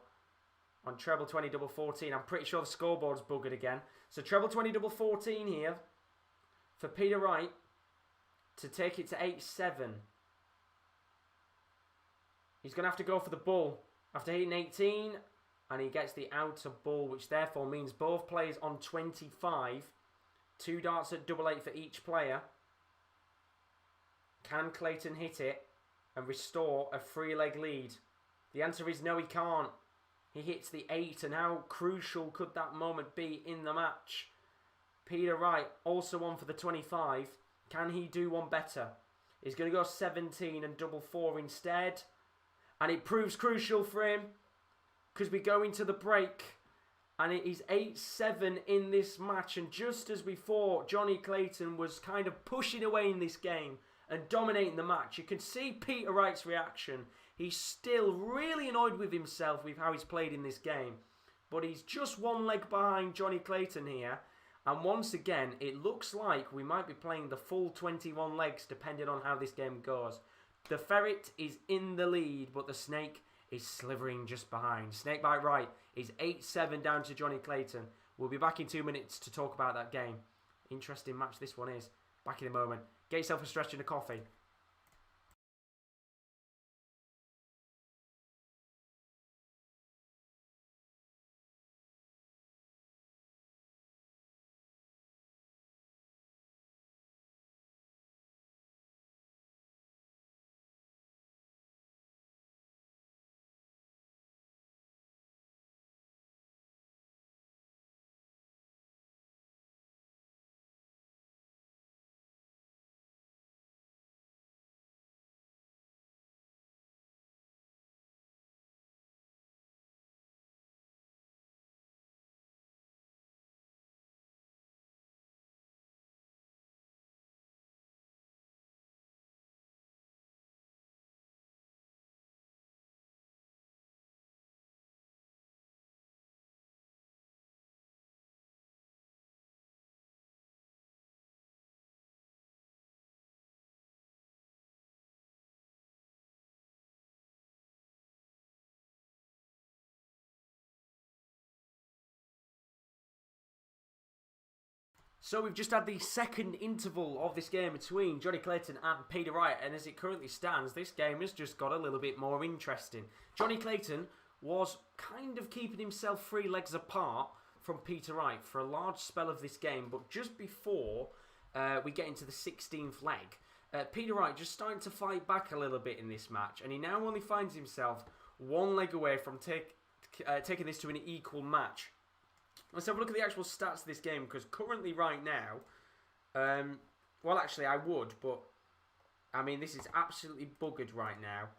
Speaker 1: on treble 20 double 14. I'm pretty sure the scoreboard's buggered again. So treble 20 double 14 here for Peter Wright to take it to 8-7. He's going to have to go for the bull after hitting 18, and he gets the outer bull, which therefore means both players on 25. 2 darts at double 8 for each player. Can Clayton hit it and restore a 3-leg lead? The answer is no, he can't. He hits the 8, and how crucial could that moment be in the match? Peter Wright also on for the 25. Can he do one better? He's going to go 17 and double 4 instead. And it proves crucial for him because we go into the break. And it is 8-7 in this match. And just as we thought, Johnny Clayton was kind of pushing away in this game and dominating the match. You can see Peter Wright's reaction. He's still really annoyed with himself with how he's played in this game. But he's just 1 leg behind Johnny Clayton here. And once again, it looks like we might be playing the full 21 legs depending on how this game goes. The ferret is in the lead, but the snake is slithering just behind. Snakebite Wright is 8-7 down to Johnny Clayton. We'll be back in 2 minutes to talk about that game. Interesting match this one is. Back in a moment. Get yourself a stretch and a coffee. So we've just had the second interval of this game between Johnny Clayton and Peter Wright, and as it currently stands, this game has just got a little bit more interesting. Johnny Clayton was kind of keeping himself 3 legs apart from Peter Wright for a large spell of this game, but just before we get into the 16th leg, Peter Wright just starting to fight back a little bit in this match, and he now only finds himself 1 leg away from taking this to an equal match. Let's have a look at the actual stats of this game, because currently right now, well actually I would, but I mean this is absolutely buggered right now.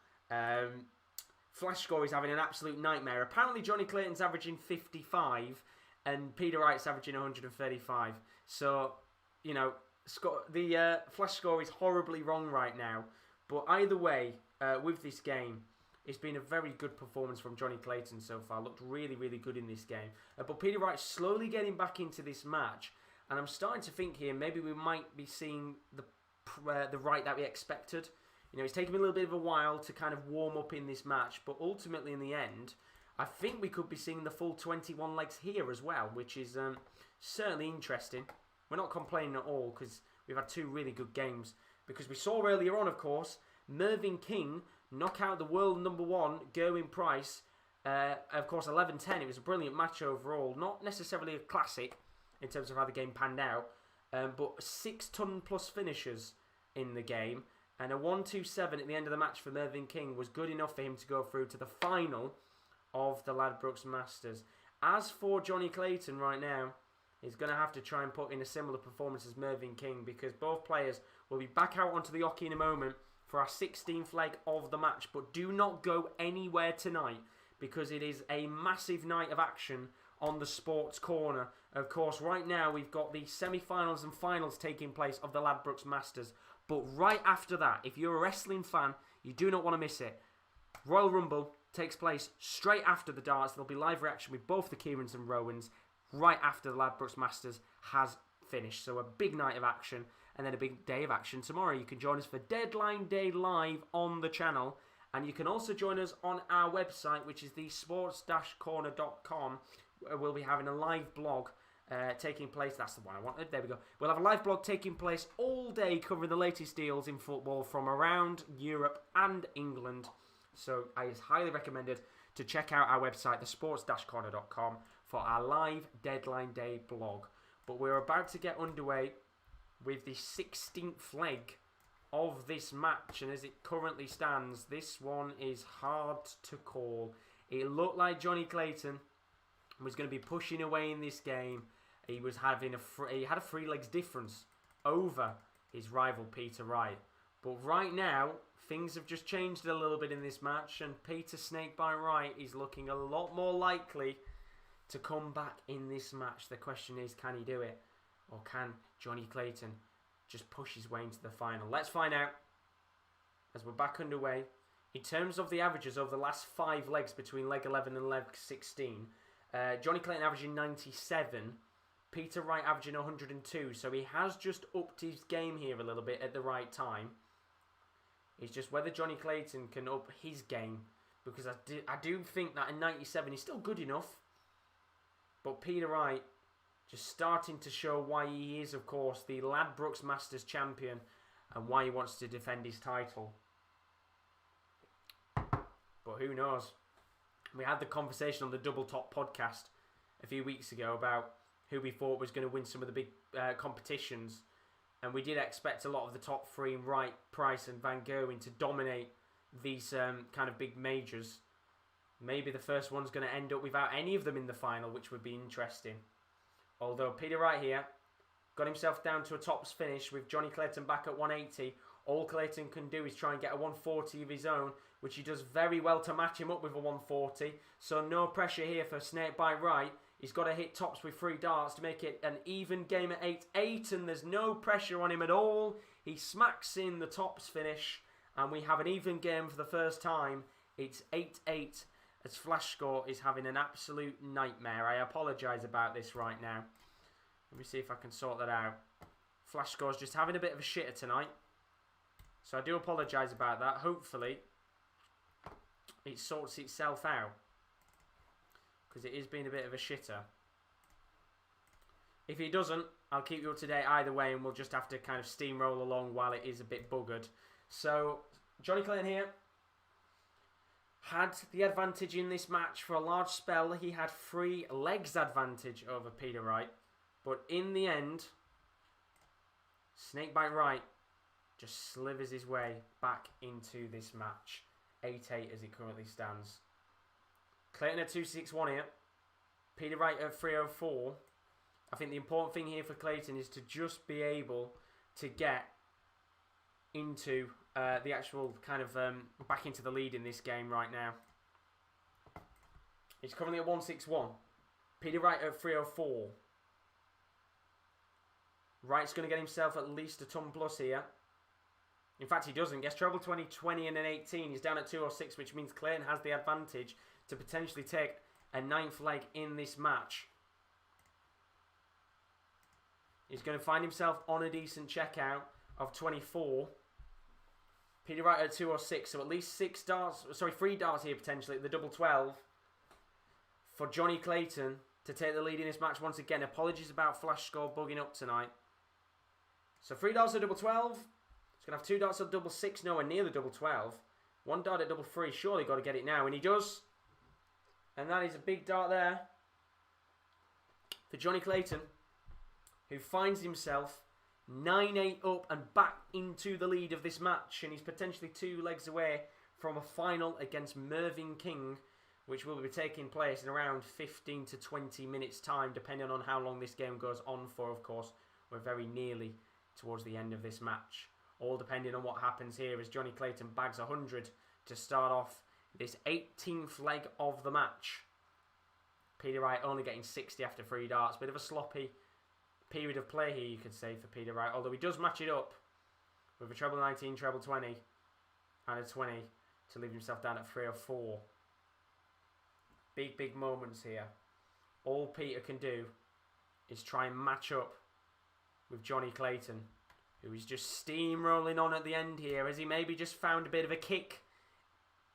Speaker 1: Flash score is having an absolute nightmare. Apparently Johnny Clayton's averaging 55 and Peter Wright's averaging 135. So, you know, the flash score is horribly wrong right now. But either way, with this game, it's been a very good performance from Johnny Clayton so far. Looked really, really good in this game. But Peter Wright slowly getting back into this match. And I'm starting to think here, maybe we might be seeing the Wright that we expected. You know, it's taken me a little bit of a while to kind of warm up in this match. But ultimately, in the end, I think we could be seeing the full 21 legs here as well, which is certainly interesting. We're not complaining at all because we've had 2 really good games. Because we saw earlier on, of course, Mervyn King knock out the world #1, Gerwyn Price. Of course, 11-10. It was a brilliant match overall. Not necessarily a classic in terms of how the game panned out. But 6-ton plus finishers in the game. And a 1-2-7 at the end of the match for Mervyn King was good enough for him to go through to the final of the Ladbrokes Masters. As for Johnny Clayton right now, is going to have to try and put in a similar performance as Mervyn King, because both players will be back out onto the hockey in a moment for our 16th leg of the match. But do not go anywhere tonight, because it is a massive night of action on the Sports Corner. Of course, right now we've got the semi-finals and finals taking place of the Ladbrokes Masters. But right after that, if you're a wrestling fan, you do not want to miss it. Royal Rumble takes place straight after the darts. There'll be live reaction with both the Kierans and Rowans right after the Ladbrokes Masters has finished. So a big night of action, and then a big day of action tomorrow. You can join us for Deadline Day live on the channel, and you can also join us on our website, which is the sports-corner.com. We'll be having a live blog taking place. That's the one I wanted. There we go. We'll have a live blog taking place all day, covering the latest deals in football from around Europe and England. So I is highly recommended to check out our website, thesports-corner.com, for our live Deadline Day blog. But we're about to get underway with the 16th leg of this match, and as it currently stands, this one is hard to call. It looked like Johnny Clayton was going to be pushing away in this game. He was having he had a 3 legs difference over his rival Peter Wright. But right now, things have just changed a little bit in this match, and Peter Snakebite Wright is looking a lot more likely to come back in this match. The question is, can he do it? Or can Johnny Clayton just push his way into the final? Let's find out as we're back underway. In terms of the averages over the last 5 legs between leg 11 and leg 16, Johnny Clayton averaging 97, Peter Wright averaging 102. So he has just upped his game here a little bit at the right time. It's just whether Johnny Clayton can up his game, because I do think that in 97 he's still good enough. But Peter Wright just starting to show why he is, of course, the Ladbrokes Masters champion, and why he wants to defend his title. But who knows? We had the conversation on the Double Top podcast a few weeks ago about who we thought was going to win some of the big competitions. And we did expect a lot of the top 3, Wright, Price and Van Gerwen, to dominate these kind of big majors. Maybe the first one's going to end up without any of them in the final, which would be interesting. Although Peter Wright here got himself down to a tops finish with Johnny Clayton back at 180. All Clayton can do is try and get a 140 of his own, which he does very well to match him up with a 140. So no pressure here for Snakebite Wright. He's got to hit tops with 3 darts to make it an even game at 8-8, and there's no pressure on him at all. He smacks in the tops finish, and we have an even game for the first time. It's 8-8, as Flash Score is having an absolute nightmare. I apologise about this right now. Let me see if I can sort that out. Flash Score's just having a bit of a shitter tonight, so I do apologise about that. Hopefully it sorts itself out, because it is being a bit of a shitter. If he doesn't, I'll keep you up to date either way, and we'll just have to kind of steamroll along while it is a bit buggered. So, Johnny Clayton here had the advantage in this match for a large spell. He had 3 legs advantage over Peter Wright, but in the end, Snakebite Wright just slivers his way back into this match. 8-8 as it currently stands. Clayton at 261 here. Peter Wright at 304. I think the important thing here for Clayton is to just be able to get into the actual kind of back into the lead in this game right now. He's currently at 161. Peter Wright at 304. Wright's going to get himself at least a ton plus here. In fact, he doesn't. Gets treble 20, 20 and an 18. He's down at 206, which means Clayton has the advantage to potentially take a 9th leg in this match. He's going to find himself on a decent checkout of 24. Peter Wright at 206, so at least 3 darts here potentially at the double 12 for Johnny Clayton to take the lead in this match once again. Apologies about Flash Score bugging up tonight. So 3 darts at double 12. He's going to have 2 darts at double 6, nowhere near the double 12. 1 dart at double 3, surely got to get it now, and he does. And that is a big dart there for Johnny Clayton, who finds himself 9-8 up and back into the lead of this match, and he's potentially 2 legs away from a final against Mervyn King, which will be taking place in around 15 to 20 minutes time, depending on how long this game goes on for, of course. We're very nearly towards the end of this match. All depending on what happens here as Johnny Clayton bags 100 to start off this 18th leg of the match. Peter Wright only getting 60 after 3 darts. Bit of a sloppy period of play here, you could say, for Peter Wright. Although he does match it up with a treble 19, treble 20, and a 20 to leave himself down at 304. Big, big moments here. All Peter can do is try and match up with Johnny Clayton, who is just steamrolling on at the end here, as he maybe just found a bit of a kick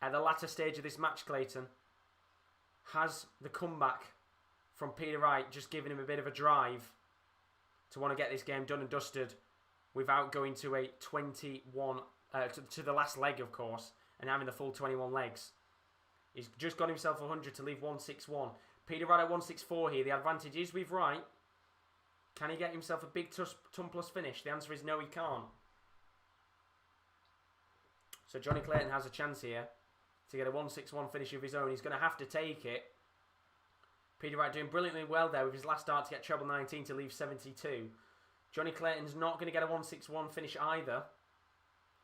Speaker 1: at the latter stage of this match. Clayton has the comeback from Peter Wright, just giving him a bit of a drive to want to get this game done and dusted without going to a 21, to the last leg, of course, and having the full 21 legs. He's just got himself 100 to leave 161. Peter Wright at 164 here. The advantage is with Wright. Can he get himself a big ton plus finish? The answer is no, he can't. So Johnny Clayton has a chance here to get a 161 finish of his own. He's going to have to take it. Peter Wright doing brilliantly well there with his last dart to get treble 19 to leave 72. Johnny Clayton's not going to get a 161 finish either,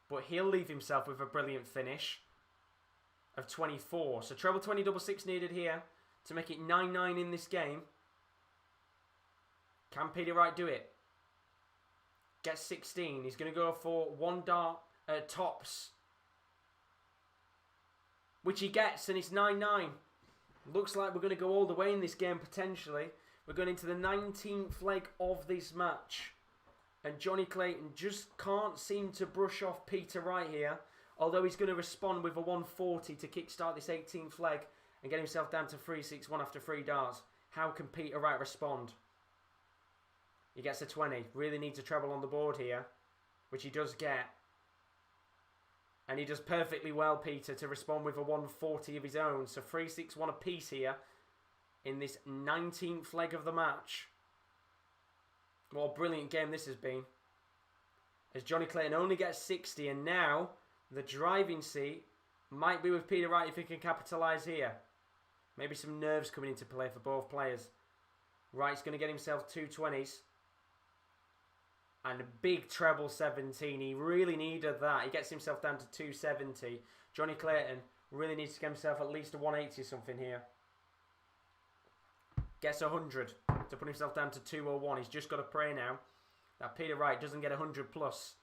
Speaker 1: but he'll leave himself with a brilliant finish of 24. So treble 20, double 6 needed here to make it 9-9 in this game. Can Peter Wright do it? Gets 16. He's going to go for 1 dart tops, which he gets, and it's 9-9. Looks like we're going to go all the way in this game, potentially. We're going into the 19th leg of this match. And Johnny Clayton just can't seem to brush off Peter Wright here. Although he's going to respond with a 140 to kickstart this 18th leg and get himself down to 361 after 3 darts. How can Peter Wright respond? He gets a 20. Really needs a treble on the board here, which he does get. And he does perfectly well, Peter, to respond with a 140 of his own. So 361 apiece here in this 19th leg of the match. What a brilliant game this has been. As Johnny Clayton only gets 60, and now the driving seat might be with Peter Wright if he can capitalise here. Maybe some nerves coming into play for both players. Wright's going to get himself 2 20s. And a big treble 17. He really needed that. He gets himself down to 270. Johnny Clayton really needs to get himself at least a 180 something here. Gets 100 to put himself down to 201. He's just got to pray now that Peter Wright doesn't get 100 plus.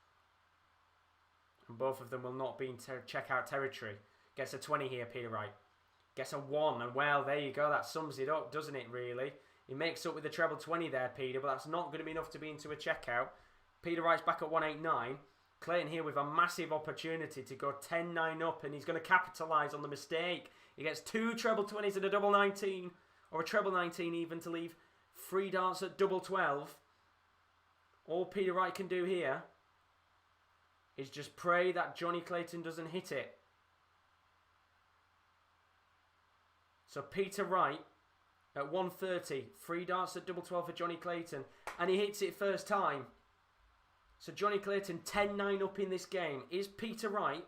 Speaker 1: And both of them will not be in checkout territory. Gets a 20 here, Peter Wright. Gets a 1. And well, there you go. That sums it up, doesn't it, really? He makes up with the treble 20 there, Peter. But that's not going to be enough to be into a checkout. Peter Wright's back at 189. Clayton here with a massive opportunity to go 10-9 up, and he's going to capitalise on the mistake. He gets 2 treble 20s and a double 19, or a treble 19 even, to leave 3 darts at double 12. All Peter Wright can do here is just pray that Johnny Clayton doesn't hit it. So Peter Wright at 130, 3 darts at double 12 for Johnny Clayton, and he hits it first time. So Johnny Clayton 10-9 up in this game. Is Peter Wright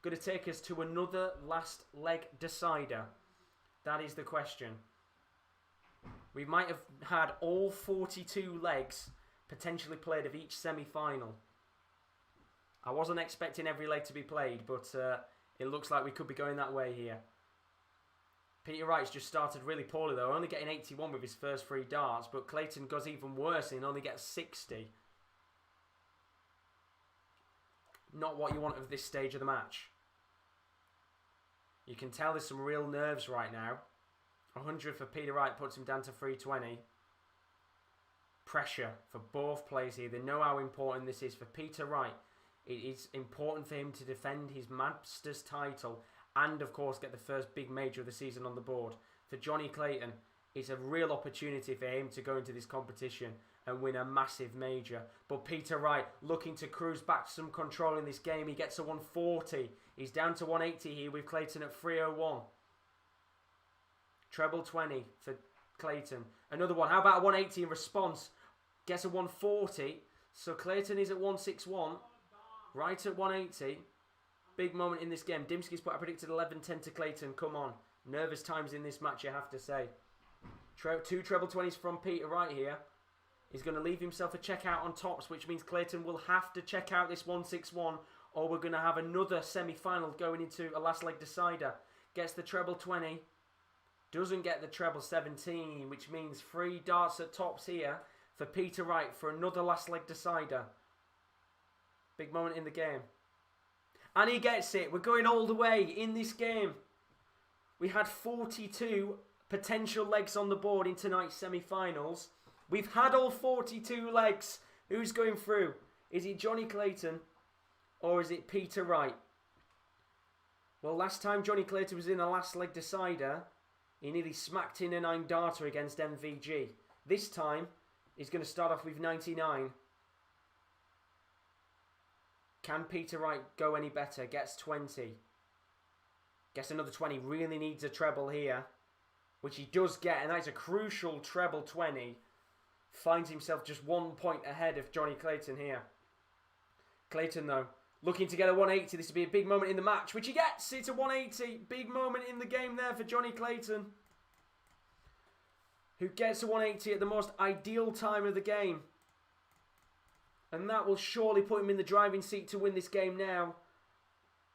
Speaker 1: going to take us to another last leg decider? That is the question. We might have had all 42 legs potentially played of each semi-final. I wasn't expecting every leg to be played, but it looks like we could be going that way here. Peter Wright's just started really poorly though, only getting 81 with his first 3 darts, but Clayton goes even worse and only gets 60. Not what you want at this stage of the match. You can tell there's some real nerves right now. 100 for Peter Wright puts him down to 320. Pressure for both players here. They know how important this is for Peter Wright. It is important for him to defend his Masters title and, of course, get the first big major of the season on the board. For Johnny Clayton, it's a real opportunity for him to go into this competition and win a massive major. But Peter Wright looking to cruise back to some control in this game. He gets a 140. He's down to 180 here with Clayton at 301. Treble 20 for Clayton. Another one. How about a 180 in response? Gets a 140. So Clayton is at 161. Wright at 180. Big moment in this game. Dimsky's put a predicted 11-10 to Clayton. Come on. Nervous times in this match, you have to say. Two treble 20s from Peter Wright here. He's going to leave himself a check out on tops, which means Clayton will have to check out this 161, or we're going to have another semi-final going into a last leg decider. Gets the treble 20. Doesn't get the treble 17, which means 3 darts at tops here for Peter Wright for another last leg decider. Big moment in the game. And he gets it. We're going all the way in this game. We had 42 potential legs on the board in tonight's semi-finals. We've had all 42 legs. Who's going through? Is it Johnny Clayton or is it Peter Wright? Well, last time Johnny Clayton was in a last leg decider, he nearly smacked in a 9 darter against MVG. This time, he's going to start off with 99. Can Peter Wright go any better? Gets 20. Gets another 20. Really needs a treble here, which he does get, and that's a crucial treble 20. Finds himself just 1 point ahead of Johnny Clayton here. Clayton, though, looking to get a 180. This will be a big moment in the match, which he gets. It's a 180. Big moment in the game there for Johnny Clayton, who gets a 180 at the most ideal time of the game. And that will surely put him in the driving seat to win this game now.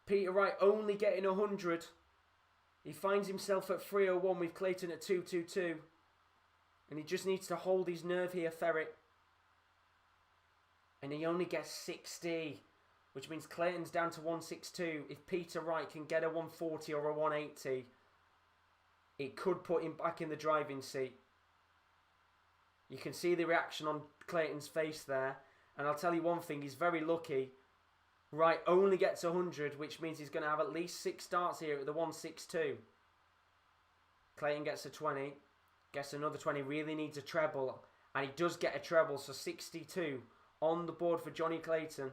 Speaker 1: Peter Wright only getting 100. He finds himself at 301 with Clayton at 222. And he just needs to hold his nerve here, Ferret. And he only gets 60. Which means Clayton's down to 162. If Peter Wright can get a 140 or a 180, it could put him back in the driving seat. You can see the reaction on Clayton's face there. And I'll tell you one thing, he's very lucky. Wright only gets 100, which means he's going to have at least 6 starts here at the 162. Clayton gets a 20. Gets another 20. Really needs a treble. And he does get a treble, so 62 on the board for Johnny Clayton.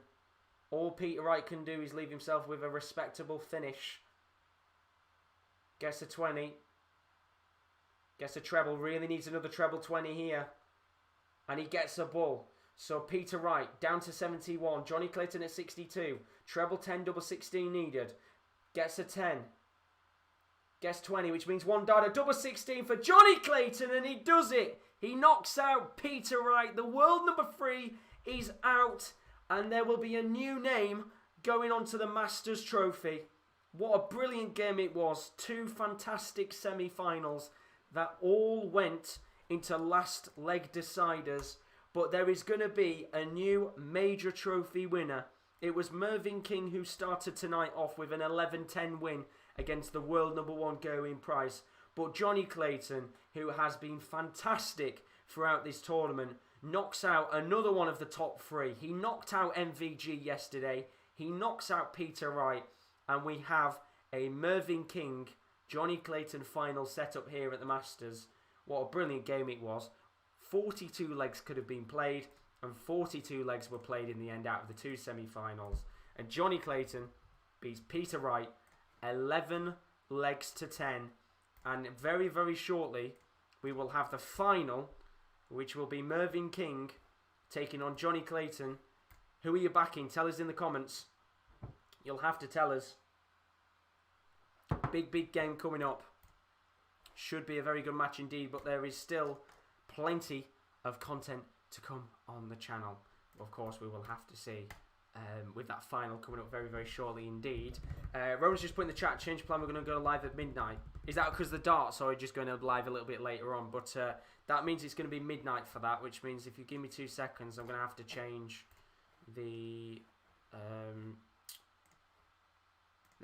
Speaker 1: All Peter Wright can do is leave himself with a respectable finish. Gets a 20. Gets a treble. Really needs another treble 20 here. And he gets a bull. So Peter Wright down to 71. Johnny Clayton at 62. Treble 10, double 16 needed. Gets a 10. Gets 20, which means 1 dart, a double 16 for Johnny Clayton, and he does it. He knocks out Peter Wright. The world number 3 is out, and there will be a new name going on to the Masters Trophy. What a brilliant game it was. 2 fantastic semi-finals that all went into last leg deciders. But there is going to be a new major trophy winner. It was Mervyn King who started tonight off with an 11-10 win against the world number 1 Gerwyn Price. But Johnny Clayton, who has been fantastic throughout this tournament, knocks out another one of the top 3. He knocked out MVG yesterday. He knocks out Peter Wright. And we have a Mervyn King, Johnny Clayton final set up here at the Masters. What a brilliant game it was. 42 legs could have been played, and 42 legs were played in the end out of the 2 semi-finals. And Johnny Clayton beats Peter Wright 11 legs to 10. And very, very shortly, we will have the final, which will be Mervyn King taking on Johnny Clayton. Who are you backing? Tell us in the comments. You'll have to tell us. Big, big game coming up. Should be a very good match indeed, but there is still plenty of content to come on the channel. Of course, we will have to see with that final coming up very, very shortly indeed. Rowan's just put in the chat, change plan, we're going to go live at midnight. Is that because the darts, or are you just going to live a little bit later on? But that means it's going to be midnight for that, which means if you give me 2 seconds, I'm going to have to change the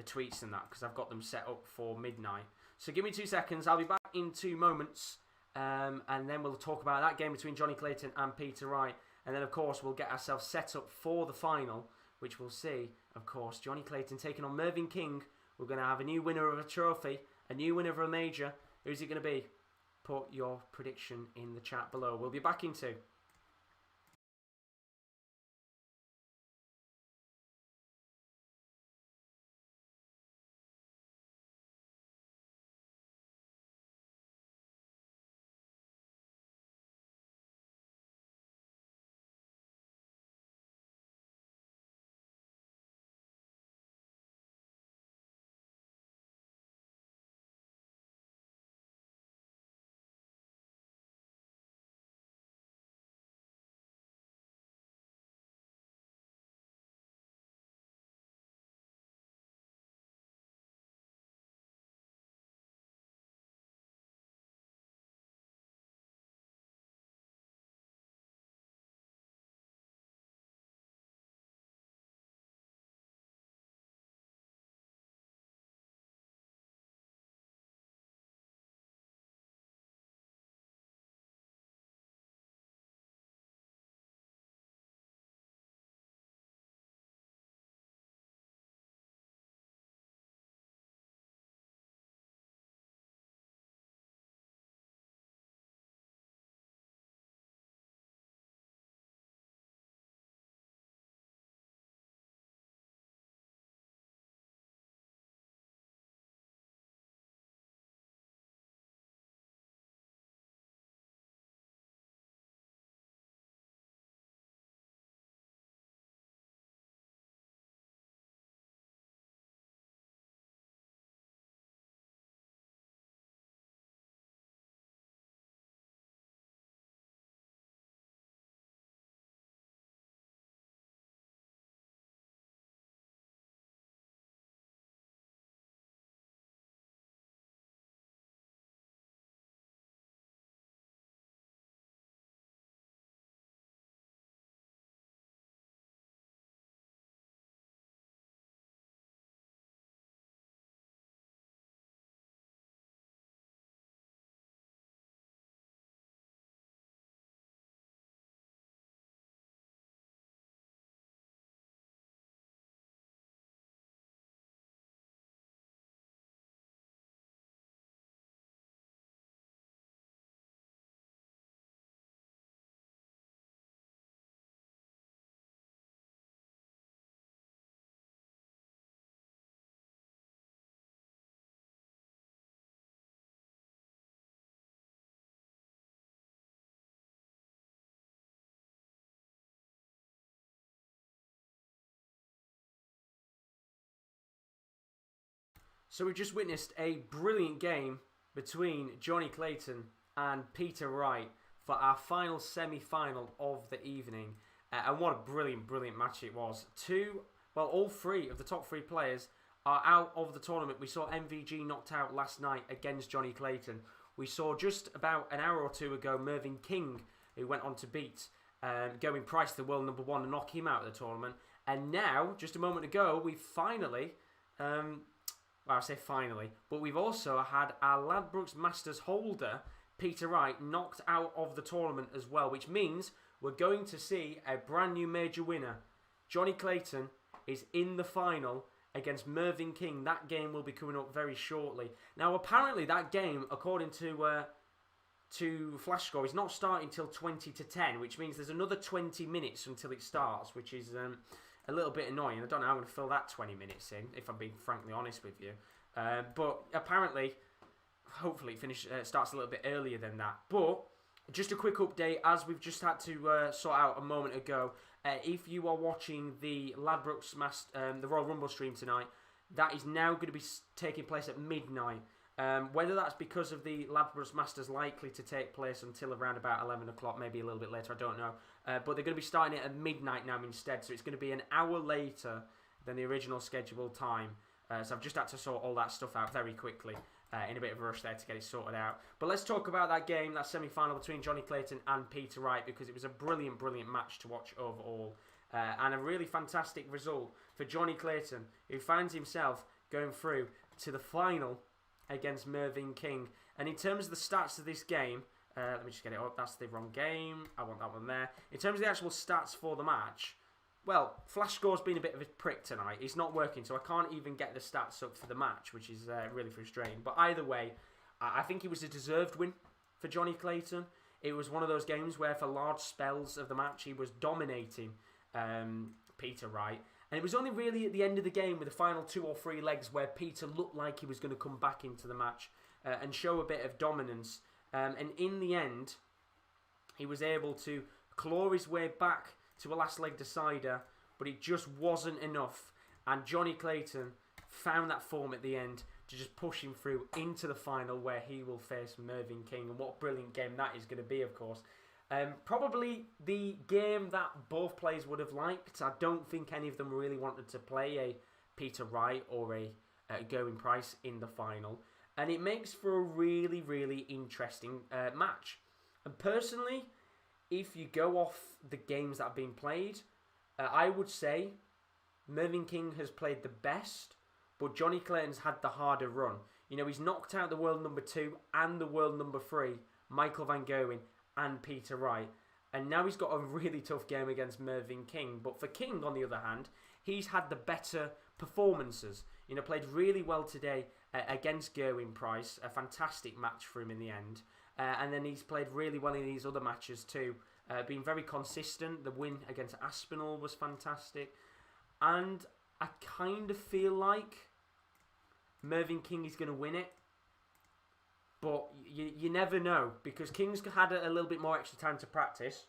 Speaker 1: tweets and that, because I've got them set up for midnight. So give me 2 seconds, I'll be back in 2 moments. And then we'll talk about that game between Johnny Clayton and Peter Wright. And then, of course, we'll get ourselves set up for the final, which we'll see, of course, Johnny Clayton taking on Mervyn King. We're going to have a new winner of a trophy, a new winner of a major. Who's it going to be? Put your prediction in the chat below. We'll be back in 2. So we've just witnessed a brilliant game between Johnny Clayton and Peter Wright for our final semi-final of the evening. And what a brilliant, brilliant match it was. All three of the top three players are out of the tournament. We saw MVG knocked out last night against Johnny Clayton. We saw just about an hour or two ago Mervyn King, who went on to beat Gerwyn Price, the world number one, and knock him out of the tournament. And now, just a moment ago, we finally... I say finally, but we've also had our Ladbrokes Masters holder, Peter Wright, knocked out of the tournament as well, which means we're going to see a brand new major winner. Johnny Clayton is in the final against Mervyn King. That game will be coming up very shortly. Now, apparently that game, according to Flash Score, is not starting till 20 to 10, which means there's another 20 minutes until it starts, which is... a little bit annoying. I don't know how I'm going to fill that 20 minutes in, if I'm being frankly honest with you. But apparently, hopefully it starts a little bit earlier than that. But just a quick update, as we've just had to sort out a moment ago. If you are watching the Ladbrokes the Royal Rumble stream tonight, that is now going to be taking place at midnight. Whether that's because of the Ladbrokes Masters likely to take place until around about 11 o'clock, maybe a little bit later, I don't know. But they're going to be starting it at midnight now instead, so it's going to be an hour later than the original scheduled time. So I've just had to sort all that stuff out very quickly, in a bit of a rush there to get it sorted out. But let's talk about that game, that semi-final between Johnny Clayton and Peter Wright, because it was a brilliant, brilliant match to watch overall. And a really fantastic result for Johnny Clayton, who finds himself going through to the final against Mervyn King. And in terms of the stats of this game, let me just get it up. That's the wrong game. I want that one there. In terms of the actual stats for the match, well, Flash Score's been a bit of a prick tonight. It's not working, so I can't even get the stats up for the match, which is really frustrating. But either way, I think it was a deserved win for Johnny Clayton. It was one of those games where for large spells of the match, he was dominating Peter Wright. And it was only really at the end of the game with the final 2 or 3 legs where Peter looked like he was going to come back into the match and show a bit of dominance. And in the end, he was able to claw his way back to a last leg decider, but it just wasn't enough. And Johnny Clayton found that form at the end to just push him through into the final where he will face Mervyn King. And what a brilliant game that is going to be, of course. Probably the game that both players would have liked. I don't think any of them really wanted to play a Peter Wright or a Gerwyn Price in the final. And it makes for a really, really interesting match. And personally, if you go off the games that have been played, I would say Mervyn King has played the best, but Johnny Clayton's had the harder run. You know, he's knocked out the world number 2 and the world number 3, Michael Van Gerwen and Peter Wright. And now he's got a really tough game against Mervyn King. But for King, on the other hand, he's had the better performances. You know, played really well today against Gerwyn Price. A fantastic match for him in the end. And then he's played really well in these other matches too. Been very consistent. The win against Aspinall was fantastic. And I kind of feel like Mervyn King is going to win it. But you never know, because King's had a little bit more extra time to practice.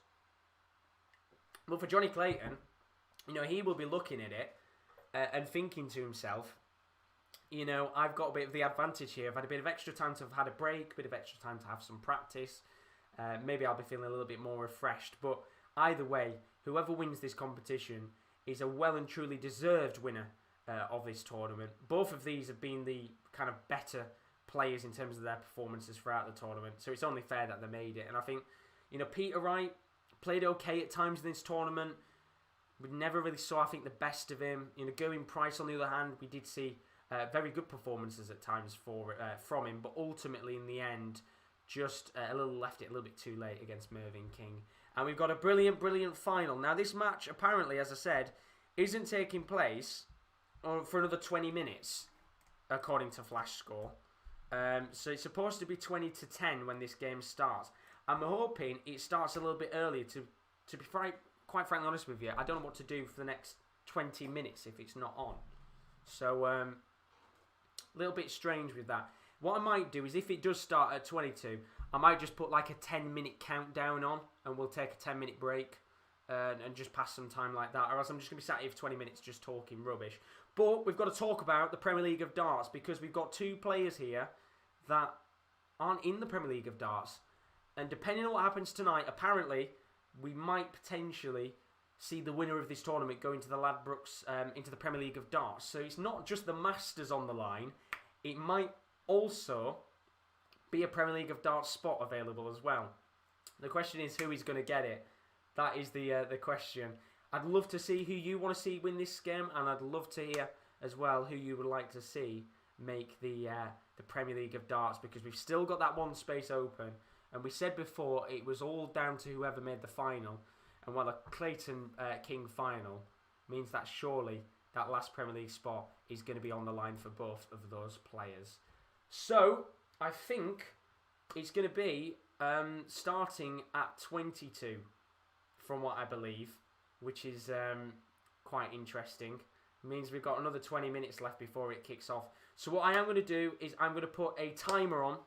Speaker 1: But for Johnny Clayton, you know, he will be looking at it and thinking to himself, you know, I've got a bit of the advantage here. I've had a bit of extra time to have had a break, a bit of extra time to have some practice. Maybe I'll be feeling a little bit more refreshed. But either way, whoever wins this competition is a well and truly deserved winner of this tournament. Both of these have been the kind of better players in terms of their performances throughout the tournament, so it's only fair that they made it. And I think, you know, Peter Wright played okay at times in this tournament. We never really saw, I think, the best of him. You know, Gerwyn Price, on the other hand, we did see very good performances at times from him, but ultimately in the end, just left it a little bit too late against Mervyn King. And we've got a brilliant, brilliant final. Now, this match, apparently, as I said, isn't taking place for another 20 minutes, according to Flash Score. So it's supposed to be 20 to 10 when this game starts. I'm hoping it starts a little bit earlier to be quite frankly honest with you. I don't know what to do for the next 20 minutes if it's not on. So, a little bit strange with that. What I might do is if it does start at 22, I might just put like a 10-minute countdown on and we'll take a 10-minute break and just pass some time like that. Or else I'm just going to be sat here for 20 minutes just talking rubbish. But we've got to talk about the Premier League of Darts because we've got two players here that aren't in the Premier League of Darts. And depending on what happens tonight, apparently, we might potentially see the winner of this tournament go into the Ladbrokes, into the Premier League of Darts. So it's not just the Masters on the line. It might also be a Premier League of Darts spot available as well. The question is who is going to get it. That is the question. I'd love to see who you want to see win this game, and I'd love to hear as well who you would like to see make the Premier League of Darts, because we've still got that one space open. And we said before it was all down to whoever made the final. And while a Clayton King final means that surely that last Premier League spot is going to be on the line for both of those players. So I think it's going to be starting at 22 from what I believe, which is quite interesting. It means we've got another 20 minutes left before it kicks off. So what I am going to do is I'm going to put a timer on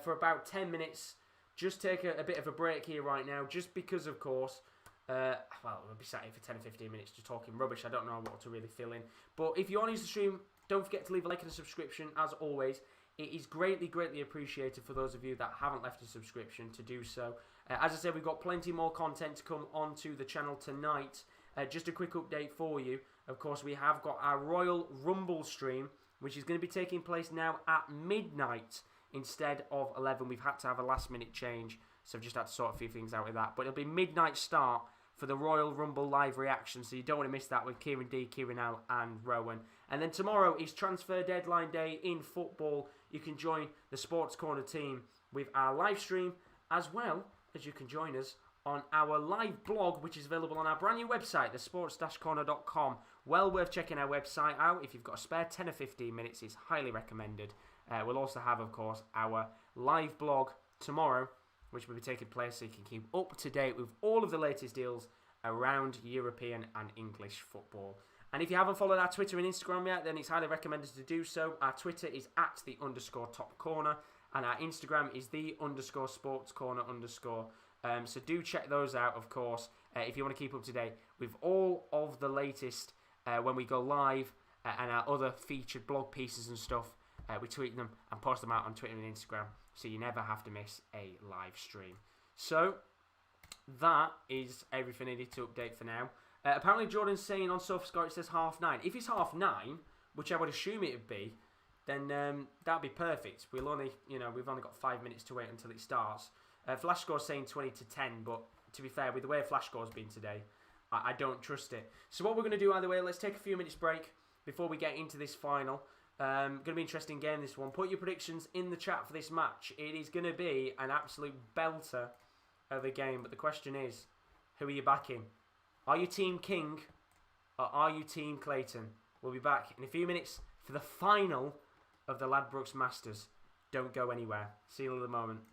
Speaker 1: for about 10 minutes. Just take a bit of a break here right now, just because, of course, well, we'll be sat here for 10 or 15 minutes just talking rubbish. I don't know what to really fill in. But if you're on the stream, don't forget to leave a like and a subscription, as always. It is greatly, greatly appreciated for those of you that haven't left a subscription to do so. As I said, we've got plenty more content to come onto the channel tonight. Just a quick update for you. Of course, we have got our Royal Rumble stream, which is going to be taking place now at midnight instead of 11. We've had to have a last-minute change, so I've just had to sort a few things out with that. But it'll be midnight start for the Royal Rumble live reaction, so you don't want to miss that with Kieran D, Kieran L, and Rowan. And then tomorrow is transfer deadline day in football. You can join the Sports Corner team with our live stream, as well as you can join us on our live blog, which is available on our brand new website, thesports-corner.com. Well worth checking our website out. If you've got a spare 10 or 15 minutes, it's highly recommended. We'll also have, of course, our live blog tomorrow, which will be taking place so you can keep up to date with all of the latest deals around European and English football. And if you haven't followed our Twitter and Instagram yet, then it's highly recommended to do so. Our Twitter is @the_top corner, and our Instagram is _sportscorner_. So do check those out, of course, if you want to keep up to date with all of the latest when we go live and our other featured blog pieces and stuff. We tweet them and post them out on Twitter and Instagram, so you never have to miss a live stream. So that is everything I need to update for now. Apparently Jordan's saying on SofaScore it says 9:30. If it's 9:30, which I would assume it would be, then that'd be perfect. We've only got 5 minutes to wait until it starts. Flash Score's saying 20 to 10, but to be fair, with the way Flash Score's been today, I don't trust it. So what we're going to do either way, let's take a few minutes break before we get into this final. Going to be an interesting game, this one. Put your predictions in the chat for this match. It is going to be an absolute belter of a game, but the question is, who are you backing? Are you Team King or are you Team Clayton? We'll be back in a few minutes for the final of the Ladbrokes Masters. Don't go anywhere. See you in a moment.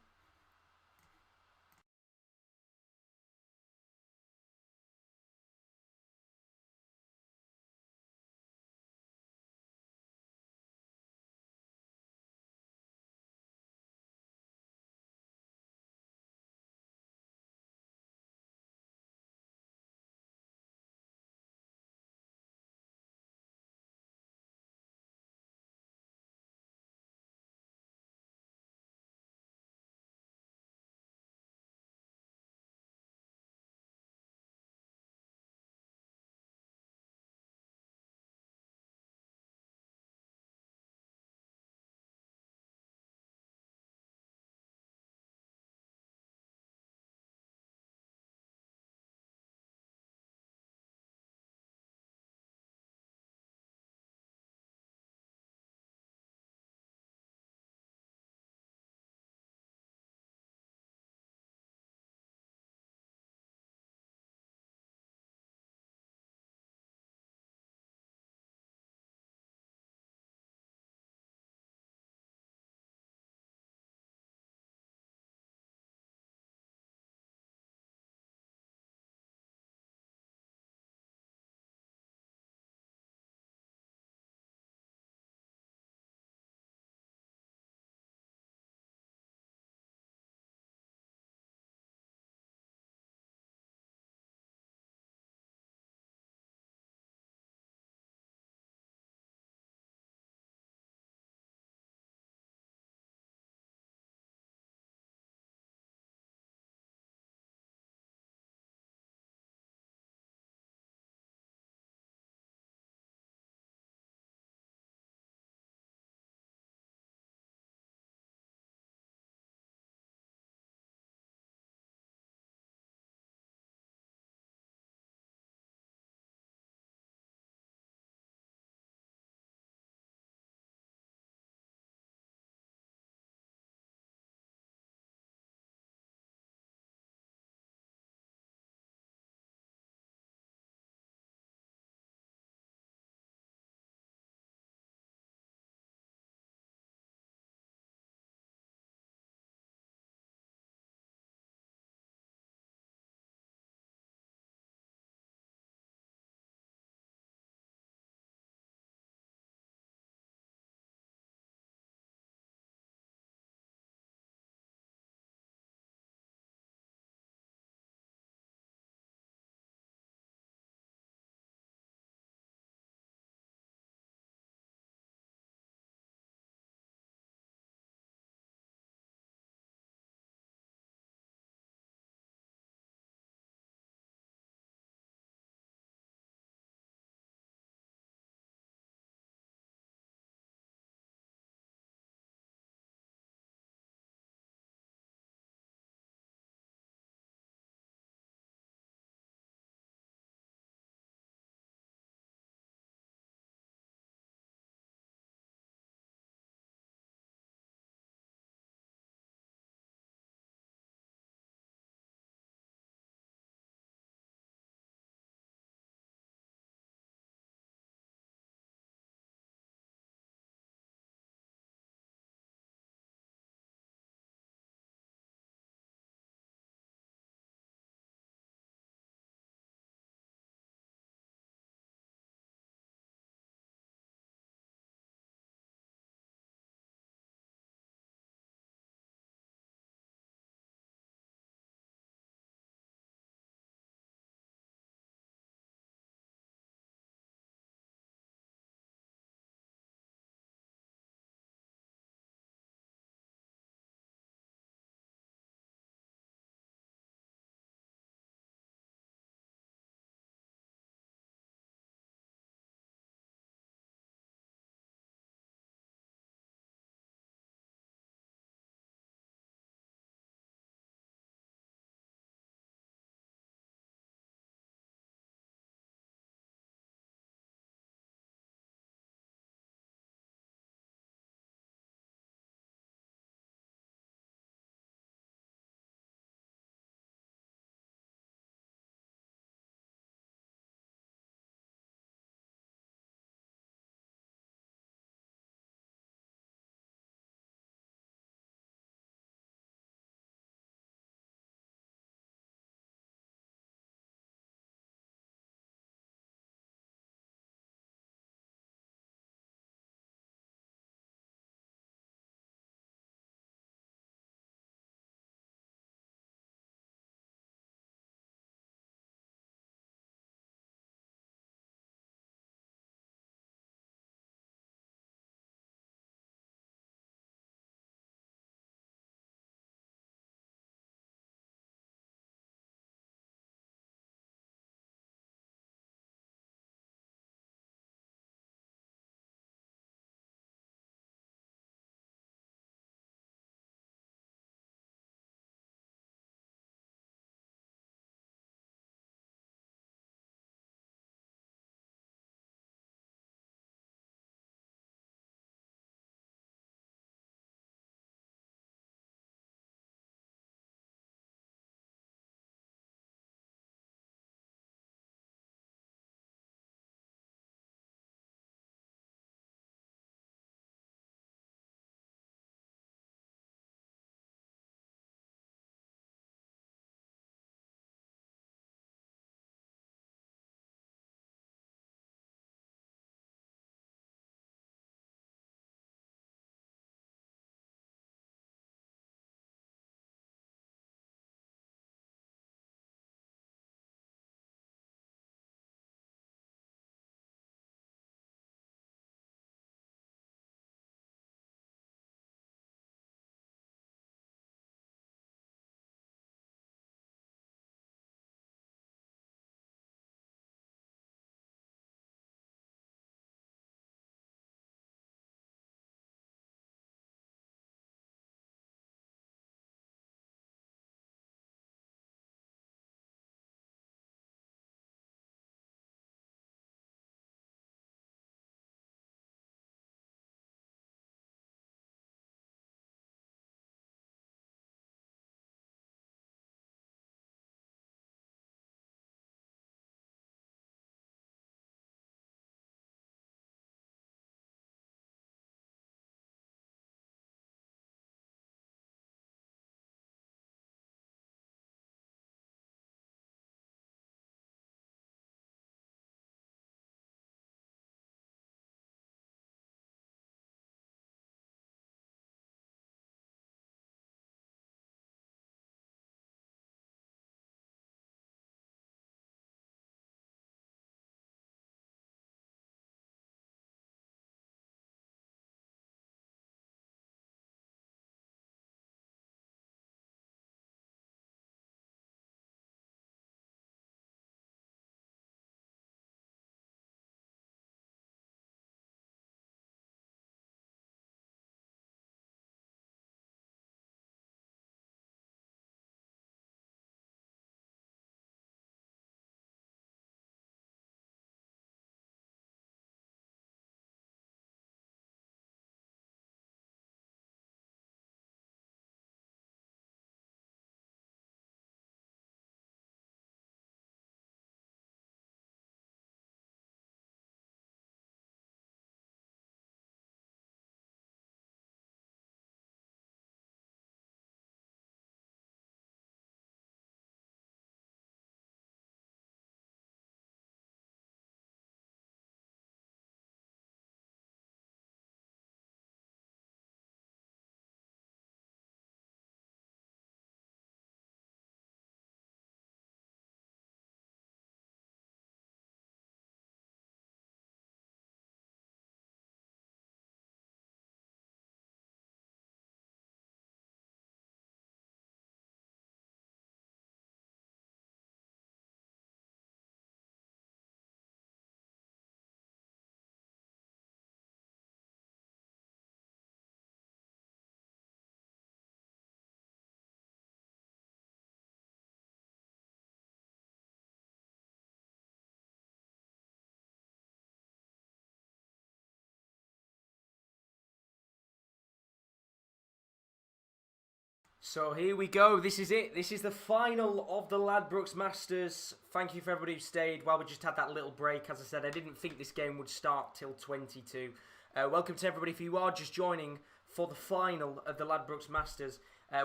Speaker 1: So here we go. This is it. This is the final of the Ladbrokes Masters. Thank you for everybody who stayed while we just had that little break. As I said, I didn't think this game would start till 22. Welcome to everybody. If you are just joining for the final of the Ladbrokes Masters,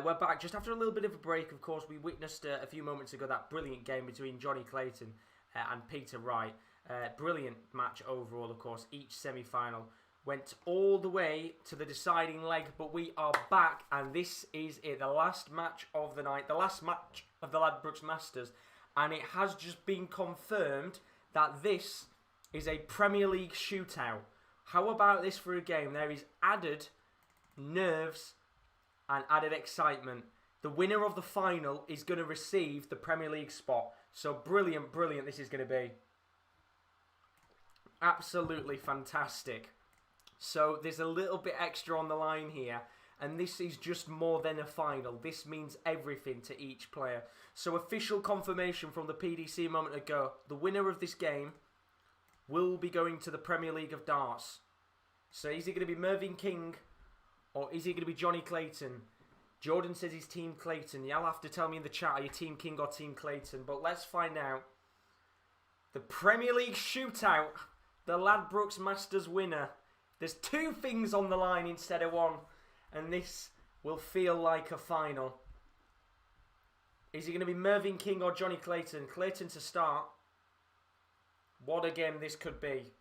Speaker 1: we're back just after a little bit of a break. Of course, we witnessed a few moments ago that brilliant game between Johnny Clayton and Peter Wright. Brilliant match overall, of course. Each semi-final went all the way to the deciding leg, but we are back, and this is it, the last match of the night, the last match of the Ladbrokes Masters, and it has just been confirmed that this is a Premier League shootout. How about this for a game? There is added nerves and added excitement. The winner of the final is going to receive the Premier League spot. So brilliant, brilliant this is going to be. Absolutely fantastic. So there's a little bit extra on the line here, and this is just more than a final. This means everything to each player. So official confirmation from the PDC a moment ago. The winner of this game will be going to the Premier League of Darts. So is it going to be Mervyn King or is it going to be Johnny Clayton? Jordan says he's Team Clayton. You'll have to tell me in the chat, are you Team King or Team Clayton? But let's find out. The Premier League shootout. The Ladbrokes Masters winner. There's two things on the line instead of one. And this will feel like a final. Is it going to be Mervyn King or Johnny Clayton? Clayton to start. What a game this could be.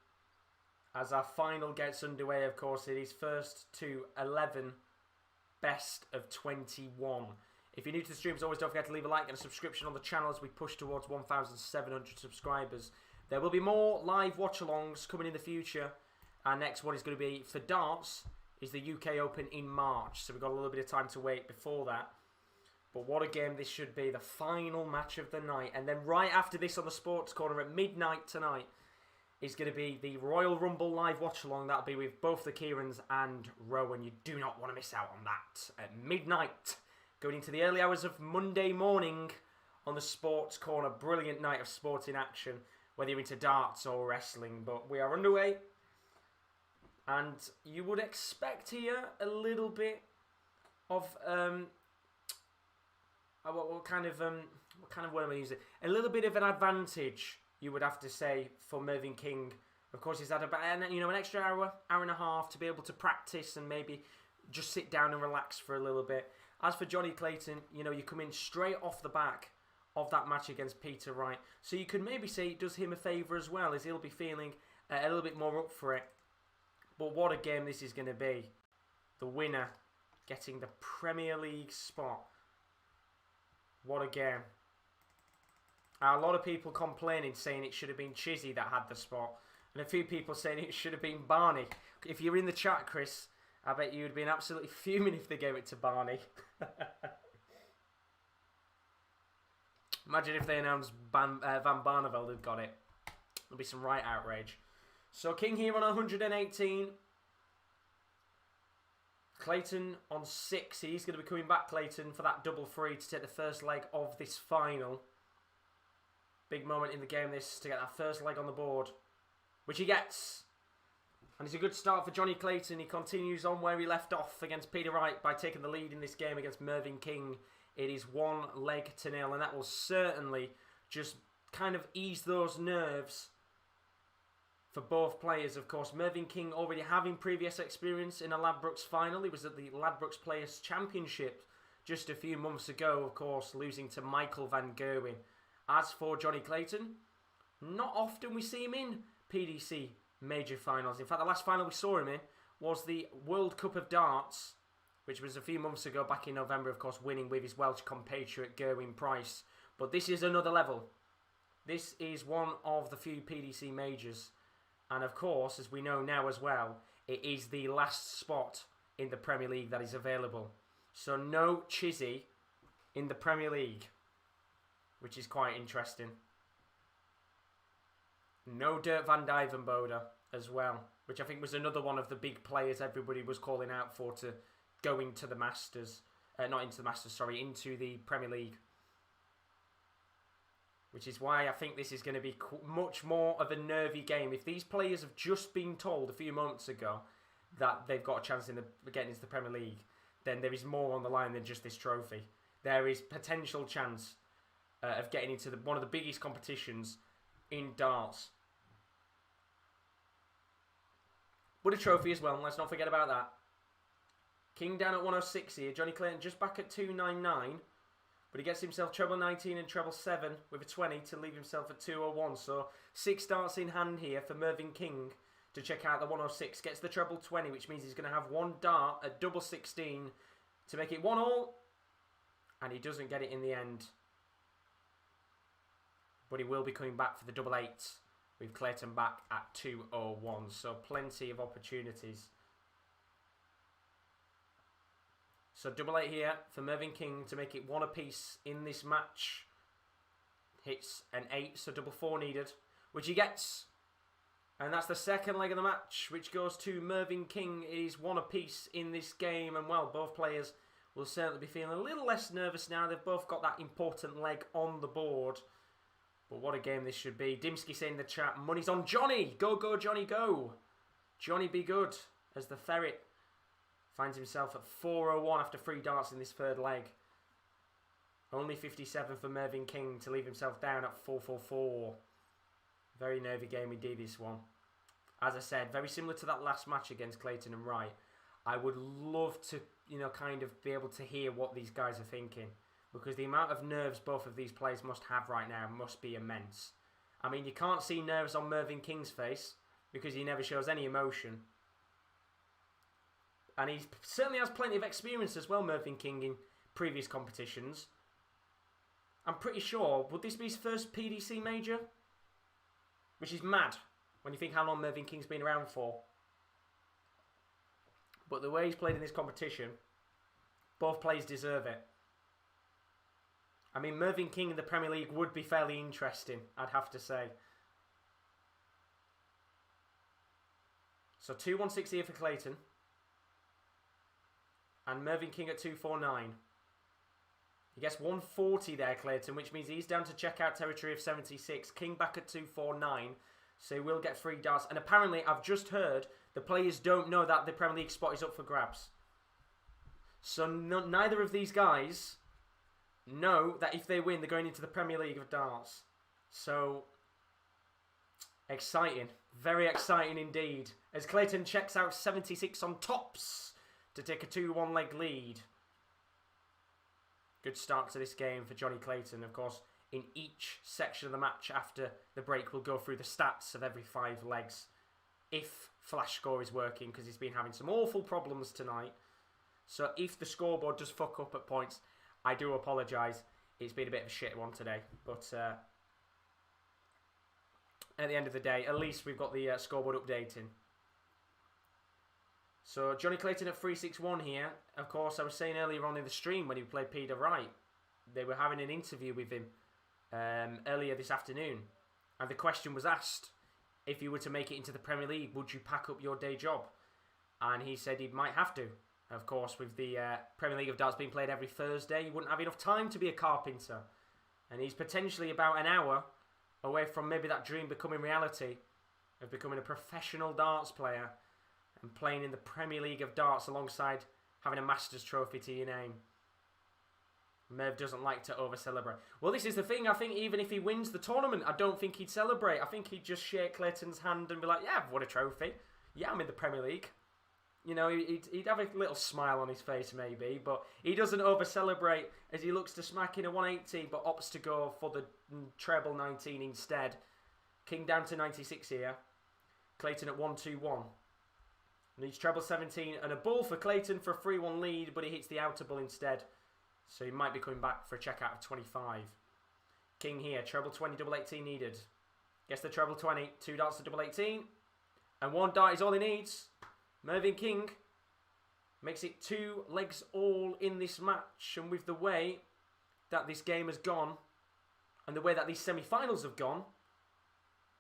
Speaker 1: As our final gets underway, of course, it is first to 11. Best of 21. If you're new to the stream, as always, don't forget to leave a like and a subscription on the channel as we push towards 1,700 subscribers. There will be more live watch-alongs coming in the future. Our next one is going to be, for darts, is the UK Open in March. So we've got a little bit of time to wait before that. But what a game this should be. The final match of the night. And then right after this on the Sports Corner at midnight tonight is going to be the Royal Rumble live watch-along. That'll be with both the Kierans and Rowan. You do not want to miss out on that. At midnight, going into the early hours of Monday morning on the Sports Corner. Brilliant night of sporting action, whether you're into darts or wrestling. But we are underway. And you would expect here a little bit of what kind of word am I using? A little bit of an advantage, you would have to say, for Mervyn King. Of course, he's had about an extra hour and a half to be able to practice and maybe just sit down and relax for a little bit. As for Johnny Clayton, you come in straight off the back of that match against Peter Wright, so you could maybe say it does him a favour as well, as he'll be feeling a little bit more up for it. But what a game this is going to be. The winner getting the Premier League spot. What a game. A lot of people complaining, saying it should have been Chizzy that had the spot. And a few people saying it should have been Barney. If you're in the chat, Chris, I bet you would have been absolutely fuming if they gave it to Barney. Imagine if they announced Van Barneveld had got it. There'll be some right outrage. So King here on 118. Clayton on 6. He's going to be coming back, Clayton, for that double free to take the first leg of this final. Big moment in the game this, to get that first leg on the board, which he gets. And it's a good start for Johnny Clayton. He continues on where he left off against Peter Wright by taking the lead in this game against Mervyn King. It is 1-0, and that will certainly just kind of ease those nerves for both players. Of course, Mervyn King already having previous experience in a Ladbrokes final. He was at the Ladbrokes Players Championship just a few months ago, of course, losing to Michael Van Gerwen. As for Johnny Clayton, not often we see him in PDC major finals. In fact, the last final we saw him in was the World Cup of Darts, which was a few months ago, back in November, of course, winning with his Welsh compatriot Gerwyn Price. But this is another level. This is one of the few PDC majors. And of course, as we know now as well, it is the last spot in the Premier League that is available. So no Chizzy in the Premier League, which is quite interesting. No Dirk van Dijvenbode as well, which I think was another one of the big players everybody was calling out for to go into the Masters. Not into the Masters, sorry, into the Premier League. Which is why I think this is going to be much more of a nervy game. If these players have just been told a few moments ago that they've got a chance in getting into the Premier League, then there is more on the line than just this trophy. There is potential chance of getting into one of the biggest competitions in darts. But a trophy as well, let's not forget about that. King down at 106 here. Johnny Clayton just back at 299. But he gets himself treble 19 and treble 7 with a 20 to leave himself at 201. So 6 darts in hand here for Mervyn King to check out the 106. Gets the treble 20, which means he's going to have 1 dart at double 16 to make it 1-all. And he doesn't get it in the end. But he will be coming back for the double 8 with Clayton back at 201. So plenty of opportunities. So double 8 here for Mervyn King to make it 1 apiece in this match. Hits an 8, so double 4 needed, which he gets. And that's the second leg of the match, which goes to Mervyn King. It is 1 apiece in this game, and well, both players will certainly be feeling a little less nervous now. They've both got that important leg on the board. But what a game this should be. Dimsky saying in the chat, money's on Johnny. Go, go, Johnny, go. Johnny be good, as the Ferret finds himself at 401 after 3 darts in this third leg. Only 57 for Mervyn King to leave himself down at 444. Very nervy game indeed, this one. As I said, very similar to that last match against Clayton and Wright. I would love to, kind of be able to hear what these guys are thinking. Because the amount of nerves both of these players must have right now must be immense. I mean, you can't see nerves on Mervyn King's face because he never shows any emotion. And he certainly has plenty of experience as well, Mervyn King, in previous competitions. I'm pretty sure, would this be his first PDC major? Which is mad, when you think how long Mervyn King's been around for. But the way he's played in this competition, both players deserve it. I mean, Mervyn King in the Premier League would be fairly interesting, I'd have to say. So 2-1-6 here for Clayton. And Mervyn King at 249. He gets 140 there, Clayton, which means he's down to checkout territory of 76. King back at 249. So he will get 3 darts. And apparently, I've just heard, the players don't know that the Premier League spot is up for grabs. So neither of these guys know that if they win, they're going into the Premier League of darts. So, exciting. Very exciting indeed. As Clayton checks out 76 on tops to take a 2-1 leg lead. Good start to this game for Johnny Clayton. Of course, in each section of the match after the break, we'll go through the stats of every 5 legs. If Flash Score is working, because he's been having some awful problems tonight. So if the scoreboard does fuck up at points, I do apologise. It's been a bit of a shit one today. But at the end of the day, at least we've got the scoreboard updating. So Johnny Clayton at 361 here. Of course, I was saying earlier on in the stream when he played Peter Wright, they were having an interview with him earlier this afternoon. And the question was asked, if you were to make it into the Premier League, would you pack up your day job? And he said he might have to. Of course, with the Premier League of Darts being played every Thursday, he wouldn't have enough time to be a carpenter. And he's potentially about an hour away from maybe that dream becoming reality of becoming a professional darts player and playing in the Premier League of Darts alongside having a Masters trophy to your name. Merv doesn't like to over-celebrate. Well, this is the thing. I think even if he wins the tournament, I don't think he'd celebrate. I think he'd just shake Clayton's hand and be like, yeah, I've won a trophy. Yeah, I'm in the Premier League. He'd have a little smile on his face maybe, but he doesn't over-celebrate as he looks to smack in a 180, but opts to go for the treble 19 instead. King down to 96 here. Clayton at 121. Needs treble 17 and a bull for Clayton for a 3-1 lead, but he hits the outer bull instead. So he might be coming back for a check out of 25. King here, treble 20, double 18 needed. Gets the treble 20, 2 darts to double 18. And 1 dart is all he needs. Mervyn King makes it 2 legs all in this match. And with the way that this game has gone, and the way that these semi-finals have gone,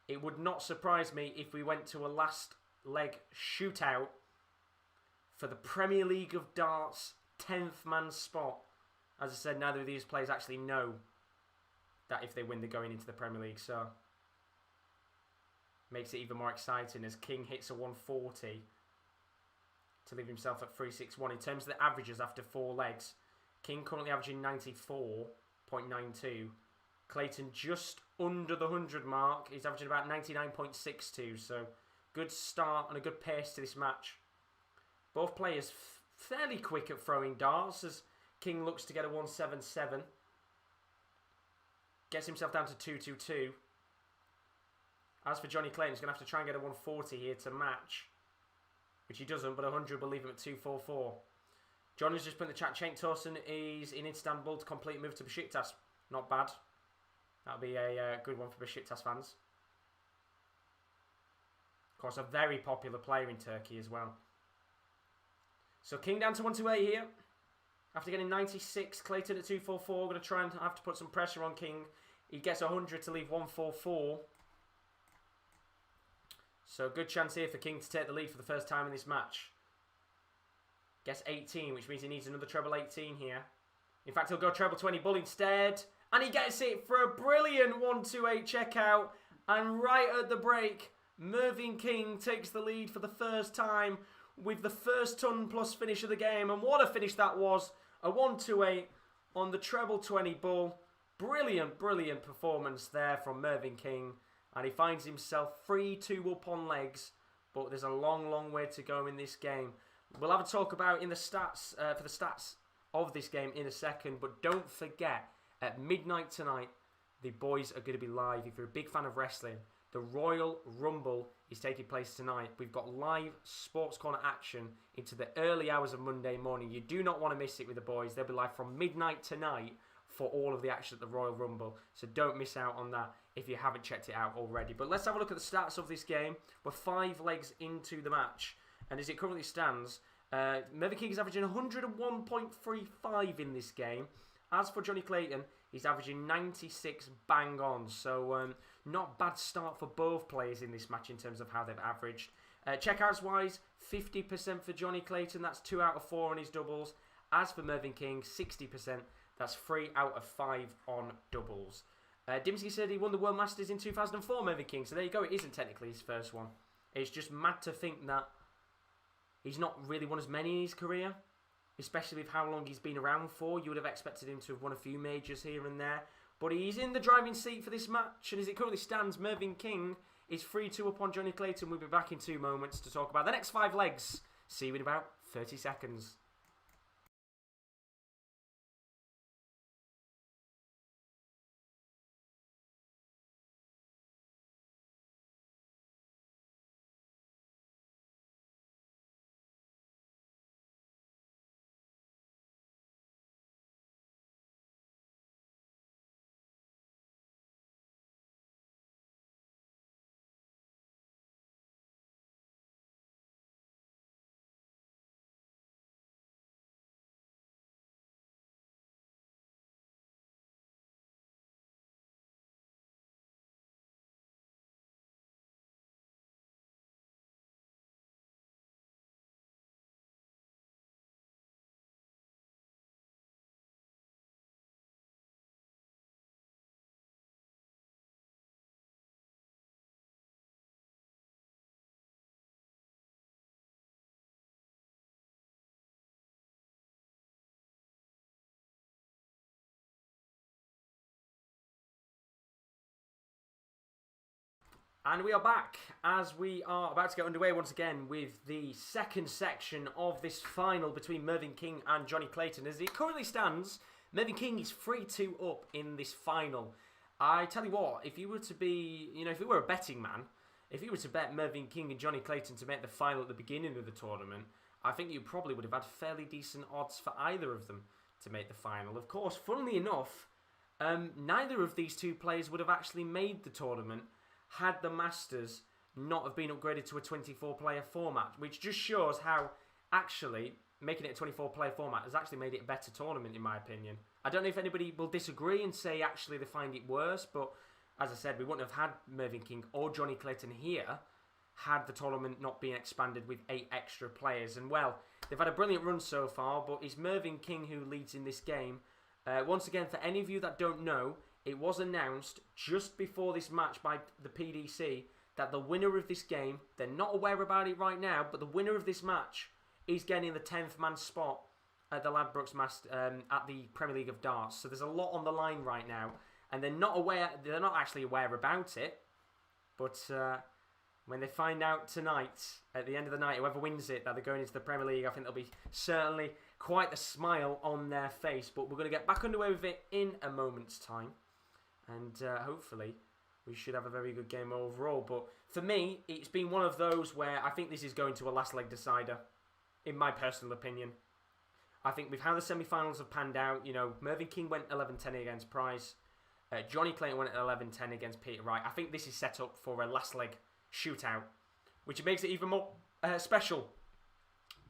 Speaker 1: it would not surprise me if we went to a last leg shootout for the Premier League of Darts 10th man spot. As I said, neither of these players actually know that if they win, they're going into the Premier League. So, makes it even more exciting as King hits a 140 to leave himself at 361. In terms of the averages after 4 legs, King currently averaging 94.92. Clayton just under the 100 mark. He's averaging about 99.62. So good start and a good pace to this match. Both players fairly quick at throwing darts as King looks to get a 177. Gets himself down to 222. As for Johnny Clayton, he's going to have to try and get a 140 here to match, which he doesn't, but 100 will leave him at 244. Johnny's just put in the chat, Cenk Tosun is in Istanbul to complete move to Besiktas. Not bad. That'll be a good one for Besiktas fans. Of course, a very popular player in Turkey as well. So King down to 128 here. After getting 96, Clayton at 244. Going to try and have to put some pressure on King. He gets 100 to leave 144. So good chance here for King to take the lead for the first time in this match. Gets 18, which means he needs another treble 18 here. In fact, he'll go treble 20 bull instead. And he gets it for a brilliant 128 checkout. And right at the break, Mervyn King takes the lead for the first time with the first ton plus finish of the game. And what a finish that was. A 128 on the treble 20 bull. Brilliant, brilliant performance there from Mervyn King. And he finds himself 3-2 up on legs. But there's a long, long way to go in this game. We'll have a talk about in the stats for the stats of this game in a second. But don't forget, at midnight tonight, the boys are going to be live. If you're a big fan of wrestling, the Royal Rumble is taking place tonight. We've got live Sports Corner action into the early hours of Monday morning. You do not want to miss it with the boys. They'll be live from midnight tonight for all of the action at the Royal Rumble. So don't miss out on that if you haven't checked it out already. But let's have a look at the stats of this game. We're 5 legs into the match. And as it currently stands, Mervyn King is averaging 101.35 in this game. As for Johnny Clayton, he's averaging 96 bang on. So not bad start for both players in this match in terms of how they've averaged. Checkouts-wise, 50% for Johnny Clayton. That's 2 out of 4 on his doubles. As for Mervyn King, 60%. That's 3 out of 5 on doubles. Dimsky said he won the World Masters in 2004, Mervyn King. So there you go. It isn't technically his first one. It's just mad to think that he's not really won as many in his career, especially with how long he's been around for. You would have expected him to have won a few majors here and there. But he's in the driving seat for this match. And as it currently stands, Mervyn King is 3-2 up on Johnny Clayton. We'll be back in 2 moments to talk about the next 5 legs. See you in about 30 seconds. And we are back as we are about to get underway once again with the second section of this final between Mervyn King and Johnny Clayton. As it currently stands, Mervyn King is 3-2 up in this final. I tell you what, if you were to be, if you were a betting man, if you were to bet Mervyn King and Johnny Clayton to make the final at the beginning of the tournament, I think you probably would have had fairly decent odds for either of them to make the final. Of course, funnily enough, neither of these two players would have actually made the tournament had the Masters not have been upgraded to a 24-player format, which just shows how actually making it a 24-player format has actually made it a better tournament, in my opinion. I don't know if anybody will disagree and say actually they find it worse, but as I said, we wouldn't have had Mervyn King or Johnny Clayton here had the tournament not been expanded with 8 extra players. And well, they've had a brilliant run so far, but it's Mervyn King who leads in this game. Once again, for any of you that don't know, it was announced just before this match by the PDC that the winner of this game, they're not aware about it right now, but the winner of this match is getting the 10th man spot at the Ladbrokes Masters, at the Premier League of Darts. So there's a lot on the line right now, and they're not actually aware about it. But when they find out tonight, at the end of the night, whoever wins it, that they're going into the Premier League, I think there'll be certainly quite a smile on their face. But we're going to get back underway with it in a moment's time, and hopefully we should have a very good game overall. But for me, it's been one of those where I think this is going to a last leg decider, in my personal opinion. I think with how the semi-finals have panned out, you know, Mervyn King went 11-10 against Price. Johnny Clayton went 11-10 against Peter Wright. I think this is set up for a last leg shootout, which makes it even more special,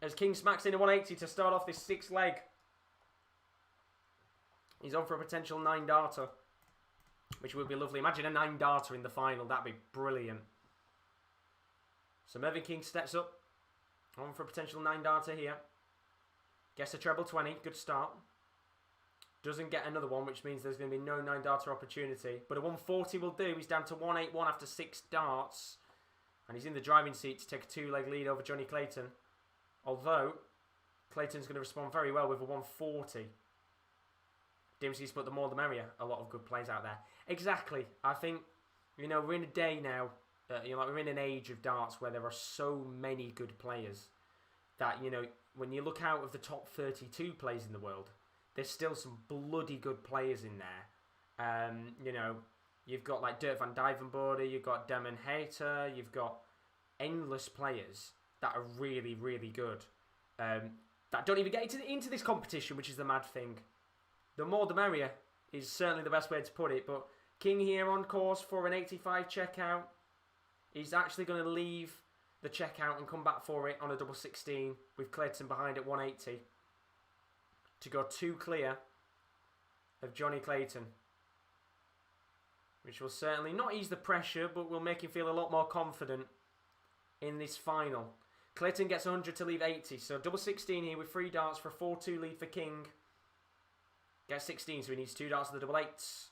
Speaker 1: as King smacks in a 180 to start off this 6th leg. He's on for a potential 9-darter, which would be lovely. Imagine a 9-darter in the final. That'd be brilliant. So Mervyn King steps up, on for a potential 9-darter here. Gets a treble 20. Good start. Doesn't get another one, which means there's going to be no 9-darter opportunity. But a 140 will do. He's down to 181 after 6 darts. And he's in the driving seat to take a 2-leg lead over Johnny Clayton. Although, Clayton's going to respond very well with a 140. Dempsey's put the more the merrier. A lot of good plays out there. Exactly. I think, you know, we're in a day now. You know, like we're in an age of darts where there are so many good players that, you know, when you look out of the top 32 players in the world, there's still some bloody good players in there. You know, you've got like Dirk van Dijvenbode, you've got Damon Hayter, you've got endless players that are really, really good. That don't even get into this competition, which is the mad thing. The more the merrier is certainly the best way to put it. But King here on course for an 85 checkout. He's actually going to leave the checkout and come back for it on a double 16 with Clayton behind at 180 to go 2 clear of Johnny Clayton, which will certainly not ease the pressure, but will make him feel a lot more confident in this final. Clayton gets 100 to leave 80, so double 16 here with 3 darts for a 4-2 lead for King. Gets 16, so he needs 2 darts to the double 8s.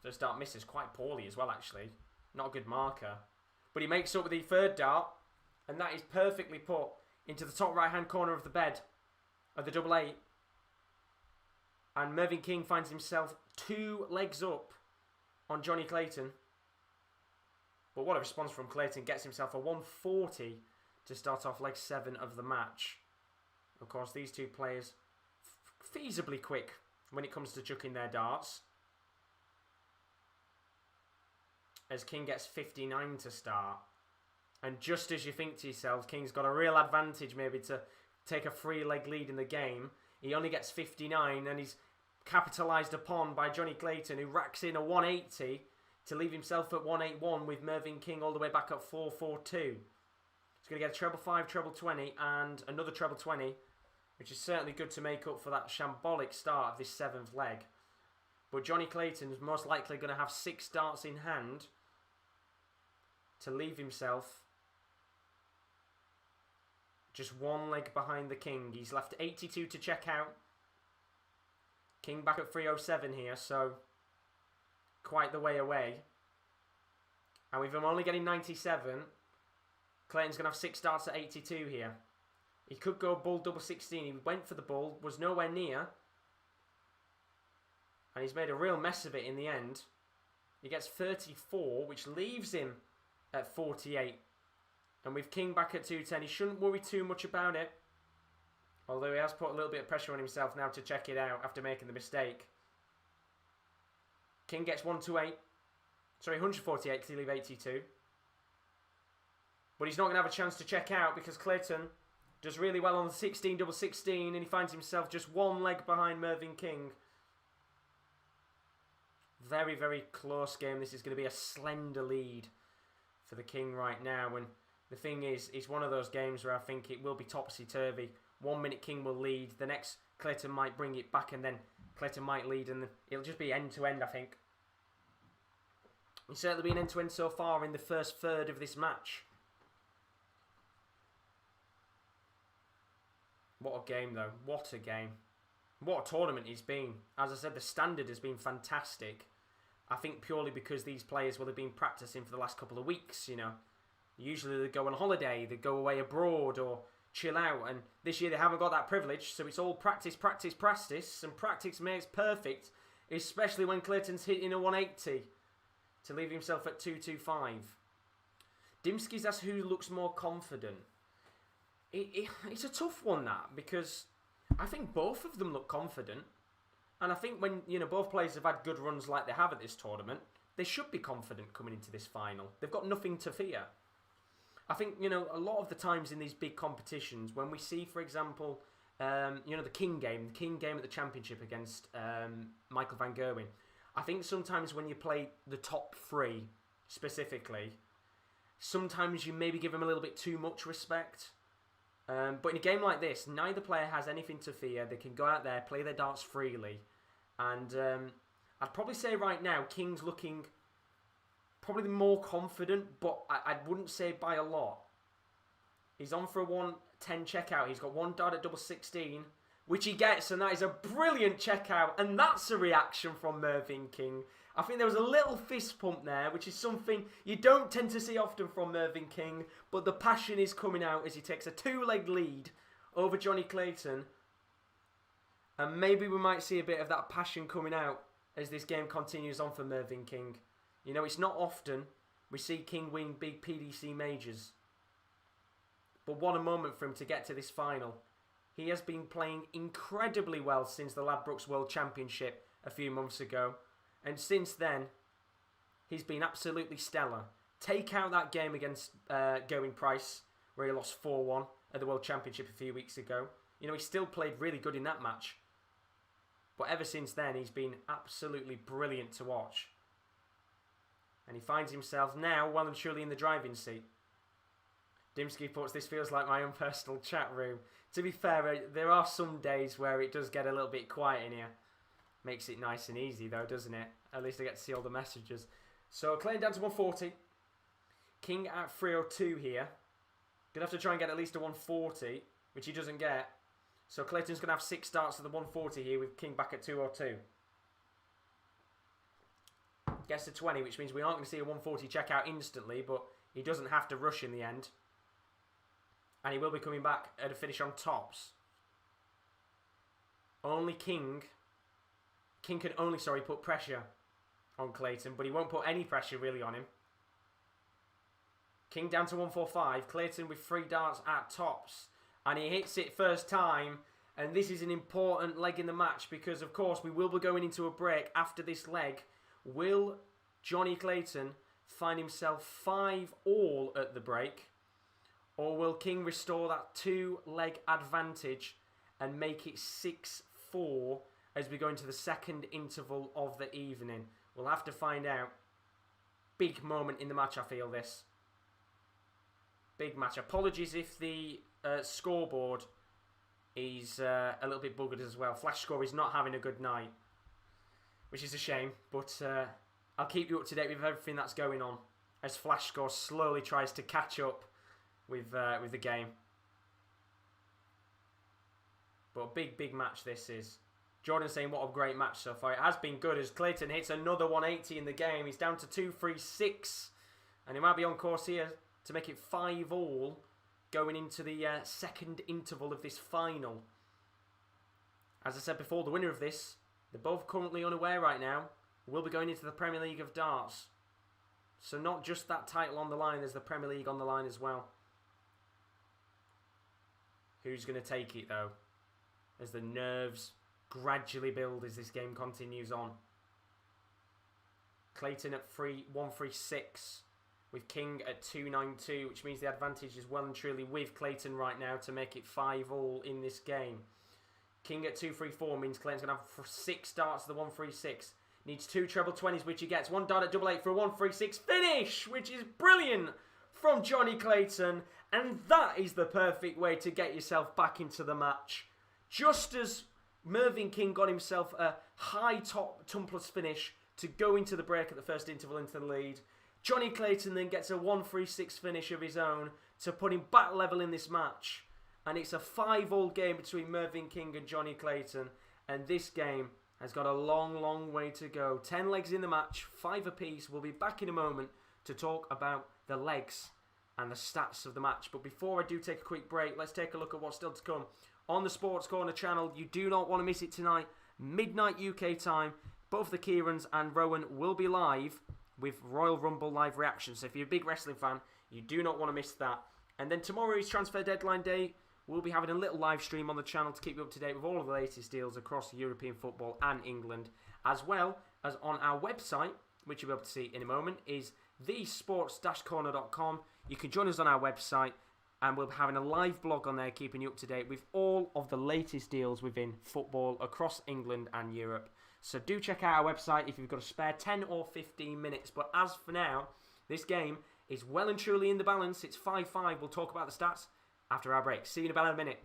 Speaker 1: First dart misses quite poorly as well, actually. Not a good marker. But he makes up with the 3rd dart, and that is perfectly put into the top right-hand corner of the bed of the double 8. And Mervyn King finds himself 2 legs up on Johnny Clayton. But what a response from Clayton. Gets himself a 140 to start off leg 7 of the match. Of course, these two players feasibly quick when it comes to chucking their darts, as King gets 59 to start. And just as you think to yourself, King's got a real advantage maybe to take a 3-leg lead in the game, he only gets 59, and he's capitalised upon by Johnny Clayton, who racks in a 180 to leave himself at 181 with Mervyn King all the way back at 442. He's going to get a treble 5, treble 20, and another treble 20, which is certainly good to make up for that shambolic start of this 7th leg. But Johnny Clayton's most likely going to have 6 darts in hand to leave himself just 1 leg behind the King. He's left 82 to check out. King back at 307 here, so quite the way away. And with him only getting 97, Clayton's going to have 6 darts at 82 here. He could go bull double 16. He went for the bull, was nowhere near. And he's made a real mess of it in the end. He gets 34, which leaves him at 48. And with King back at 210, he shouldn't worry too much about it. Although he has put a little bit of pressure on himself now to check it out after making the mistake. King gets 128. Sorry, 148 because he leave 82. But he's not going to have a chance to check out because Clayton does really well on the 16 double 16 and he finds himself just 1 leg behind Mervyn King. Very, very close game. This is going to be a slender lead for the King right now. And the thing is, it's one of those games where I think it will be topsy-turvy. 1 minute King will lead. The next, Clayton might bring it back and then Clayton might lead. And it'll just be end-to-end, I think. It's certainly been end-to-end so far in the first third of this match. What a game, though. What a game. What a tournament it's been. As I said, the standard has been fantastic. I think purely because these players will have been practicing for the last couple of weeks, you know. Usually they go on holiday, they go away abroad, or, chill out. And this year they haven't got that privilege, so it's all practice, practice, practice, and practice makes perfect, especially when Clayton's hitting a 180 to leave himself at 225. Dimski's asked who looks more confident. It's a tough one, that, because I think both of them look confident. And I think when, both players have had good runs like they have at this tournament, they should be confident coming into this final. They've got nothing to fear. I think, a lot of the times in these big competitions, when we see, for example, the King game at the Championship against Michael Van Gerwen, I think sometimes when you play the top three specifically, sometimes you maybe give them a little bit too much respect. But in a game like this, neither player has anything to fear. They can go out there, play their darts freely. And I'd probably say right now, King's looking probably more confident, but I wouldn't say by a lot. He's on for a 110 checkout. He's got one dart at double 16, which he gets, and that is a brilliant checkout. And that's a reaction from Mervyn King. I think there was a little fist pump there, which is something you don't tend to see often from Mervyn King, but the passion is coming out as he takes a 2-leg lead over Johnny Clayton. And maybe we might see a bit of that passion coming out as this game continues on for Mervyn King. It's not often we see King win big PDC majors. But what a moment for him to get to this final. He has been playing incredibly well since the Ladbrokes World Championship a few months ago. And since then, he's been absolutely stellar. Take out that game against Gerwyn Price, where he lost 4-1 at the World Championship a few weeks ago. He still played really good in that match. But ever since then, he's been absolutely brilliant to watch. And he finds himself now well and truly in the driving seat. Dimsky puts, this feels like my own personal chat room. To be fair, there are some days where it does get a little bit quiet in here. Makes it nice and easy though, doesn't it? At least I get to see all the messages. So Clayton down to 140. King at 302 here. Gonna have to try and get at least a 140, which he doesn't get. So Clayton's gonna have 6 starts to the 140 here with King back at 202. Gets to 20, which means we aren't going to see a 140 checkout instantly, but he doesn't have to rush in the end. And he will be coming back at a finish on tops. Only King can only, put pressure on Clayton, but he won't put any pressure really on him. King down to 145. Clayton with 3 darts at tops. And he hits it first time. And this is an important leg in the match because, of course, we will be going into a break after this leg. Will Johnny Clayton find himself 5-all at the break? Or will King restore that 2-leg advantage and make it 6-4 as we go into the second interval of the evening? We'll have to find out. Big moment in the match, I feel this. Big match. Apologies if the scoreboard is a little bit buggered as well. Flash score is not having a good night, which is a shame, but I'll keep you up to date with everything that's going on as Flash score slowly tries to catch up with the game. But a big match this is. Jordan saying what a great match so far. It has been good as Clayton hits another 180 in the game. He's down to 236 and he might be on course here to make it 5-all going into the second interval of this final. As I said before, the winner of this, they're both currently unaware right now, will be going into the Premier League of Darts. So not just that title on the line, there's the Premier League on the line as well. Who's going to take it though? As the nerves gradually build as this game continues on. Clayton at 136 with King at 292, which means the advantage is well and truly with Clayton right now to make it 5-all in this game. King at 234 means Clayton's going to have 6 darts to the 136. Needs 2 treble 20s, which he gets. 1 dart at double 8 for a 136 finish, which is brilliant from Johnny Clayton. And that is the perfect way to get yourself back into the match. Just as Mervyn King got himself a high top tumpless finish to go into the break at the first interval into the lead, Johnny Clayton then gets a 136 finish of his own to put him back level in this match. And it's a 5-all game between Mervyn King and Johnny Clayton. And this game has got a long way to go. 10 legs in the match, 5 apiece. We'll be back in a moment to talk about the legs and the stats of the match. But before I do take a quick break, let's take a look at what's still to come on the Sports Corner channel. You do not want to miss it tonight, midnight UK time. Both the Kierans and Rowan will be live with Royal Rumble live reactions. So if you're a big wrestling fan, you do not want to miss that. And then tomorrow is transfer deadline day. We'll be having a little live stream on the channel to keep you up to date with all of the latest deals across European football and England, as well as on our website, which you'll be able to see in a moment, is thesports-corner.com. You can join us on our website, and we'll be having a live blog on there keeping you up to date with all of the latest deals within football across England and Europe. So do check out our website if you've got a spare 10 or 15 minutes. But as for now, this game is well and truly in the balance. It's 5-5. We'll talk about the stats after our break. See you in about a minute.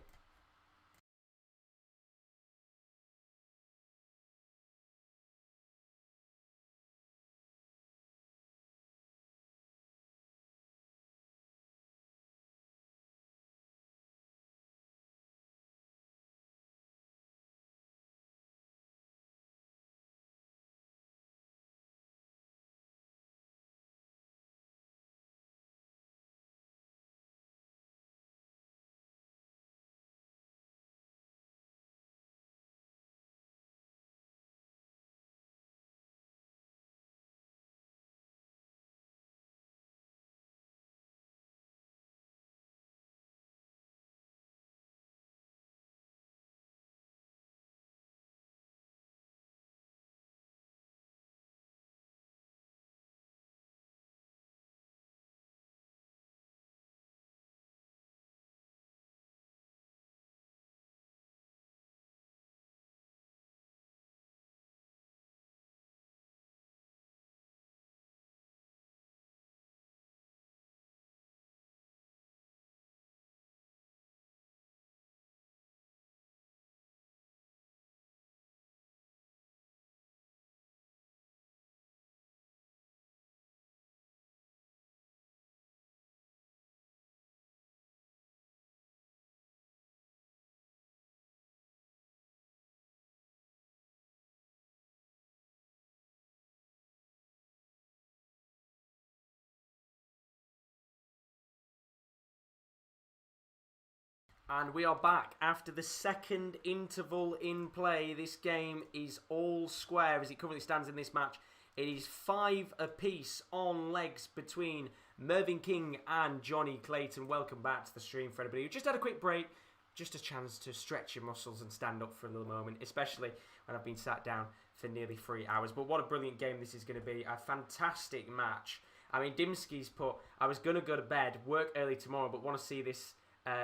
Speaker 1: And we are back after the second interval in play. This game is all square as it currently stands in this match. It is 5 apiece on legs between Mervyn King and Johnny Clayton. Welcome back to the stream for anybody who just had a quick break. Just a chance to stretch your muscles and stand up for a little moment, especially when I've been sat down for nearly 3 hours. But what a brilliant game this is going to be. A fantastic match. I mean, Dimski's put, I was going to go to bed, work early tomorrow, but want to see this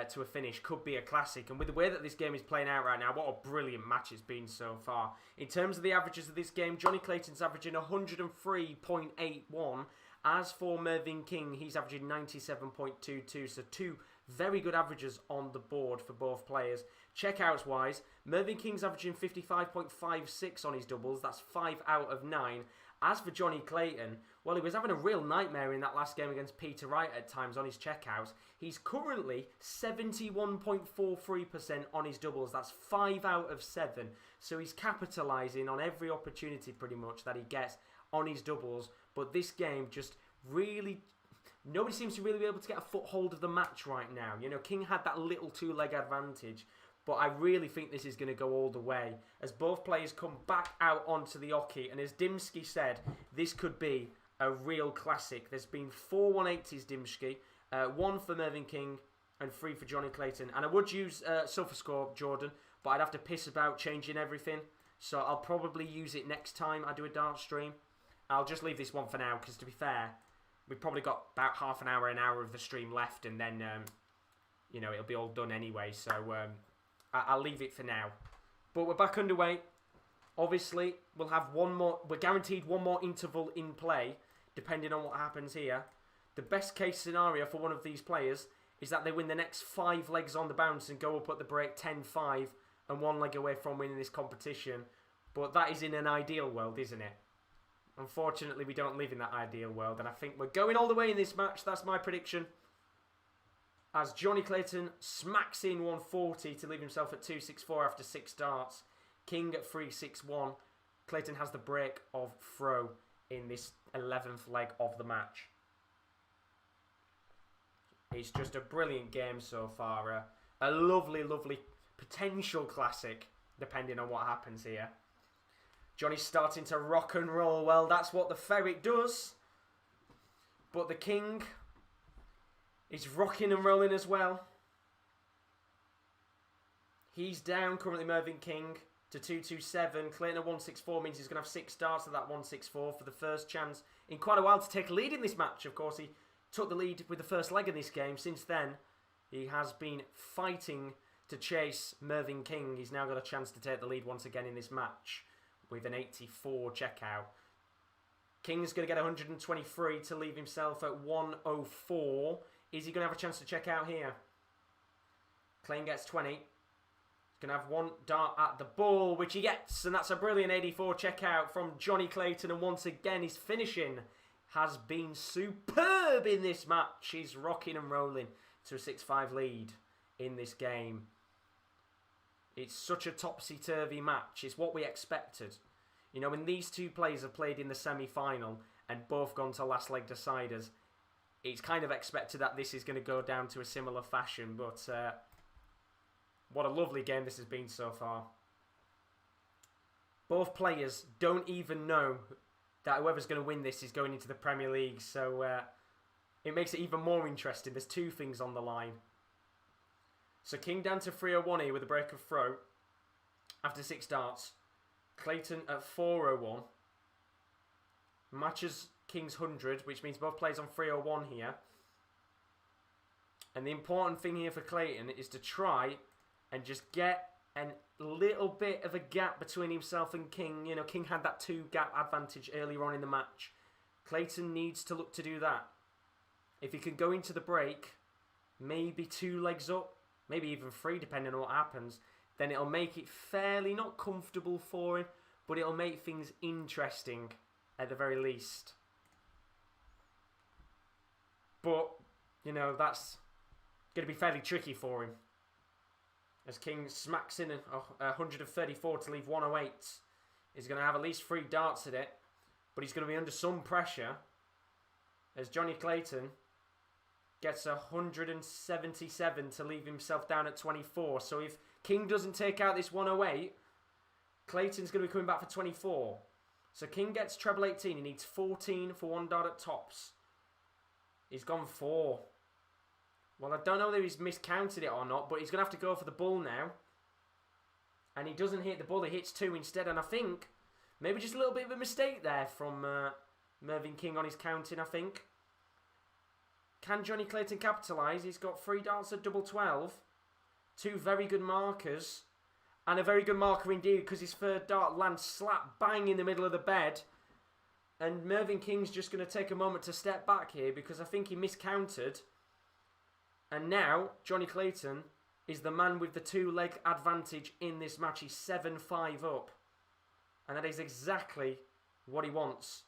Speaker 1: to a finish. Could be a classic. And with the way that this game is playing out right now, what a brilliant match it's been so far. In terms of the averages of this game, Johnny Clayton's averaging 103.81. As for Mervyn King, he's averaging 97.22. So two very good averages on the board for both players. Checkouts wise, Mervyn King's averaging 55.56 on his doubles. That's 5 out of 9. As for Johnny Clayton, well, he was having a real nightmare in that last game against Peter Wright at times on his checkouts. He's currently 71.43% on his doubles. That's 5 out of 7. So he's capitalising on every opportunity pretty much that he gets on his doubles. But this game just really... Nobody seems to really be able to get a foothold of the match right now. You know, King had that little two-leg advantage. But I really think this is going to go all the way as both players come back out onto the oche. And as Dimski said, this could be a real classic. There's been 4 180s Dimski, 1 for Mervyn King and 3 for Johnny Clayton. And I would use SofaScore, Jordan, but I'd have to piss about changing everything. So I'll probably use it next time I do a dart stream. I'll just leave this one for now because, to be fair, we've probably got about half an hour of the stream left. And then, you know, it'll be all done anyway. So... I'll leave it for now. But we're back underway. Obviously, we'll have one more... We're guaranteed one more interval in play, depending on what happens here. The best case scenario for one of these players is that they win the next 5 legs on the bounce and go up at the break 10-5 and 1 leg away from winning this competition. But that is in an ideal world, isn't it? Unfortunately, we don't live in that ideal world. And I think we're going all the way in this match. That's my prediction. As Johnny Clayton smacks in 140 to leave himself at 264 after 6 darts. King at 361. Clayton has the break of throw in this 11th leg of the match. It's just a brilliant game so far. A lovely, lovely potential classic, depending on what happens here. Johnny's starting to rock and roll. Well, that's what the ferret does. But the king is rocking and rolling as well. He's down currently, Mervyn King, to 227. Clayton at 164 means he's going to have 6 darts at that 164 for the first chance in quite a while to take a lead in this match. Of course, he took the lead with the first leg of this game. Since then, he has been fighting to chase Mervyn King. He's now got a chance to take the lead once again in this match with an 84 checkout. King's going to get 123 to leave himself at 104. Is he going to have a chance to check out here? Clayton gets 20. He's going to have 1 dart at the ball, which he gets. And that's a brilliant 84 checkout from Johnny Clayton. And once again, his finishing has been superb in this match. He's rocking and rolling to a 6-5 lead in this game. It's such a topsy-turvy match. It's what we expected. You know, when these two players have played in the semi-final and both gone to last leg deciders, it's kind of expected that this is going to go down to a similar fashion. But what a lovely game this has been so far. Both players don't even know that whoever's going to win this is going into the Premier League. So it makes it even more interesting. There's 2 things on the line. So King down to 301 here with a break of throw after 6 darts. Clayton at 401. Matches King's 100, which means both players on 301 here. And the important thing here for Clayton is to try and just get a little bit of a gap between himself and King. You know, King had that 2 gap advantage earlier on in the match. Clayton needs to look to do that. If he can go into the break, maybe 2 legs up, maybe even 3 depending on what happens, then it'll make it fairly not comfortable for him, but it'll make things interesting at the very least. But, you know, that's going to be fairly tricky for him. As King smacks in 134 to leave 108. He's going to have at least 3 darts at it, but he's going to be under some pressure as Johnny Clayton gets 177 to leave himself down at 24. So if King doesn't take out this 108, Clayton's going to be coming back for 24. So King gets treble 18. He needs 14 for 1 dart at tops. He's gone 4. Well, I don't know whether he's miscounted it or not, but he's going to have to go for the bull now. And he doesn't hit the bull, he hits 2 instead. And I think maybe just a little bit of a mistake there from Mervyn King on his counting, I think. Can Johnny Clayton capitalise? He's got 3 darts at double 12. 2 very good markers. And a very good marker indeed, because his 3rd dart lands slap bang in the middle of the bed. And Mervyn King's just going to take a moment to step back here, because I think he miscounted. And now, Johnny Clayton is the man with the 2-leg advantage in this match. He's 7-5 up. And that is exactly what he wants.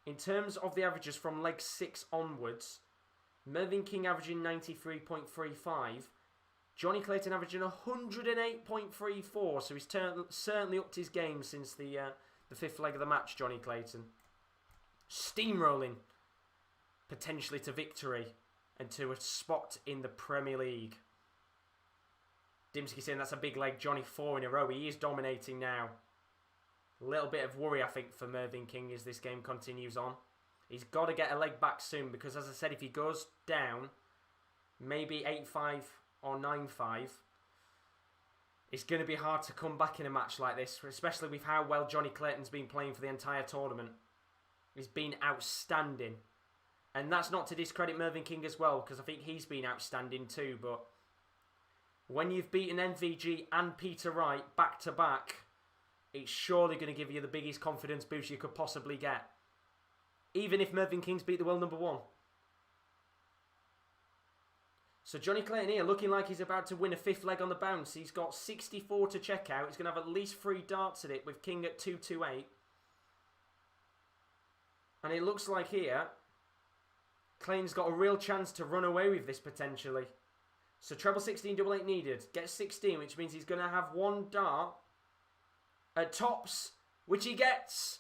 Speaker 1: In terms of the averages from leg 6 onwards, Mervyn King averaging 93.35. Johnny Clayton averaging 108.34. So he's certainly upped his game since the 5th leg of the match, Johnny Clayton. Steamrolling, potentially to victory and to a spot in the Premier League. Dimsky saying that's a big leg, Johnny 4 in a row. He is dominating now. A little bit of worry, I think, for Mervyn King as this game continues on. He's got to get a leg back soon because, as I said, if he goes down, maybe 8-5 or 9-5, it's going to be hard to come back in a match like this, especially with how well Johnny Clayton's been playing for the entire tournament. He's been outstanding. And that's not to discredit Mervyn King as well, because I think he's been outstanding too, but when you've beaten MVG and Peter Wright back-to-back, it's surely going to give you the biggest confidence boost you could possibly get. Even if Mervyn King's beat the world number 1. So Johnny Clayton here looking like he's about to win a 5th leg on the bounce. He's got 64 to check out. He's going to have at least 3 darts at it with King at 228. And it looks like here, Clayton's got a real chance to run away with this potentially. So treble 16, double 8 needed. Gets 16, which means he's going to have 1 dart at tops, which he gets.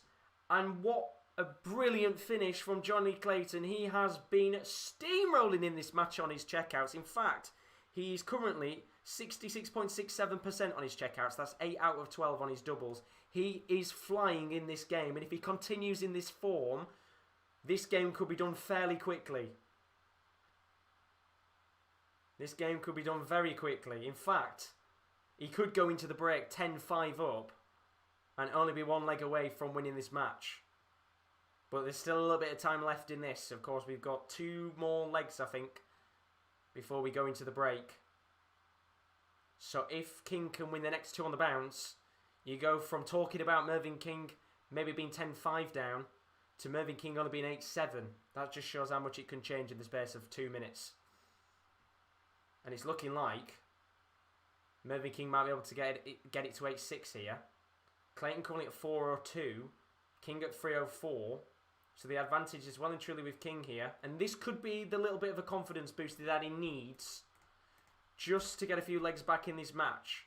Speaker 1: And what a brilliant finish from Johnny Clayton. He has been steamrolling in this match on his checkouts. In fact, he's currently 66.67% on his checkouts. That's 8 out of 12 on his doubles. He is flying in this game, and if he continues in this form, this game could be done fairly quickly. This game could be done very quickly. In fact, he could go into the break 10-5 up and only be one leg away from winning this match. But there's still a little bit of time left in this. Of course, we've got 2 more legs, I think, before we go into the break. So if King can win the next 2 on the bounce, you go from talking about Mervyn King maybe being 10-5 down to Mervyn King only being 8-7. That just shows how much it can change in the space of 2 minutes. And it's looking like Mervyn King might be able to get it to 8-6 here. Clayton currently at 4-2. King at 3-4. So the advantage is well and truly with King here. And this could be the little bit of a confidence booster that he needs just to get a few legs back in this match.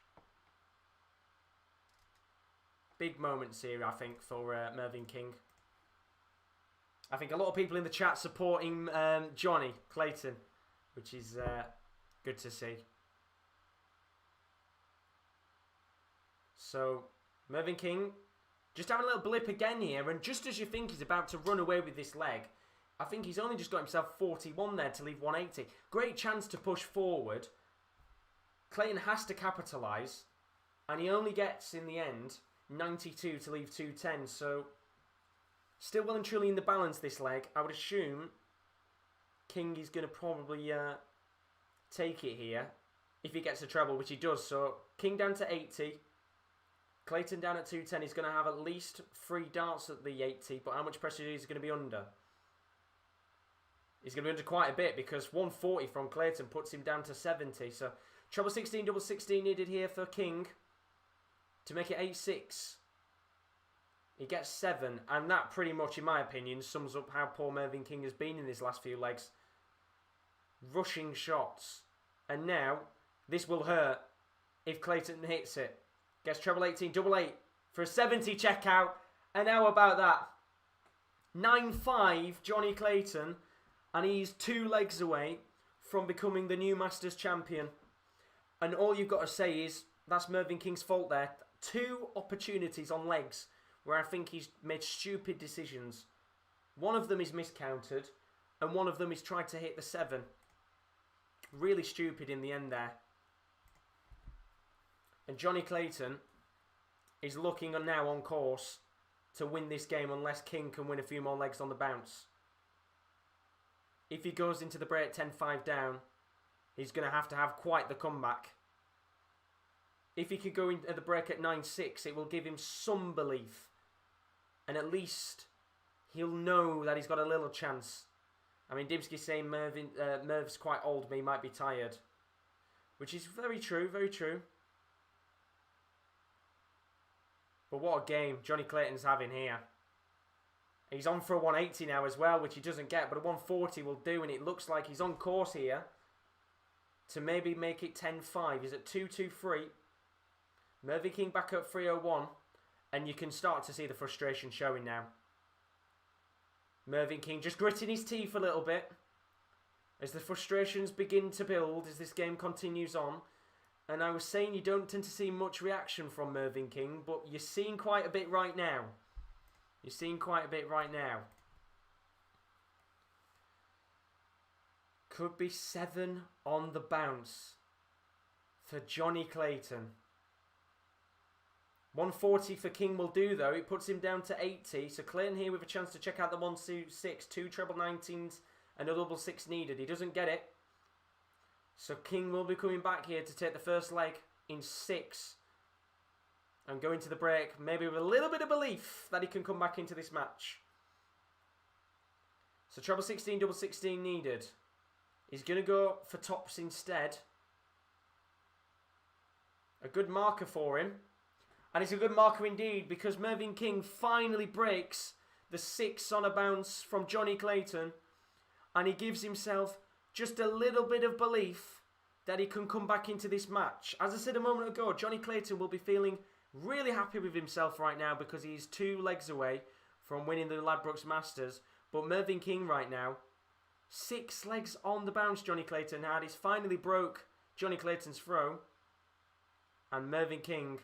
Speaker 1: Big moments here, I think, for Mervyn King. I think a lot of people in the chat supporting Johnny Clayton, which is good to see. So, Mervyn King just having a little blip again here, and just as you think he's about to run away with this leg, I think he's only just got himself 41 there to leave 180. Great chance to push forward. Clayton has to capitalise, and he only gets, in the end, 92 to leave 210, so still well and truly in the balance this leg. I would assume King is going to probably take it here, if he gets a treble, which he does. So King down to 80, Clayton down at 210. He's going to have at least 3 darts at the 80, but how much pressure is he going to be under? He's going to be under quite a bit, because 140 from Clayton puts him down to 70. So treble 16, double 16 needed here for King to make it 8-6. He gets 7, and that pretty much, in my opinion, sums up how poor Mervyn King has been in his last few legs. Rushing shots. And now, this will hurt if Clayton hits it. Gets treble 18, double 8 for a 70 checkout. And how about that? 9-5, Johnny Clayton. And he's 2 legs away from becoming the new Masters champion. And all you've got to say is, that's Mervyn King's fault there. 2 opportunities on legs where I think he's made stupid decisions. One of them is miscounted, and one of them is tried to hit the 7. Really stupid in the end there. And Johnny Clayton is looking now on course to win this game unless King can win a few more legs on the bounce. If he goes into the break 10-5 down, he's going to have quite the comeback. If he could go into the break at 9-6, it will give him some belief. And at least he'll know that he's got a little chance. I mean, Dibsky's saying Merv's quite old, but he might be tired. Which is very true, very true. But what a game Johnny Clayton's having here. He's on for a 180 now as well, which he doesn't get, but a 140 will do, and it looks like he's on course here to maybe make it 10-5. He's at 2-2-3. Mervyn King back up 3-0-1, and you can start to see the frustration showing now. Mervyn King just gritting his teeth a little bit as the frustrations begin to build as this game continues on. And I was saying you don't tend to see much reaction from Mervyn King, but you're seeing quite a bit right now. You're seeing quite a bit right now. Could be 7 on the bounce for Johnny Clayton. 140 for King will do though. It puts him down to 80. So Clayton here with a chance to check out the 1-2-6. 2 treble 19s and a double 6 needed. He doesn't get it. So King will be coming back here to take the first leg in 6. And go into the break. Maybe with a little bit of belief that he can come back into this match. So treble 16, double 16 needed. He's going to go for tops instead. A good marker for him. And it's a good marker indeed, because Mervyn King finally breaks the 6 on a bounce from Johnny Clayton. And he gives himself just a little bit of belief that he can come back into this match. As I said a moment ago, Johnny Clayton will be feeling really happy with himself right now because he's 2 legs away from winning the Ladbrokes Masters. But Mervyn King right now, 6 legs on the bounce Johnny Clayton had. He's finally broke Johnny Clayton's throw. And Mervyn King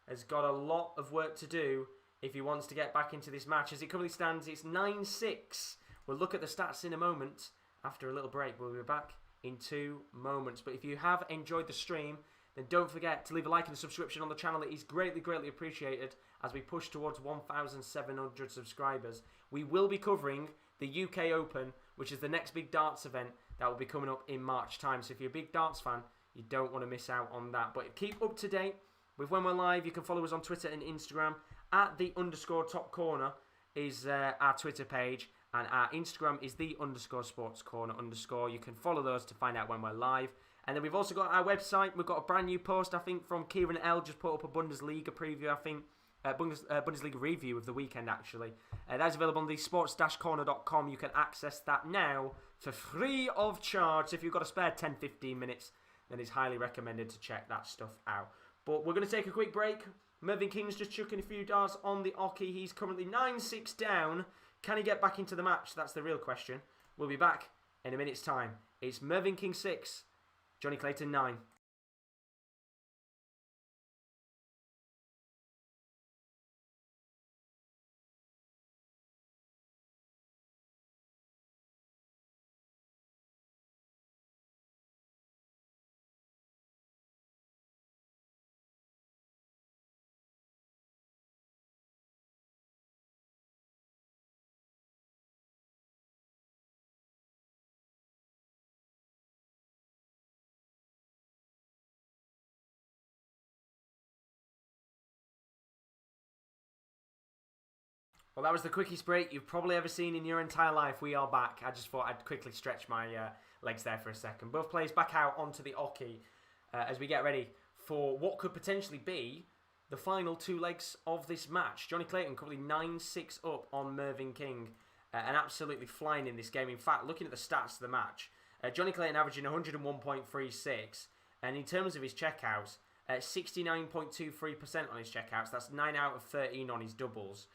Speaker 1: has got a lot of work to do if he wants to get back into this match. As it currently stands, it's 9-6. We'll look at the stats in a moment after a little break. We'll be back in 2 moments. But if you have enjoyed the stream, then don't forget to leave a like and a subscription on the channel. It is greatly, greatly appreciated as we push towards 1,700 subscribers. We will be covering the UK Open, which is the next big darts event that will be coming up in March time. So if you're a big darts fan, you don't want to miss out on that. But keep up to date with when we're live. You can follow us on Twitter and Instagram. At @the_top_corner is our Twitter page. And our Instagram is _sportscorner_. You can follow those to find out when we're live. And then we've also got our website. We've got a brand new post, I think, from Kieran L. Just put up a Bundesliga preview, I think. Bundesliga review of the weekend, actually. That's available on the sports-corner.com. You can access that now for free of charge. So if you've got a spare 10-15 minutes, then it's highly recommended to check that stuff out. But we're going to take a quick break. Mervyn King's just chucking a few darts on the Oki. He's currently 9-6 down. Can he get back into the match? That's the real question. We'll be back in a minute's time. It's Mervyn King 6, Johnny Clayton 9. Well, that was the quickest break you've probably ever seen in your entire life. We are back. I just thought I'd quickly stretch my legs there for a second. Both players back out onto the Oki as we get ready for what could potentially be the final 2 legs of this match. Johnny Clayton currently 9-6 up on Mervyn King and absolutely flying in this game. In fact, looking at the stats of the match, Johnny Clayton averaging 101.36, and in terms of his checkouts, 69.23% on his checkouts. That's 9 out of 13 on his doubles.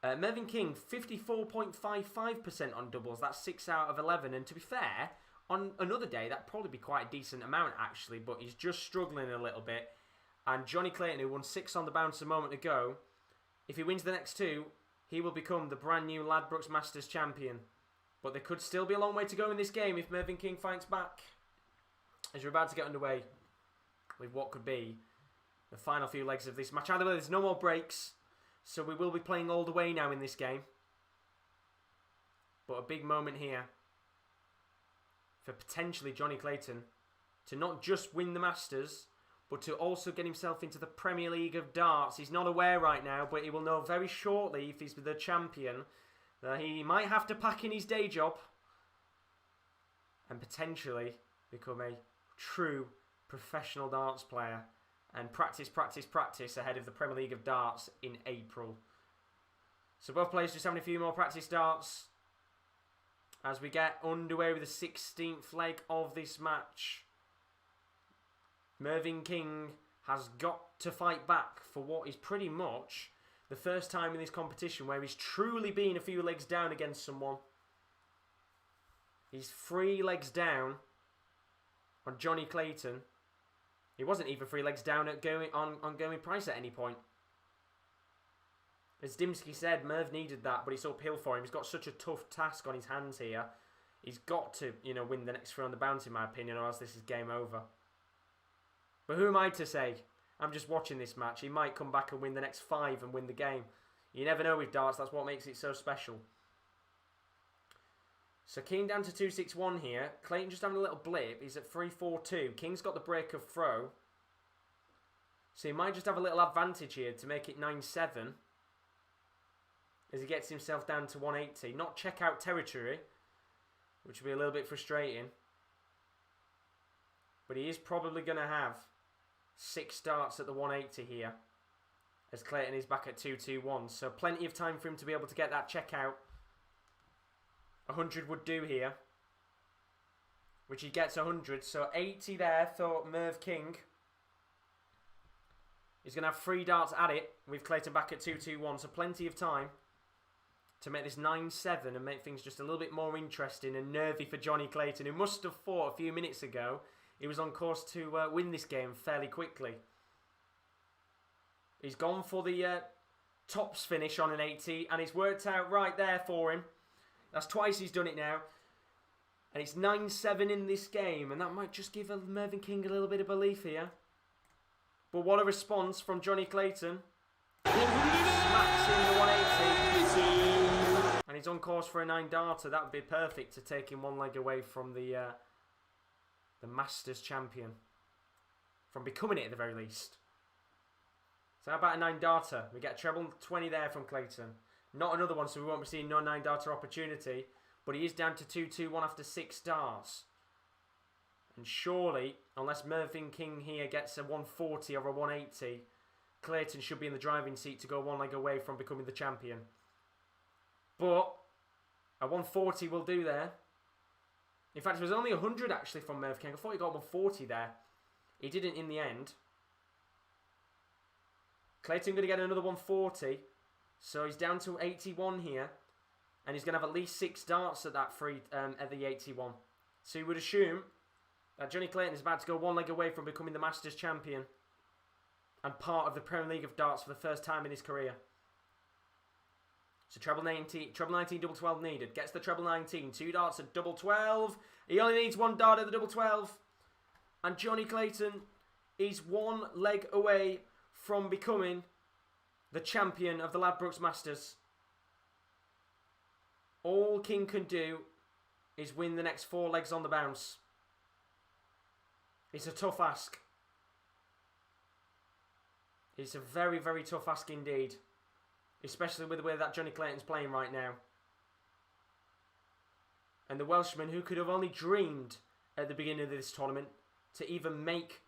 Speaker 1: Mervyn King, 54.55% on doubles. That's 6 out of 11. And to be fair, on another day, that'd probably be quite a decent amount, actually. But he's just struggling a little bit. And Johnny Clayton, who won 6 on the bounce a moment ago, if he wins the next 2, he will become the brand new Ladbrokes Masters champion. But there could still be a long way to go in this game if Mervyn King fights back. As you're about to get underway with what could be the final few legs of this match. Either way, there's no more breaks. So we will be playing all the way now in this game. But a big moment here for potentially Johnny Clayton to not just win the Masters, but to also get himself into the Premier League of darts. He's not aware right now, but he will know very shortly, if he's the champion, that he might have to pack in his day job and potentially become a true professional darts player. And practice ahead of the Premier League of Darts in April. So both players just having a few more practice darts as we get underway with the 16th leg of this match. Mervyn King has got to fight back for what is pretty much the first time in this competition where he's truly been a few legs down against someone. He's 3 legs down on Johnny Clayton. He wasn't even 3 legs down at Gerwyn Price at any point. As Dimsky said, Merv needed that, but it's uphill for him. He's got such a tough task on his hands here. He's got to, win the next 3 on the bounce, in my opinion, or else this is game over. But who am I to say? I'm just watching this match. He might come back and win the next 5 and win the game. You never know with darts. That's what makes it so special. So King down to 2-6-1 here. Clayton just having a little blip. He's at 3-4-2. King's got the break of throw. So he might just have a little advantage here to make it 9-7. As he gets himself down to 180. Not check-out territory, which will be a little bit frustrating. But he is probably going to have 6 starts at the 180 here. As Clayton is back at 2-2-1. So plenty of time for him to be able to get that check-out. 100 would do here, which he gets 100, so 80 there for Merv King. He's going to have 3 darts at it with Clayton back at 2-2-1, so plenty of time to make this 9-7 and make things just a little bit more interesting and nervy for Johnny Clayton, who must have thought a few minutes ago he was on course to win this game fairly quickly. He's gone for the tops finish on an 80, and it's worked out right there for him. That's twice he's done it now. And it's 9-7 in this game, and that might just give Mervyn King a little bit of belief here. But what a response from Johnny Clayton. Smacks in the 180. And he's on course for a 9-darter. That would be perfect to take him one leg away from the Masters champion. From becoming it at the very least. So how about a 9-darter? We get a treble 20 there from Clayton. Not another one, so we won't be seeing no 9-darter opportunity. But he is down to 2-2-1 after 6 stars. And surely, unless Mervyn King here gets a 140 or a 180, Clayton should be in the driving seat to go one leg away from becoming the champion. But a 140 will do there. In fact, it was only 100 actually from Mervyn King. I thought he got 140 there. He didn't in the end. Clayton going to get another 140. So he's down to 81 here. And he's going to have at least 6 darts at that at the 81. So you would assume that Johnny Clayton is about to go one leg away from becoming the Masters champion. And part of the Premier League of darts for the first time in his career. So treble 19, double 12 needed. Gets the treble 19. 2 darts at double 12. He only needs 1 dart at the double 12. And Johnny Clayton is 1 leg away from becoming the champion of the Ladbrokes Masters. All King can do is win the next 4 legs on the bounce. It's a tough ask. It's a very, very tough ask indeed. Especially with the way that Johnny Clayton's playing right now. And the Welshman, who could have only dreamed at the beginning of this tournament to even make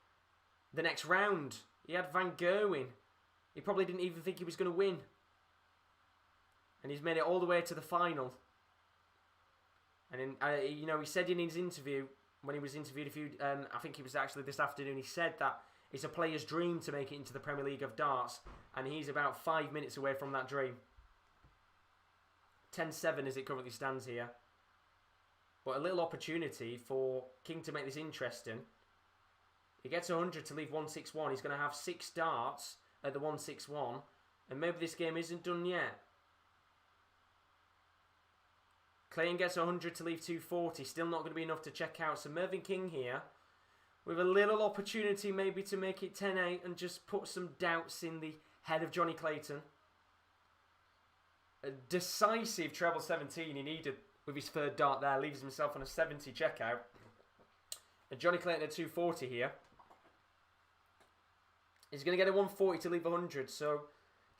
Speaker 1: the next round. He had Van Gerwen. He probably didn't even think he was going to win. And he's made it all the way to the final. And he said in his interview, when he was interviewed I think it was actually this afternoon, he said that it's a player's dream to make it into the Premier League of darts, and he's about 5 minutes away from that dream. 10-7 as it currently stands here. But a little opportunity for King to make this interesting. He gets 100 to leave 161. He's going to have 6 darts at the 161, and maybe this game isn't done yet. Clayton gets 100 to leave 240. Still not going to be enough to check out. So Mervyn King here with a little opportunity maybe to make it 10-8 and just put some doubts in the head of Johnny Clayton. A decisive treble 17 he needed with his 3rd dart there. Leaves himself on a 70 checkout. And Johnny Clayton at 240 here. He's going to get a 140 to leave 100. So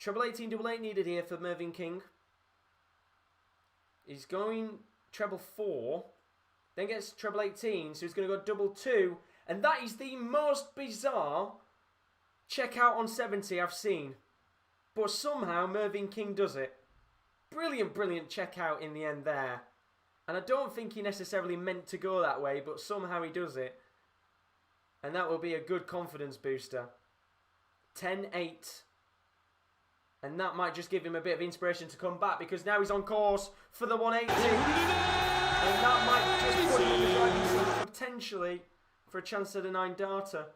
Speaker 1: treble 18, double 8 needed here for Mervyn King. He's going treble 4, then gets treble 18, so he's going to go double 2, and that is the most bizarre checkout on 70 I've seen. But somehow Mervyn King does it. Brilliant, brilliant checkout in the end there. And I don't think he necessarily meant to go that way, but somehow he does it. And that will be a good confidence booster. 10-8. And that might just give him a bit of inspiration to come back, because now he's on course for the 180. And that might just put him in the driving seat potentially for a chance at a 9-darter.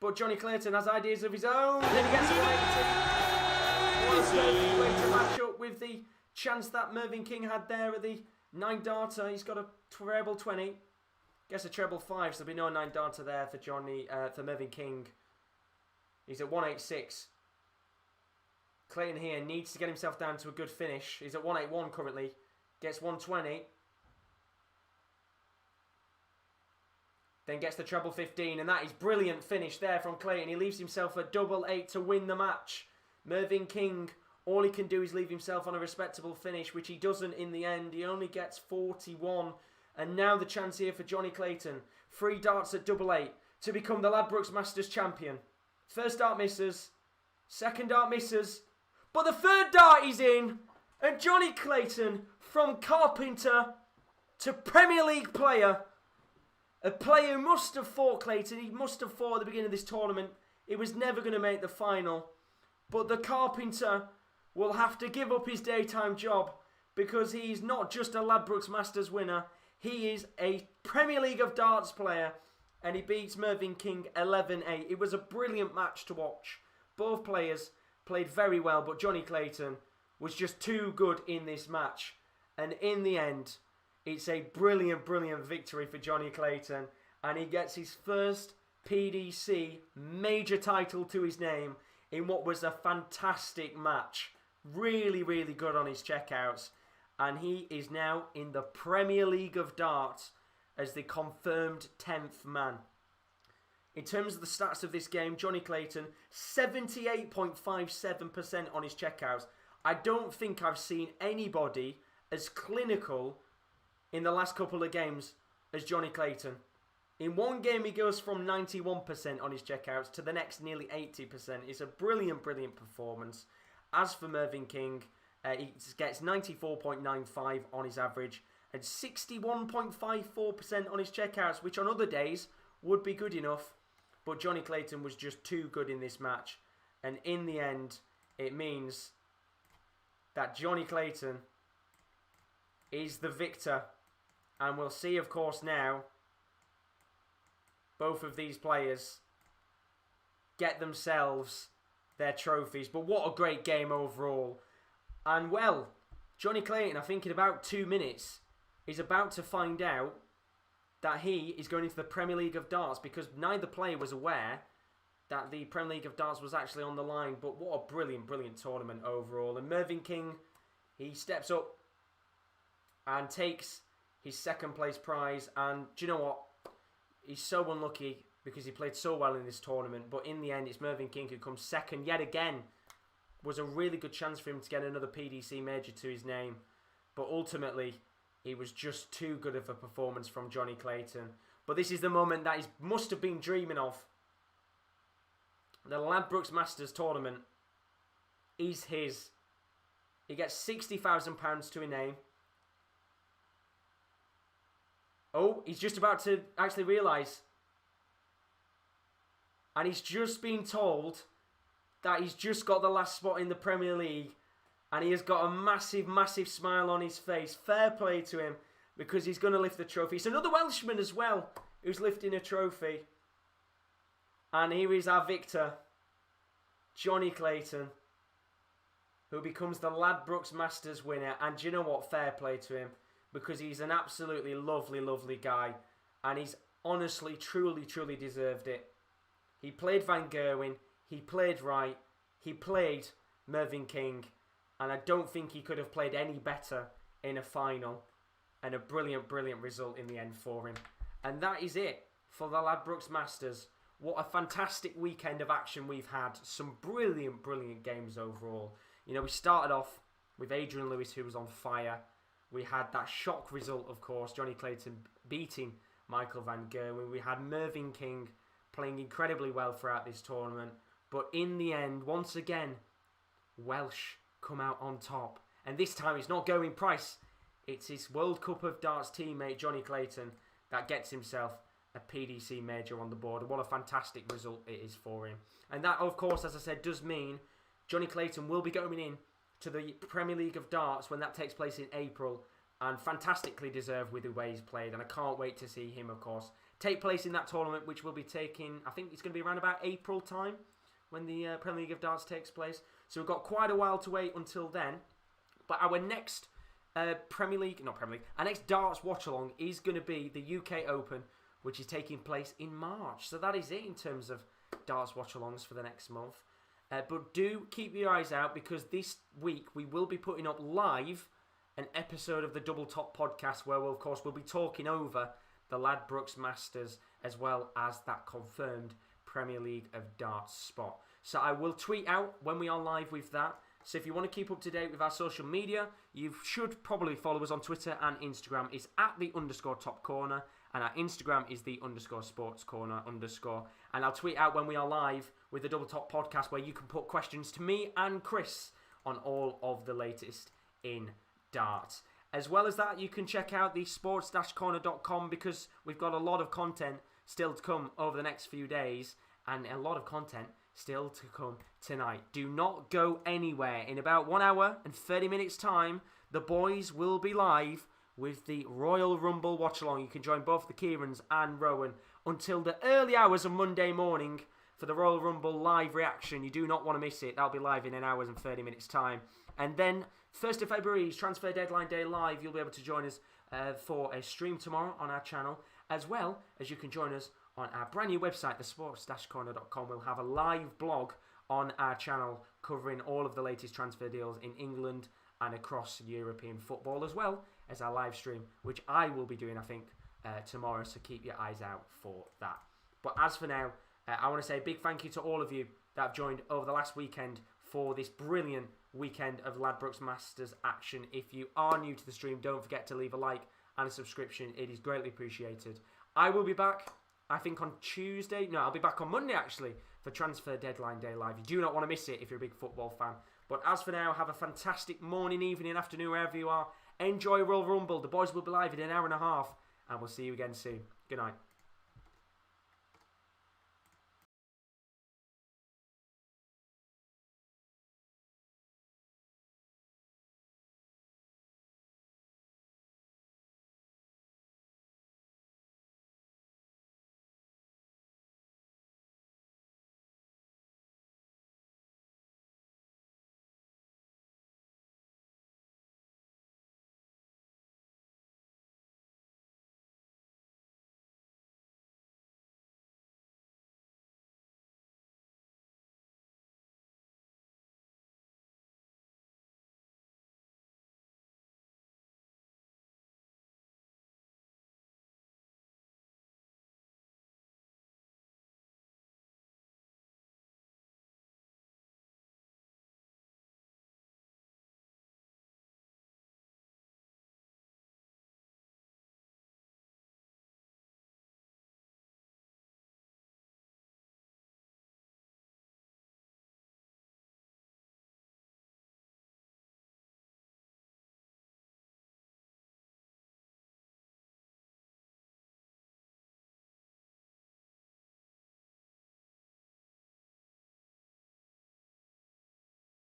Speaker 1: But Johnny Clayton has ideas of his own. Then he gets a 180. What a perfect way to match up with the chance that Mervyn King had there at the 9-darter. He's got a treble 20. Gets a treble 5, so there'll be no 9-darter there for Mervyn King. He's at 186. Clayton here needs to get himself down to a good finish. He's at 181 currently. Gets 120. Then gets the treble 15. And that is brilliant finish there from Clayton. He leaves himself a double 8 to win the match. Mervyn King, all he can do is leave himself on a respectable finish, which he doesn't in the end. He only gets 41. And now the chance here for Johnny Clayton. 3 darts at double 8 to become the Ladbrokes Masters champion. First dart misses. Second dart misses. But the 3rd dart is in, and Johnny Clayton, from carpenter to Premier League player, a player who must have thought Clayton, he must have thought at the beginning of this tournament, he was never going to make the final. But the carpenter will have to give up his daytime job because he's not just a Ladbrokes Masters winner, he is a Premier League of Darts player, and he beats Mervyn King 11-8. It was a brilliant match to watch. Both players played very well, but Johnny Clayton was just too good in this match. And in the end, it's a brilliant, brilliant victory for Johnny Clayton, and he gets his first PDC major title to his name in what was a fantastic match. Really, really good on his checkouts. And he is now in the Premier League of Darts as the confirmed 10th man. In terms of the stats of this game, Johnny Clayton, 78.57% on his checkouts. I don't think I've seen anybody as clinical in the last couple of games as Johnny Clayton. In one game, he goes from 91% on his checkouts to the next nearly 80%. It's a brilliant, brilliant performance. As for Mervyn King, he gets 94.95 on his average and 61.54% on his checkouts, which on other days would be good enough. But Johnny Clayton was just too good in this match. And in the end, it means that Johnny Clayton is the victor. And we'll see, of course, now both of these players get themselves their trophies. But what a great game overall. And well, Johnny Clayton, I think in about 2 minutes, is about to find out that he is going into the Premier League of Darts, because neither player was aware that the Premier League of Darts was actually on the line. But what a brilliant, brilliant tournament overall. And Mervyn King, he steps up and takes his second place prize. And do you know what? He's so unlucky because he played so well in this tournament. But in the end, it's Mervyn King who comes second yet again. Was a really good chance for him to get another PDC major to his name. But ultimately, it was just too good of a performance from Johnny Clayton. But this is the moment that he must have been dreaming of. The Ladbrokes Masters tournament is his. He gets £60,000 to his name. Oh, he's just about to actually realise. And he's just been told that he's just got the last spot in the Premier League. And he has got a massive, massive smile on his face. Fair play to him, because he's going to lift the trophy. It's another Welshman as well who's lifting a trophy. And here is our victor, Johnny Clayton, who becomes the Ladbrokes Masters winner. And do you know what? Fair play to him, because he's an absolutely lovely, lovely guy. And he's honestly, truly, truly deserved it. He played Van Gerwen. He played Wright. He played Mervyn King. And I don't think he could have played any better in a final. And a brilliant, brilliant result in the end for him. And that is it for the Ladbrokes Masters. What a fantastic weekend of action we've had. Some brilliant, brilliant games overall. You know, we started off with Adrian Lewis, who was on fire. We had that shock result, of course, Johnny Clayton beating Michael Van Gerwen. We had Mervyn King playing incredibly well throughout this tournament. But in the end, once again, Welsh come out on top. And this time it's not Gerwyn Price. It's his World Cup of Darts teammate, Johnny Clayton, that gets himself a PDC major on the board. And what a fantastic result it is for him. And that, of course, as I said, does mean Johnny Clayton will be going in to the Premier League of Darts when that takes place in April. And fantastically deserved with the way he's played. And I can't wait to see him, of course, take place in that tournament, which will be taking, I think it's going to be around about April time when the Premier League of Darts takes place. So we've got quite a while to wait until then. But our next our next Darts Watchalong is going to be the UK Open, which is taking place in March. So that is it in terms of Darts Watchalongs for the next month. But do keep your eyes out, because this week we will be putting up live an episode of the Double Top podcast where we'll be talking over the Ladbrokes Masters as well as that confirmed Premier League of Darts spot. So I will tweet out when we are live with that. So if you want to keep up to date with our social media, you should probably follow us on Twitter and Instagram. It's at @_topcorner, and our Instagram is _sportscorner_. And I'll tweet out when we are live with the Double Top podcast, where you can put questions to me and Chris on all of the latest in darts. As well as that, you can check out the sports-corner.com, because we've got a lot of content still to come over the next few days, and a lot of content still to come tonight. Do not go anywhere. In about 1 hour and 30 minutes time, the boys will be live with the Royal Rumble Watchalong. You can join both the Kierans and Rowan until the early hours of Monday morning for the Royal Rumble live reaction. You do not want to miss it. That'll be live in an hour and 30 minutes time. And then 1st of February's Transfer Deadline Day live. You'll be able to join us for a stream tomorrow on our channel, as well as you can join us on our brand new website, thesports-corner.com. We'll have a live blog on our channel covering all of the latest transfer deals in England and across European football, as well as our live stream, which I will be doing, I think, tomorrow. So keep your eyes out for that. But as for now, I want to say a big thank you to all of you that have joined over the last weekend for this brilliant weekend of Ladbrokes Masters action. If you are new to the stream, don't forget to leave a like and a subscription. It is greatly appreciated. I will be back, I think, on Tuesday. No, I'll be back on Monday, actually, for Transfer Deadline Day Live. You do not want to miss it if you're a big football fan. But as for now, have a fantastic morning, evening, afternoon, wherever you are. Enjoy Royal Rumble. The boys will be live in an hour and a half, and we'll see you again soon. Good night.